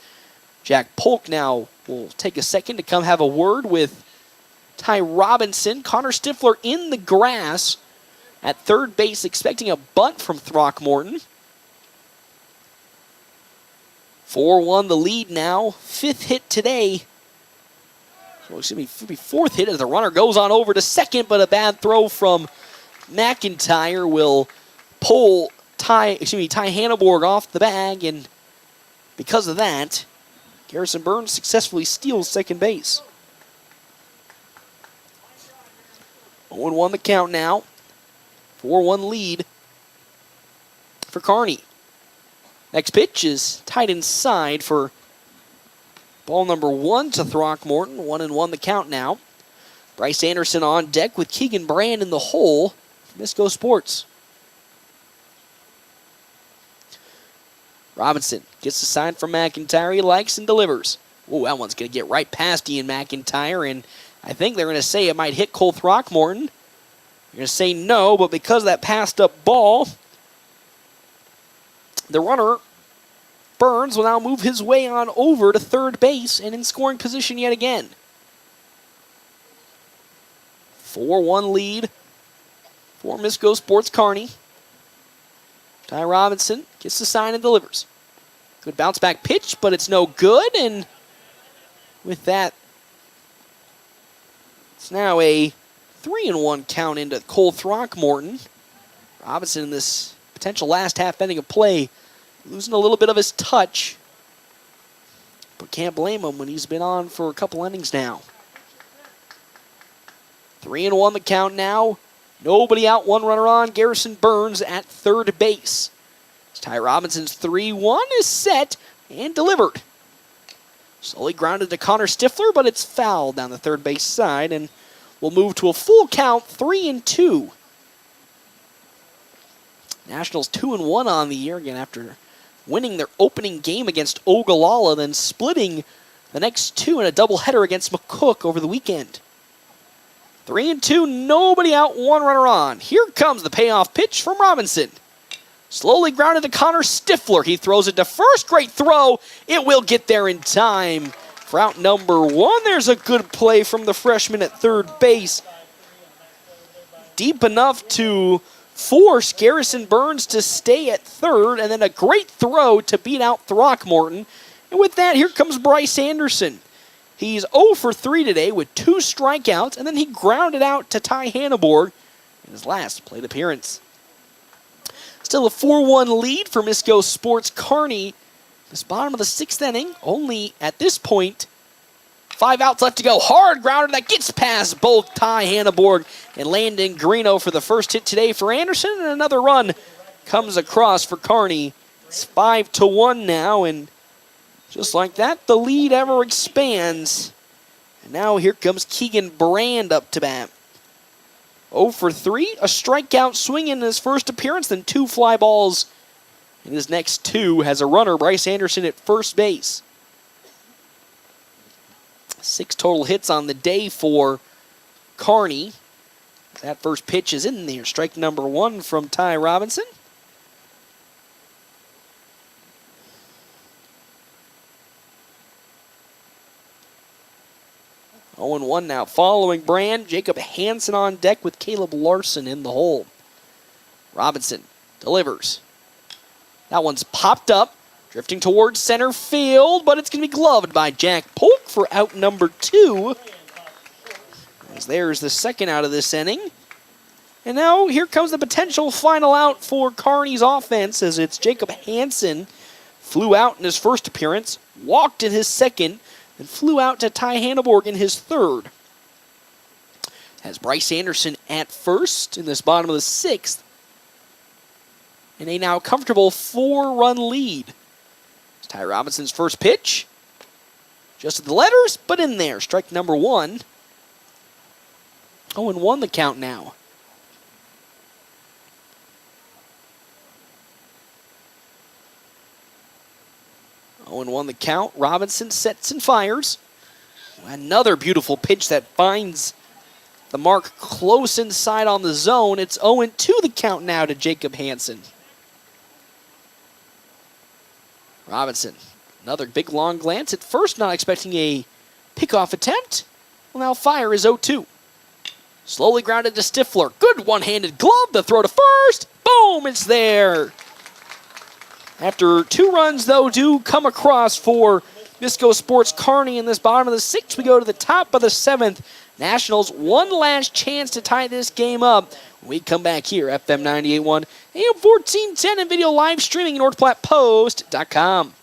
Jack Polk now will take a second to come have a word with Ty Robinson. Connor Stifler in the grass at third base, expecting a bunt from Throckmorton. 4-1 the lead now. 5th hit today. So it'll be 4th hit as the runner goes on over to second, but a bad throw from McIntyre will pull Ty Hanneborg off the bag, and because of that, Garrison Burns successfully steals second base. 0-1 the count now. 4-1 lead for Kearney. Next pitch is tight inside for ball number 1 to Throckmorton. 1-1 the count now. Bryce Anderson on deck with Keegan Brand in the hole for Misko Sports. Robinson gets the sign from McIntyre. He likes and delivers. Oh, that one's going to get right past Ian McIntyre, and I think they're going to say it might hit Cole Throckmorton. They're going to say no, but because of that passed up ball, the runner, Burns, will now move his way on over to third base and in scoring position yet again. 4-1 lead for Misko Sports Kearney. Ty Robinson gets the sign and delivers. Good bounce back pitch, but it's no good, and with that, it's now a 3-1 count into Cole Throckmorton. Robinson in this potential last half inning of play, losing a little bit of his touch, but can't blame him when he's been on for a couple innings now. 3-1 the count now. Nobody out, one runner on. Garrison Burns at third base. Ty Robinson's 3-1 is set and delivered. Slowly grounded to Connor Stifler, but it's fouled down the third base side, and we'll move to a full count, 3-2. Nationals 2-1 on the year, again after winning their opening game against Ogallala, then splitting the next two in a doubleheader against McCook over the weekend. 3-2, nobody out, one runner on. Here comes the payoff pitch from Robinson. Slowly grounded to Connor Stifler. He throws it to first. Great throw. It will get there in time for out number one. There's a good play from the freshman at third base. Deep enough to force Garrison Burns to stay at third, and then a great throw to beat out Throckmorton. And with that, here comes Bryce Anderson. He's 0 for 3 today with 2 strikeouts, and then he grounded out to Ty Hanneborg in his last plate appearance. Still a 4-1 lead for Misko Sports Kearney. This bottom of the 6th inning, only at this point 5 outs left to go. Hard grounder that gets past both Ty Hanneborg and Landon Greeno for the first hit today for Anderson, and another run comes across for Kearney. It's 5-1 now, and just like that, the lead ever expands. And now here comes Keegan Brand up to bat. 0 for 3, a strikeout swing in his first appearance, then 2 fly balls in his next 2. Has a runner, Bryce Anderson, at first base. 6 total hits on the day for Kearney. That first pitch is in there. Strike number 1 from Ty Robinson. 0-1 now. Following Brand, Jacob Hansen on deck with Caleb Larson in the hole. Robinson delivers. That one's popped up, drifting towards center field, but it's going to be gloved by Jack Polk for out number 2. As there's the second out of this inning. And now here comes the potential final out for Kearney's offense, as it's Jacob Hansen. Flew out in his first appearance, walked in his second, and flew out to Ty Hanneborg in his third. Has Bryce Anderson at first in this bottom of the 6th. And a now comfortable 4-run lead. It's Ty Robinson's first pitch. Just at the letters, but in there. Strike number 1. 0-1 the count now. Oh, 0-1 the count. Robinson sets and fires. Another beautiful pitch that finds the mark close inside on the zone. It's 0-2 the count now to Jacob Hansen. Robinson, another big long glance. At first, not expecting a pickoff attempt. Well, now fire is 0-2. Slowly grounded to Stifler. Good one-handed glove. The throw to first. Boom, it's there. After 2 runs, though, do come across for Misko Sports Kearney in this bottom of the 6th, we go to the top of the 7th. Nationals, one last chance to tie this game up. When we come back here, FM 98.1, AM 1410, and video live streaming at NorthPlattePost.com.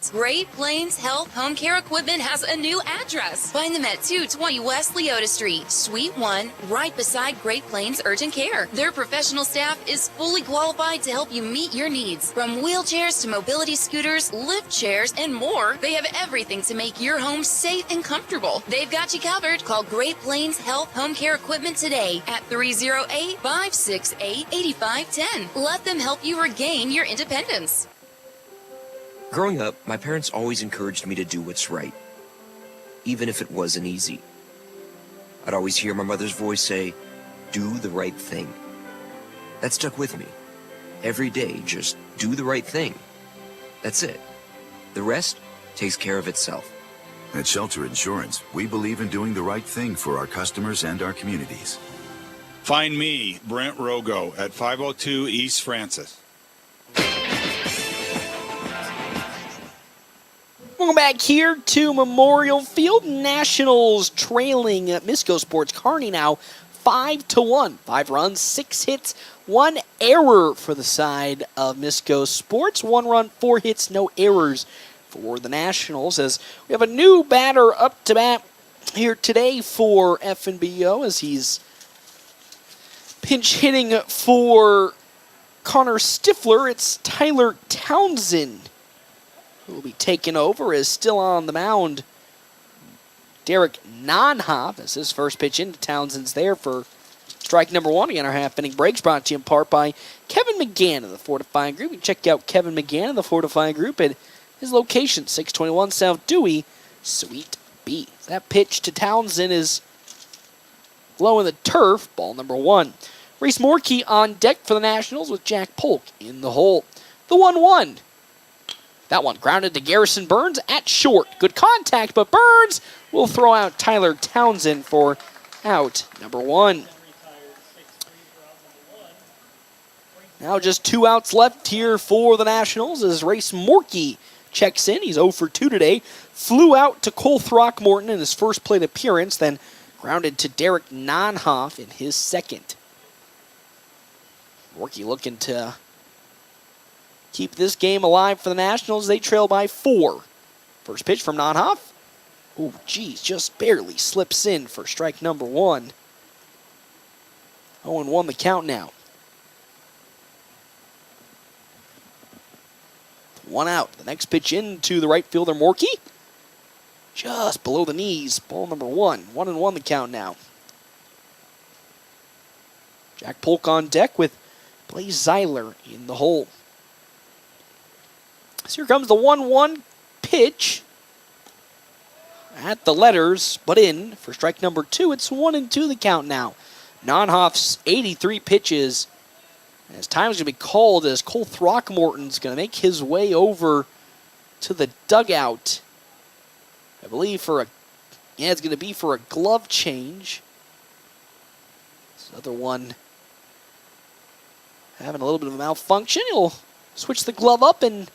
Great Plains Health Home Care Equipment has a new address. Find them at 220 West Leota Street, Suite 1, right beside Great Plains Urgent Care. Their professional staff is fully qualified to help you meet your needs. From wheelchairs to mobility scooters, lift chairs, and more, they have everything to make your home safe and comfortable. They've got you covered. Call Great Plains Health Home Care Equipment today at 308-568-8510. Let them help you regain your independence. Growing up, my parents always encouraged me to do what's right, even if it wasn't easy. I'd always hear my mother's voice say, "Do the right thing." That stuck with me. Every day, just do the right thing. That's it. The rest takes care of itself. At Shelter Insurance, we believe in doing the right thing for our customers and our communities. Find me, Brent Rogo, at 502 East Francis. Welcome back here to Memorial Field. Nationals trailing Misko Sports Kearney now 5-1. 5 runs, 6 hits, 1 error for the side of Misko Sports. 1 run, 4 hits, no errors for the Nationals, as we have a new batter up to bat here today for FNBO, as he's pinch hitting for Connor Stifler. It's Tyler Townsend who will be taken over, is still on the mound. Derek Nonhoff as his first pitch into Townsend's there for strike number 1. Again, our half-inning breaks brought to you in part by Kevin McGann of the Fortifying Group. You can check out Kevin McGann of the Fortifying Group at his location, 621 South Dewey, Suite B. That pitch to Townsend is low in the turf, ball number 1. Reese Morkey on deck for the Nationals with Jack Polk in the hole. The 1-1. That one grounded to Garrison Burns at short. Good contact, but Burns will throw out Tyler Townsend for out number 1. Now just 2 outs left here for the Nationals as Reese Morkey checks in. He's 0 for 2 today. Flew out to Cole Throckmorton in his first plate appearance, then grounded to Derek Nonhoff in his second. Morkey looking to keep this game alive for the Nationals. They trail by 4. First pitch from Nonhoff. Oh, geez, just barely slips in for strike number 1. 0-1 the count now. 1 out. The next pitch into the right fielder, Morkey. Just below the knees. Ball number 1. 1-1 the count now. Jack Polk on deck with Blaze Zeiler in the hole. So here comes the 1-1 pitch at the letters, but in for strike number 2. It's 1-2 the count now. Nonhoff's 83 pitches. As time is going to be called as Cole Throckmorton's going to make his way over to the dugout. I believe it's going to be for a glove change. This other one having a little bit of a malfunction. He'll switch the glove up and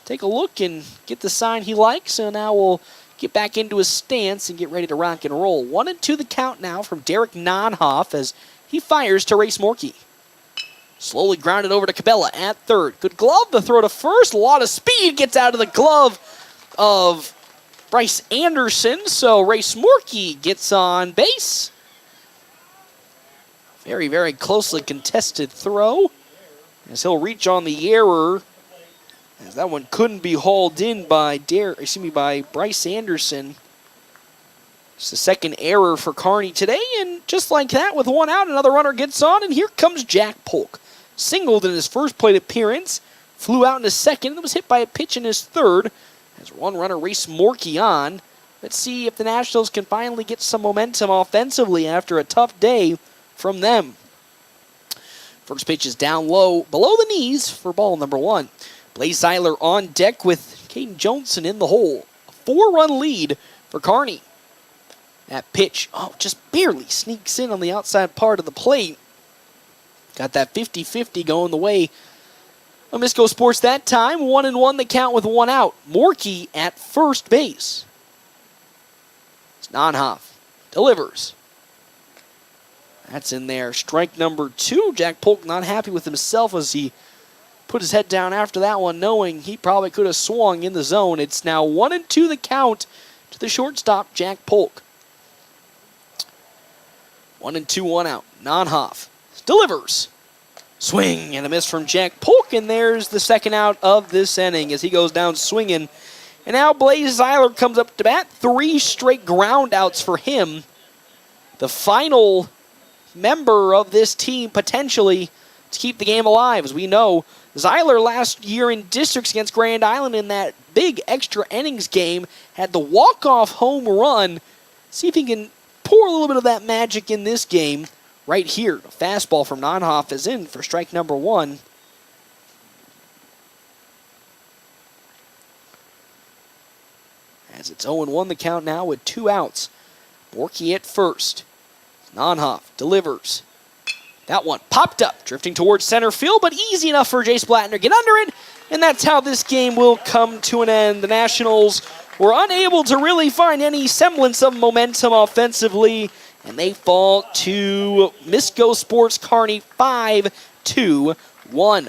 take a look and get the sign he likes. So now we'll get back into his stance and get ready to rock and roll. 1-2 the count now from Derek Nonhoff as he fires to Reese Morkey. Slowly grounded over to Cabela at third. Good glove to throw to first. A lot of speed gets out of the glove of Bryce Anderson. So Reese Morkey gets on base. Very, very closely contested throw as he'll reach on the error. As that one couldn't be hauled in by Bryce Anderson. It's the second error for Kearney today, and just like that, with 1 out, another runner gets on, and here comes Jack Polk. Singled in his first plate appearance, flew out in his second, and was hit by a pitch in his third. As 1 runner Reese Morkey on. Let's see if the Nationals can finally get some momentum offensively after a tough day from them. First pitch is down low, below the knees for ball number 1. Blaze Zeiler on deck with Caden Johnson in the hole. A 4-run lead for Kearney. That pitch, just barely sneaks in on the outside part of the plate. Got that 50-50 going the way of Misko Sports that time. 1-1 the count with 1 out. Morkey at first base. It's Nonhoff. Delivers. That's in there. Strike number 2. Jack Polk not happy with himself as he put his head down after that one, knowing he probably could have swung in the zone. It's now 1-2 the count to the shortstop, Jack Polk. 1-2, 1 out. Nonhoff delivers. Swing and a miss from Jack Polk, and there's the second out of this inning as he goes down swinging. And now Blaze Zeiler comes up to bat. 3 straight ground outs for him. The final member of this team potentially to keep the game alive. As we know, Zeiler last year in districts against Grand Island in that big extra innings game had the walk-off home run. See if he can pour a little bit of that magic in this game right here. A fastball from Nonhoff is in for strike number 1. As it's 0-1 the count now with 2 outs. Borky at first. Nonhoff delivers. That one popped up, drifting towards center field, but easy enough for Jace Blattner to get under it, and that's how this game will come to an end. The Nationals were unable to really find any semblance of momentum offensively, and they fall to Misko Sports Kearney 5-1.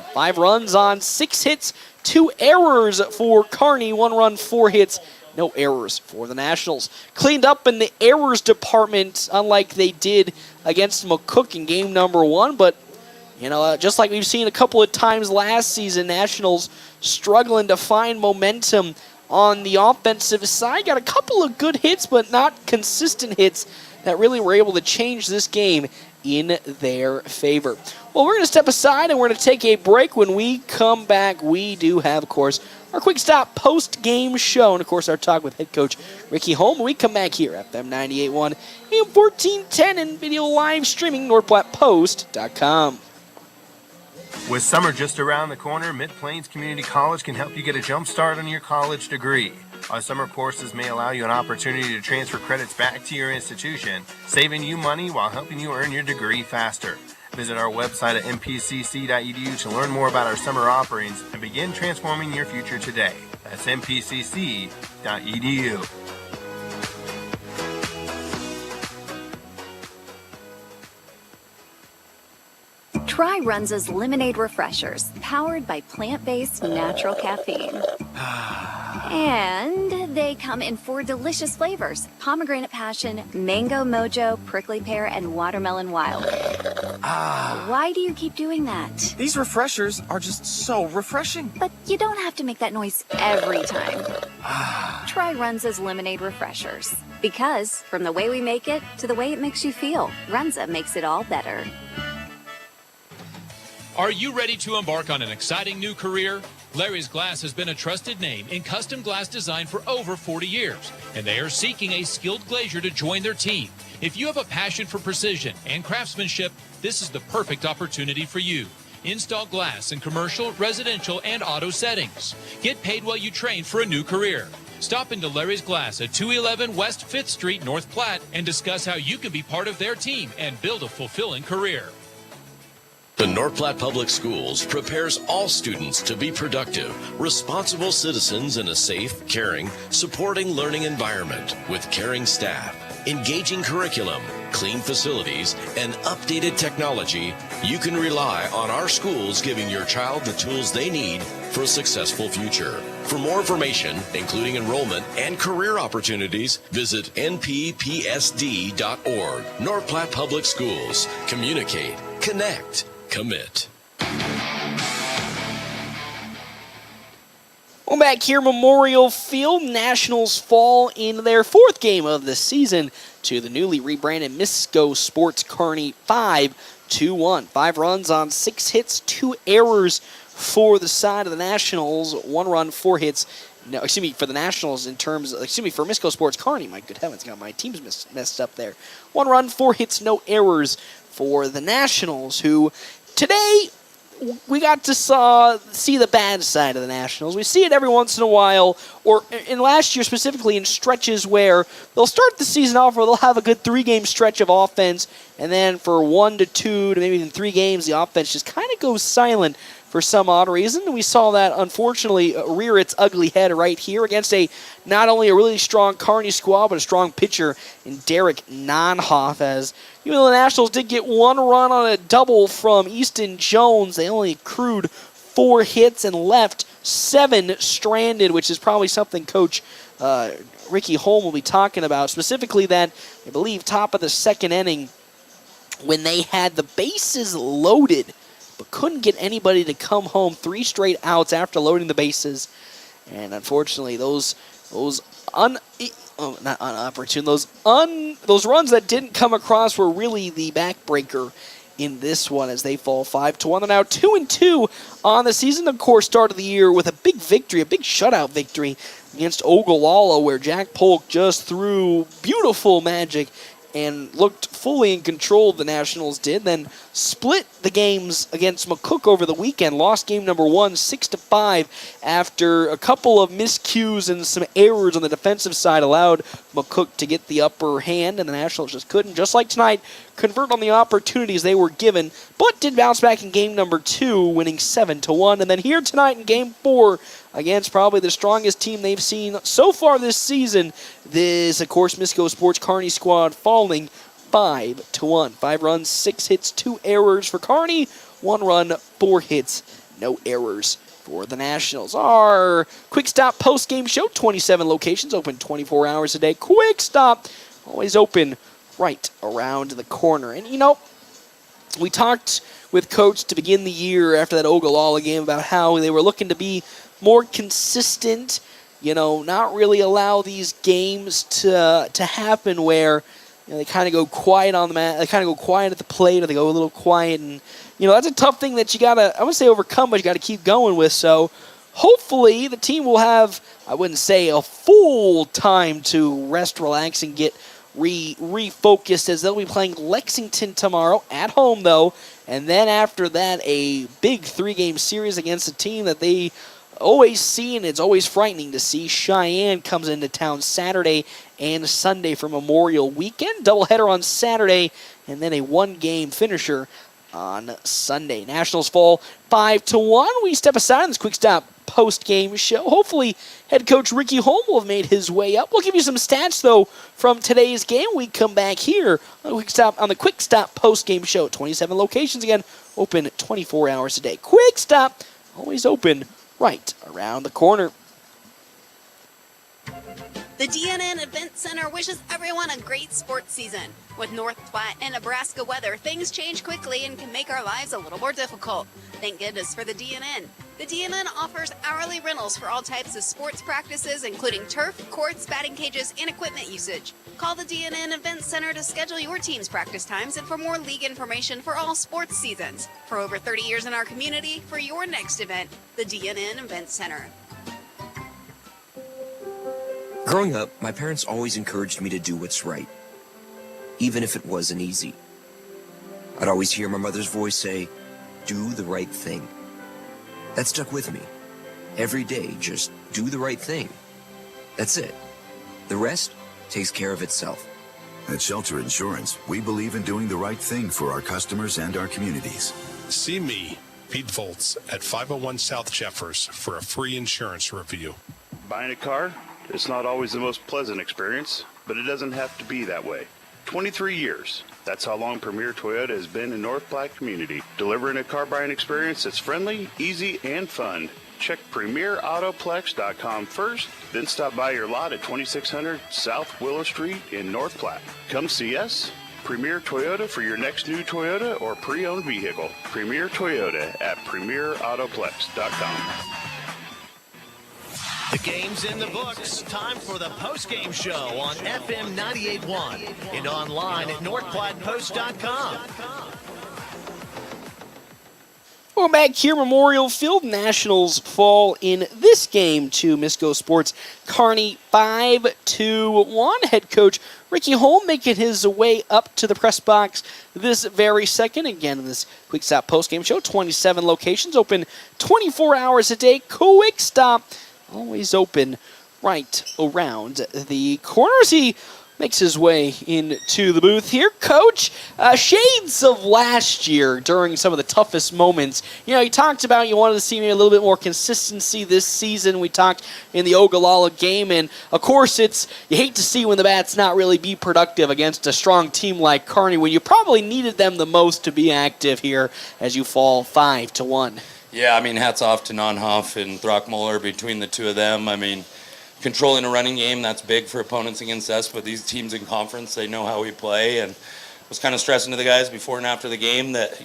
5 runs on 6 hits, 2 errors for Kearney, 1 run, 4 hits, no errors for the Nationals. Cleaned up in the errors department, unlike they did against McCook in game number 1, but just like we've seen a couple of times last season, Nationals struggling to find momentum on the offensive side. Got a couple of good hits, but not consistent hits that really were able to change this game in their favor. Well, we're going to step aside and we're going to take a break. When we come back, we do have, of course, our quick stop post-game show, and of course our talk with head coach Ricky Holm. When we come back here, FM 98.1, AM 1410, and video live streaming, NorthPlattePost.com. With summer just around the corner, Mid-Plains Community College can help you get a jump start on your college degree. Our summer courses may allow you an opportunity to transfer credits back to your institution, saving you money while helping you earn your degree faster. Visit our website at mpcc.edu to learn more about our summer offerings and begin transforming your future today. That's mpcc.edu. Try Runza's Lemonade Refreshers, powered by plant-based natural caffeine. And they come in 4 delicious flavors: pomegranate passion, mango mojo, prickly pear, and watermelon wild. Why do you keep doing that? These refreshers are just so refreshing. But you don't have to make that noise every time. Try Runza's Lemonade Refreshers. Because from the way we make it to the way it makes you feel, Runza makes it all better. Are you ready to embark on an exciting new career? Larry's Glass has been a trusted name in custom glass design for over 40 years, and they are seeking a skilled glazier to join their team. If you have a passion for precision and craftsmanship, this is the perfect opportunity for you. Install glass in commercial, residential, and auto settings. Get paid while you train for a new career. Stop into Larry's Glass at 211 West 5th Street, North Platte, and discuss how you can be part of their team and build a fulfilling career. The North Platte Public Schools prepares all students to be productive, responsible citizens in a safe, caring, supporting learning environment with caring staff, engaging curriculum, clean facilities, and updated technology. You can rely on our schools giving your child the tools they need for a successful future. For more information, including enrollment and career opportunities, visit nppsd.org. North Platte Public Schools. Communicate, connect, commit. Well, back here, Memorial Field, Nationals fall in their 4th game of the season to the newly rebranded Misko Sports Kearney 5-1. 5 runs on 6 hits, 2 errors for the side of the Nationals. 1 run, 4 hits. No, for the Nationals for Misko Sports Kearney. My good heavens, got my teams messed up there. 1 run, 4 hits, no errors for the Nationals, who today we got to see the bad side of the Nationals. We see it every once in a while, or in last year specifically in stretches where they'll start the season off where they'll have a good 3-game stretch of offense, and then for 1 to 2 to maybe even 3 games, the offense just kind of goes silent for some odd reason. And we saw that, unfortunately, rear its ugly head right here against not only a really strong Kearney squad, but a strong pitcher in Derek Nonhoff. As even though the Nationals did get 1 run on a double from Easton Jones, they only accrued 4 hits and left 7 stranded, which is probably something Coach Ricky Holm will be talking about, specifically that, I believe, top of the second inning when they had the bases loaded but couldn't get anybody to come home. 3 straight outs after loading the bases. And unfortunately, those runs that didn't come across were really the backbreaker in this one as they fall 5-1. They're now 2-2 on the season. Of course, started the year with a big victory, a big shutout victory against Ogallala, where Jack Polk just threw beautiful magic and looked fully in control, the Nationals did. Then split the games against McCook over the weekend. Lost game number 1, 6-5, after a couple of miscues and some errors on the defensive side allowed McCook to get the upper hand, and the Nationals just couldn't, just like tonight, convert on the opportunities they were given, but did bounce back in game number 2, winning 7-1. And then here tonight in game 4, against probably the strongest team they've seen so far this season, this, of course, Misko Sports Kearney squad falling 5-1. 5 runs, 6 hits, 2 errors for Kearney. 1 run, 4 hits, no errors for the Nationals. Our Quick Stop post-game show, 27 locations, open 24 hours a day. Quick Stop, always open right around the corner. And, you know, we talked with Coach to begin the year after that Ogallala game about how they were looking to be more consistent, you know, not really allow these games to happen where, you know, they kind of go quiet on the mat, they kind of go quiet at the plate, or they go a little quiet, and, you know, that's a tough thing that you gotta, I wouldn't say overcome, but you gotta keep going with. So hopefully the team will have, I wouldn't say a full time to rest, relax, and get refocused, as they'll be playing Lexington tomorrow at home though, and then after that a big 3-game series against a team that they always see, and it's always frightening to see. Cheyenne comes into town Saturday and Sunday for Memorial Weekend. Doubleheader on Saturday, and then a 1-game finisher on Sunday. Nationals fall 5-1. We step aside in this Quick Stop post-game show. Hopefully, head coach Ricky Holm will have made his way up. We'll give you some stats, though, from today's game. We come back here on the Quick Stop post-game show. 27 locations, again, open 24 hours a day. Quick Stop, always open right around the corner. The DNN Event Center wishes everyone a great sports season. With North Platte and Nebraska weather, things change quickly and can make our lives a little more difficult. Thank goodness for the DNN. The DNN offers hourly rentals for all types of sports practices, including turf, courts, batting cages, and equipment usage. Call the DNN Event Center to schedule your team's practice times and for more league information for all sports seasons. For over 30 years in our community, for your next event, the DNN Event Center. Growing up, my parents always encouraged me to do what's right, even if it wasn't easy. I'd always hear my mother's voice say, "Do the right thing." That stuck with me. Every day, just do the right thing. That's it. The rest takes care of itself. At Shelter Insurance, we believe in doing the right thing for our customers and our communities. See me, Pete Volz, at 501 South Jeffers for a free insurance review. Buying a car? It's not always the most pleasant experience, but it doesn't have to be that way. 23 years. That's how long Premier Toyota has been in North Platte community, delivering a car buying experience that's friendly, easy, and fun. Check PremierAutoplex.com first, then stop by your lot at 2600 South Willow Street in North Platte. Come see us. Premier Toyota for your next new Toyota or pre-owned vehicle. Premier Toyota at PremierAutoplex.com. The game's in the books. Time for the post-game show on FM 98.1 and online at NorthPlattePost.com. Welcome back here, Memorial Field. Nationals fall in this game to Misko Sports Kearney 5-1. Head coach Ricky Holm making his way up to the press box this very second. Again, in this Quick Stop postgame show, 27 locations, open 24 hours a day. Quick Stop, always open right around the corners. He makes his way into the booth here. Coach, shades of last year during some of the toughest moments. You know, you talked about you wanted to see maybe a little bit more consistency this season. We talked in the Ogallala game, and of course you hate to see when the bats not really be productive against a strong team like Kearney when you probably needed them the most to be active here as you fall 5-1. Yeah, I mean, hats off to Nonhoff and Throckmuller. Between the two of them, I mean, controlling a running game, that's big for opponents against us, but these teams in conference, they know how we play. And was kind of stressing to the guys before and after the game that,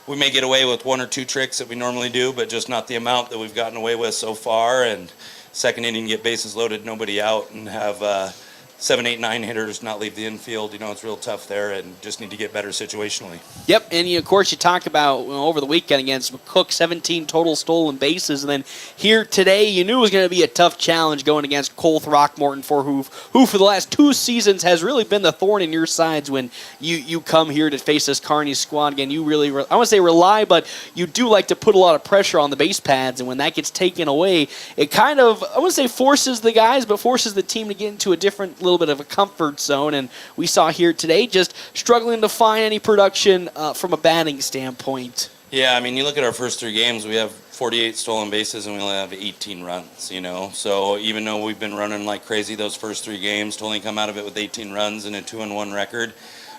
we may get away with one or two tricks that we normally do, but just not the amount that we've gotten away with so far. And second inning, get bases loaded, nobody out, and have 7, 8, 9 hitters not leave the infield. It's real tough there, and just need to get better situationally. Yep, and of course you talk about over the weekend against McCook, 17 total stolen bases, and then here today you knew it was going to be a tough challenge going against Cole Throckmorton, who for the last 2 seasons has really been the thorn in your sides when you come here to face this Kearney squad. Again, you really, I want to say rely, but you do like to put a lot of pressure on the base pads, and when that gets taken away, it kind of, I wouldn't say forces the guys, but forces the team to get into a different little bit of a comfort zone, and we saw here today just struggling to find any production from a batting standpoint. Yeah, I mean, you look at our first 3 games, we have 48 stolen bases and we only have 18 runs, So even though we've been running like crazy those first 3 games, to only come out of it with 18 runs and a 2-1 record,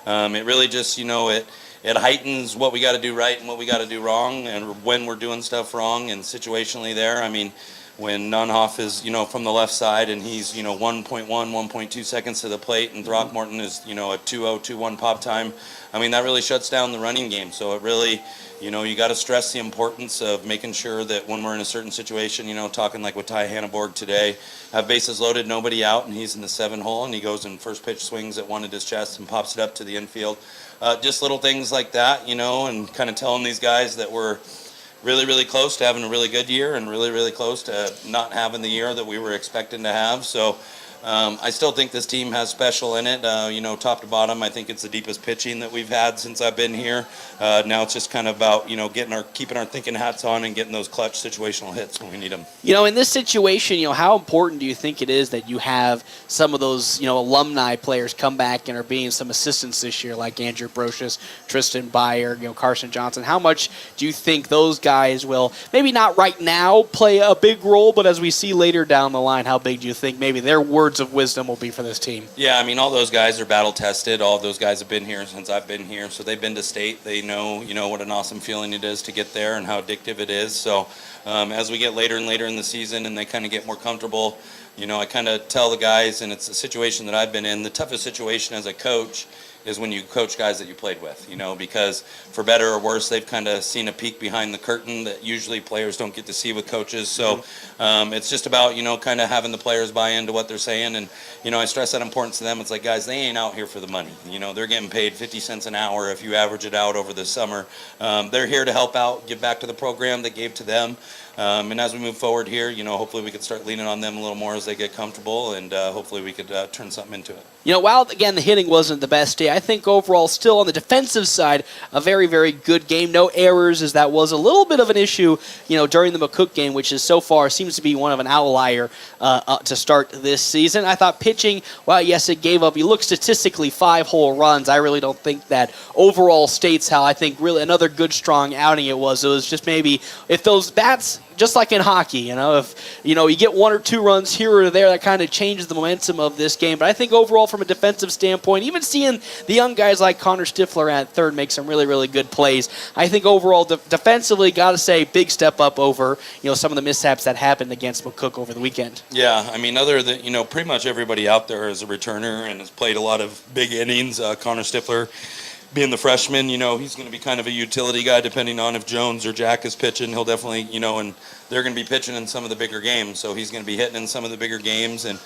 it really just, it heightens what we got to do right and what we got to do wrong, and when we're doing stuff wrong and situationally there. I mean, when Nonhoff is, from the left side and he's, 1.1, 1.2 seconds to the plate, and Throckmorton is, a 2-0, 2-1 pop time, I mean, that really shuts down the running game. So it really, you got to stress the importance of making sure that when we're in a certain situation, talking like with Ty Hannaborg today, have bases loaded, nobody out, and he's in the 7 hole, and he goes and first pitch swings at one at his chest and pops it up to the infield. Just little things like that, and kind of telling these guys that we're really, really close to having a really good year and really, really close to not having the year that we were expecting to have. So I still think this team has special in it. Top to bottom, I think it's the deepest pitching that we've had since I've been here. Now it's just kind of about, keeping our thinking hats on and getting those clutch situational hits when we need them. In this situation, how important do you think it is that you have some of those, alumni players come back and are being some assistants this year, like Andrew Brocious, Tristan Byer, Carson Johnson? How much do you think those guys will, maybe not right now, play a big role, but as we see later down the line, how big do you think maybe their words of wisdom will be for this team? Yeah, I mean, all those guys are battle tested. All those guys have been here since I've been here, so they've been to state. They know, what an awesome feeling it is to get there and how addictive it is. So as we get later and later in the season and they kind of get more comfortable, I kind of tell the guys, and it's a situation that I've been in, the toughest situation as a coach is when you coach guys that you played with, because for better or worse, they've kind of seen a peek behind the curtain that usually players don't get to see with coaches. So it's just about, kind of having the players buy into what they're saying. And, I stress that importance to them. It's like, guys, they ain't out here for the money. They're getting paid 50 cents an hour if you average it out over the summer. They're here to help out, give back to the program that gave to them. And as we move forward here, hopefully we could start leaning on them a little more as they get comfortable, and hopefully we could turn something into it. While, again, the hitting wasn't the best day, I think overall still on the defensive side, a very, very good game. No errors, as that was a little bit of an issue, during the McCook game, which is so far seems to be one of an outlier to start this season. I thought pitching, well, yes, it gave up. You look statistically 5 whole runs. I really don't think that overall states how I think really another good, strong outing it was. It was just maybe if those bats, just like in hockey, if you get 1 or 2 runs here or there, that kind of changes the momentum of this game. But I think overall, from a defensive standpoint, even seeing the young guys like Connor Stifler at third make some really, really good plays, I think overall defensively, got to say, big step up over some of the mishaps that happened against McCook over the weekend. Yeah, I mean, other than pretty much everybody out there is a returner and has played a lot of big innings. Connor Stifler, being the freshman, he's going to be kind of a utility guy depending on if Jones or Jack is pitching. He'll definitely, and they're going to be pitching in some of the bigger games, so he's going to be hitting in some of the bigger games, and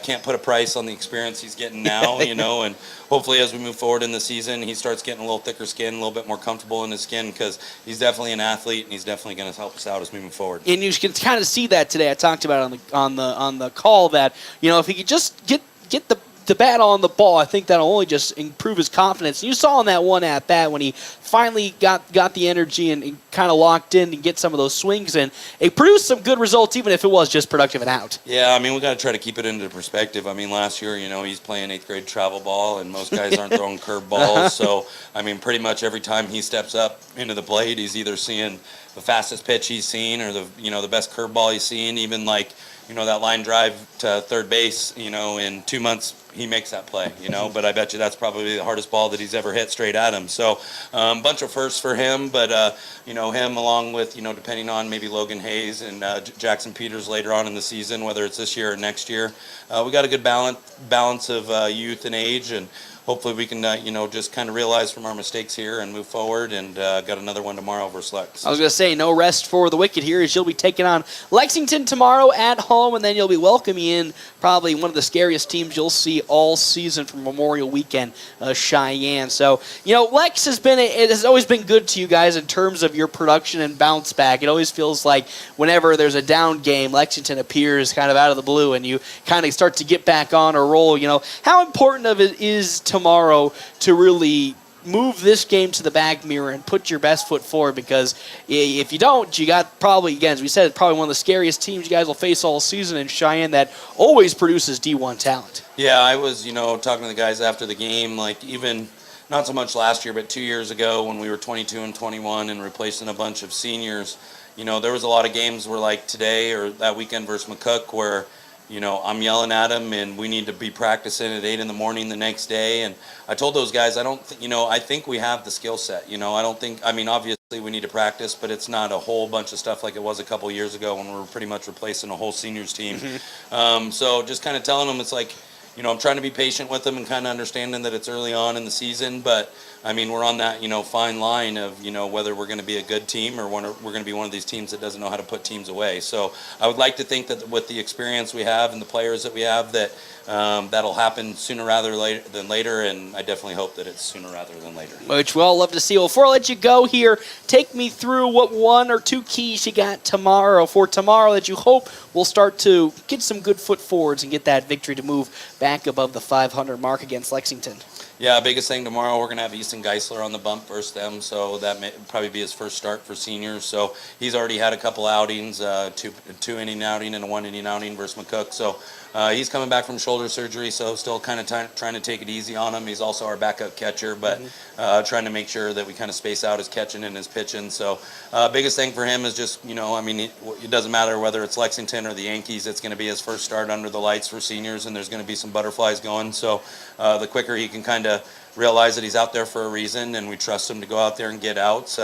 can't put a price on the experience he's getting now, and hopefully as we move forward in the season, he starts getting a little thicker skin, a little bit more comfortable in his skin, because he's definitely an athlete, and he's definitely going to help us out as we move forward. And you can kind of see that today. I talked about it on the call that, if he could just get the bat on the ball, I think that'll only just improve his confidence. You saw in that one at bat when he finally got the energy and kind of locked in and get some of those swings in. It produced some good results, even if it was just productive and out. Yeah, I mean, we got to try to keep it into perspective. I mean, last year, he's playing 8th grade travel ball, and most guys aren't throwing curve balls. So, I mean, pretty much every time he steps up into the plate, he's either seeing the fastest pitch he's seen or the best curve ball he's seen. Even like, that line drive to third base, in 2 months he makes that play, but I bet you that's probably the hardest ball that he's ever hit straight at him. So bunch of firsts for him, but him along with, depending on maybe Logan Hayes and Jackson Peters later on in the season, whether it's this year or next year, we got a good balance of youth and age, and hopefully we can, just kind of realize from our mistakes here and move forward, and got another one tomorrow versus Lex. I was going to say, no rest for the Wicked here, as you'll be taking on Lexington tomorrow at home, and then you'll be welcoming in probably one of the scariest teams you'll see all season for Memorial Weekend, Cheyenne. So, Lex has always been good to you guys in terms of your production and bounce back. It always feels like whenever there's a down game, Lexington appears kind of out of the blue, and you kind of start to get back on a roll. How important of it is tomorrow to really move this game to the back mirror and put your best foot forward? Because if you don't, you got probably, again, as we said, probably one of the scariest teams you guys will face all season in Cheyenne that always produces D1 talent. Yeah, I was, talking to the guys after the game, like even not so much last year, but 2 years ago when we were 22 and 21 and replacing a bunch of seniors, there was a lot of games where like today or that weekend versus McCook where I'm yelling at them, and we need to be practicing at 8 in the morning the next day. And I told those guys, I think we have the skill set. Obviously we need to practice, but it's not a whole bunch of stuff like it was a couple years ago when we were pretty much replacing a whole seniors team. Mm-hmm. So just kind of telling them, it's like, I'm trying to be patient with them and kind of understanding that it's early on in the season, but we're on that, fine line of, whether we're going to be a good team or we're going to be one of these teams that doesn't know how to put teams away. So I would like to think that with the experience we have and the players that we have, that that'll happen sooner rather than later, and I definitely hope that it's sooner rather than later. Which we'll all love to see. Well, before I let you go here, take me through what 1 or 2 keys you got for tomorrow that you hope will start to get some good foot forwards and get that victory to move back above the 500 mark against Lexington. Yeah, biggest thing tomorrow, we're going to have Easton Geisler on the bump versus them, so that may probably be his first start for seniors. So he's already had a couple outings, two-inning outing and a one-inning outing versus McCook. So he's coming back from shoulder surgery, so still kind of trying to take it easy on him. He's also our backup catcher, but trying to make sure that we kind of space out his catching and his pitching. So biggest thing for him is just, it doesn't matter whether it's Lexington or the Yankees, it's going to be his first start under the lights for seniors, and there's going to be some butterflies going. So the quicker he can kind of realize that he's out there for a reason, and we trust him to go out there and get outs.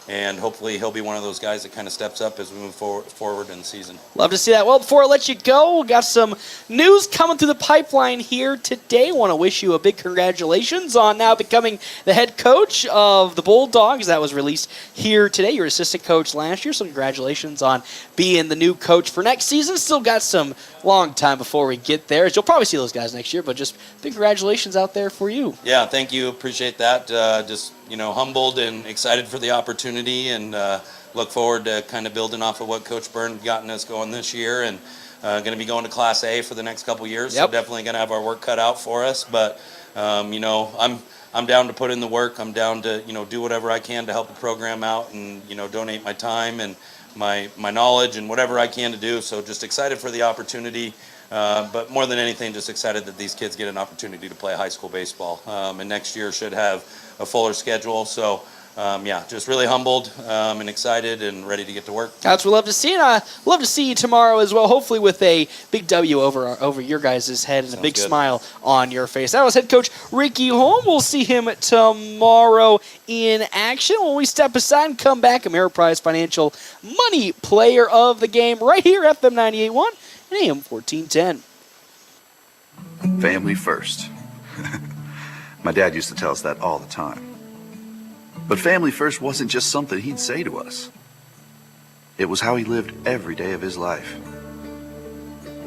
And hopefully he'll be one of those guys that kind of steps up as we move forward in the season. Love to see that. Well, before I let you go, we got some news coming through the pipeline here today. Want to wish you a big congratulations on now becoming the head coach of the Bulldogs. That was released here today. You were assistant coach last year, so congratulations on being the new coach for next season. Still got some long time before we get there. You'll probably see those guys next year, but just big congratulations out there for you. Yeah, thank you. Appreciate that. Just humbled and excited for the opportunity, and look forward to kind of building off of what Coach Byrne gotten us going this year, and going to be going to Class A for the next couple years. Yep. So definitely going to have our work cut out for us. But I'm down to put in the work. I'm down to do whatever I can to help the program out, and donate my time and my knowledge and whatever I can to do. So just excited for the opportunity. But more than anything, just excited that these kids get an opportunity to play high school baseball. And next year should have a fuller schedule. So, just really humbled and excited and ready to get to work. That's what we love to see. And I love to see you tomorrow as well, hopefully with a big W over your guys' head and a big smile on your face. That was head coach Ricky Holm. We'll see him tomorrow in action when we step aside and come back. Ameriprise Financial Money Player of the Game right here at FM 98.1 and AM 1410. Family first. My dad used to tell us that all the time. But family first wasn't just something he'd say to us. It was how he lived every day of his life.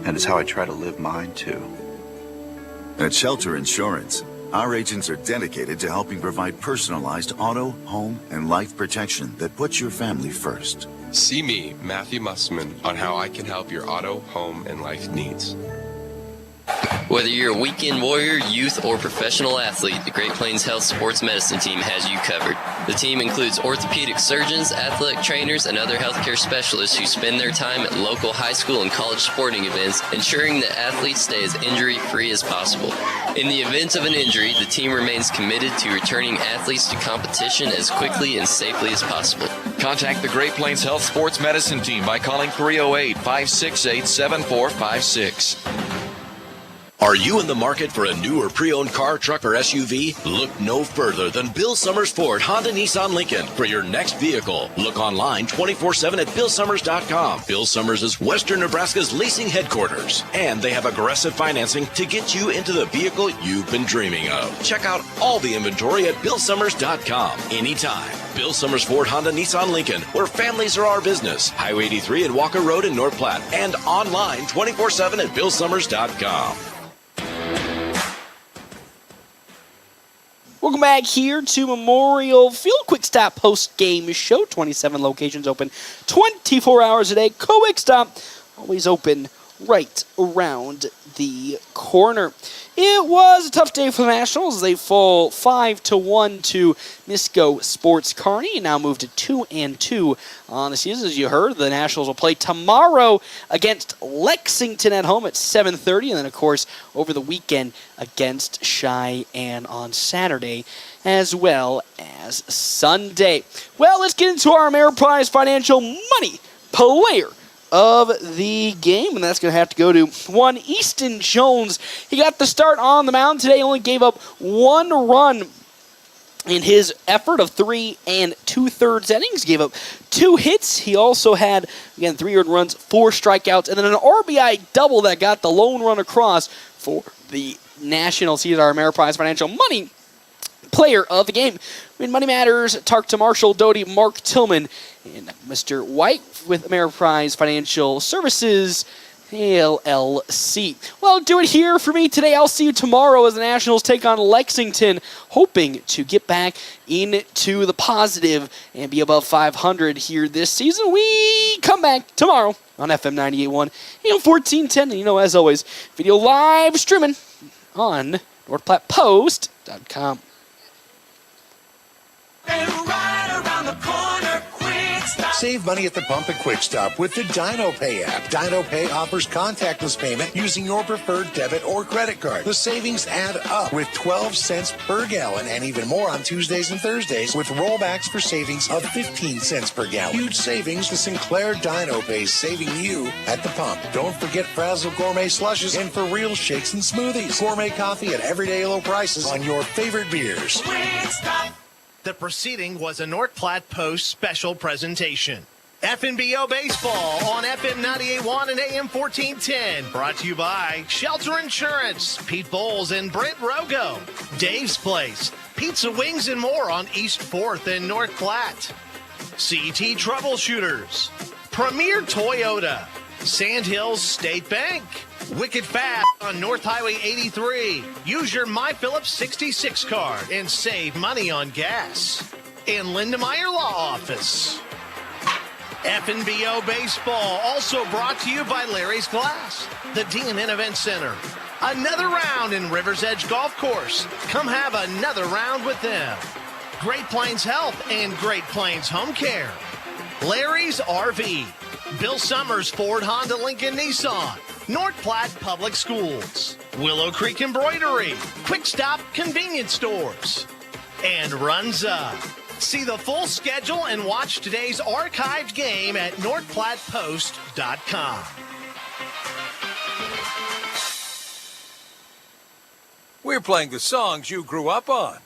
And it's how I try to live mine too. At Shelter Insurance, our agents are dedicated to helping provide personalized auto, home, and life protection that puts your family first. See me, Matthew Musselman, on how I can help your auto, home, and life needs. Whether you're a weekend warrior, youth, or professional athlete, the Great Plains Health Sports Medicine Team has you covered. The team includes orthopedic surgeons, athletic trainers, and other healthcare specialists who spend their time at local high school and college sporting events, ensuring that athletes stay as injury-free as possible. In the event of an injury, the team remains committed to returning athletes to competition as quickly and safely as possible. Contact the Great Plains Health Sports Medicine Team by calling 308-568-7456. Are you in the market for a new or pre-owned car, truck, or SUV? Look no further than Bill Summers Ford, Honda, Nissan, Lincoln for your next vehicle. Look online 24/7 at BillSummers.com. Bill Summers is Western Nebraska's leasing headquarters, and they have aggressive financing to get you into the vehicle you've been dreaming of. Check out all the inventory at BillSummers.com anytime. Bill Summers Ford, Honda, Nissan, Lincoln, where families are our business. Highway 83 and Walker Road in North Platte, and online 24/7 at BillSummers.com. Welcome back here to Memorial Field. Quick Stop post-game show. 27 locations open 24 hours a day. Quick Stop always open right around the corner. It was a tough day for the Nationals. They fall 5-1 to Misko Sports Kearney and now move to 2-2 on the season. As you heard, the Nationals will play tomorrow against Lexington at home at 7:30, and then, of course, over the weekend against Cheyenne on Saturday, as well as Sunday. Well, let's get into our Ameriprise Financial Money Player of the game, and that's going to have to go to one Easton Jones. He got the start on the mound today, only gave up 1 run in his effort of 3 2/3 innings, gave up 2 hits. He also had, again, 3 earned runs, 4 strikeouts, and then an RBI double that got the lone run across for the Nationals. He's our Ameriprise Financial Money Player of the game. In Money Matters, talk to Marshall Doty, Mark Tillman, and Mr. White with Ameriprise Financial Services, LLC. Well, do it here for me today. I'll see you tomorrow as the Nationals take on Lexington, hoping to get back into the positive and be above 500 here this season. We come back tomorrow on FM 98.1, AM 1410, and as always, video live streaming on NorthPlattePost.com. And right around the corner, Quick Stop. Save money at the pump at Quick Stop with the DinoPay app. DinoPay offers contactless payment using your preferred debit or credit card. The savings add up with 12 cents per gallon and even more on Tuesdays and Thursdays with rollbacks for savings of 15 cents per gallon. Huge savings with Sinclair DinoPay, saving you at the pump. Don't forget Frazzle Gourmet Slushes and For Real Shakes and Smoothies. Gourmet coffee at everyday low prices on your favorite beers. Quick Stop. The proceeding was a North Platte Post special presentation. FNBO Baseball on FM 98.1 and AM 1410. Brought to you by Shelter Insurance, Pete Bowles and Brent Rogo. Dave's Place, pizza, wings, and more on East 4th and North Platte. CT Troubleshooters, Premier Toyota, Sandhills State Bank, Wicked Fast on North Highway 83. Use your My Phillips 66 card and save money on gas. And Lindemeyer Law Office. FNBO Baseball also brought to you by Larry's Glass, the D&N Event Center. Another round in River's Edge Golf Course. Come have another round with them. Great Plains Health and Great Plains Home Care. Larry's RV. Bill Summers Ford, Honda, Lincoln, Nissan. North Platte Public Schools. Willow Creek Embroidery. Quick Stop Convenience Stores. And Runza. See the full schedule and watch today's archived game at NorthPlattePost.com. We're playing the songs you grew up on.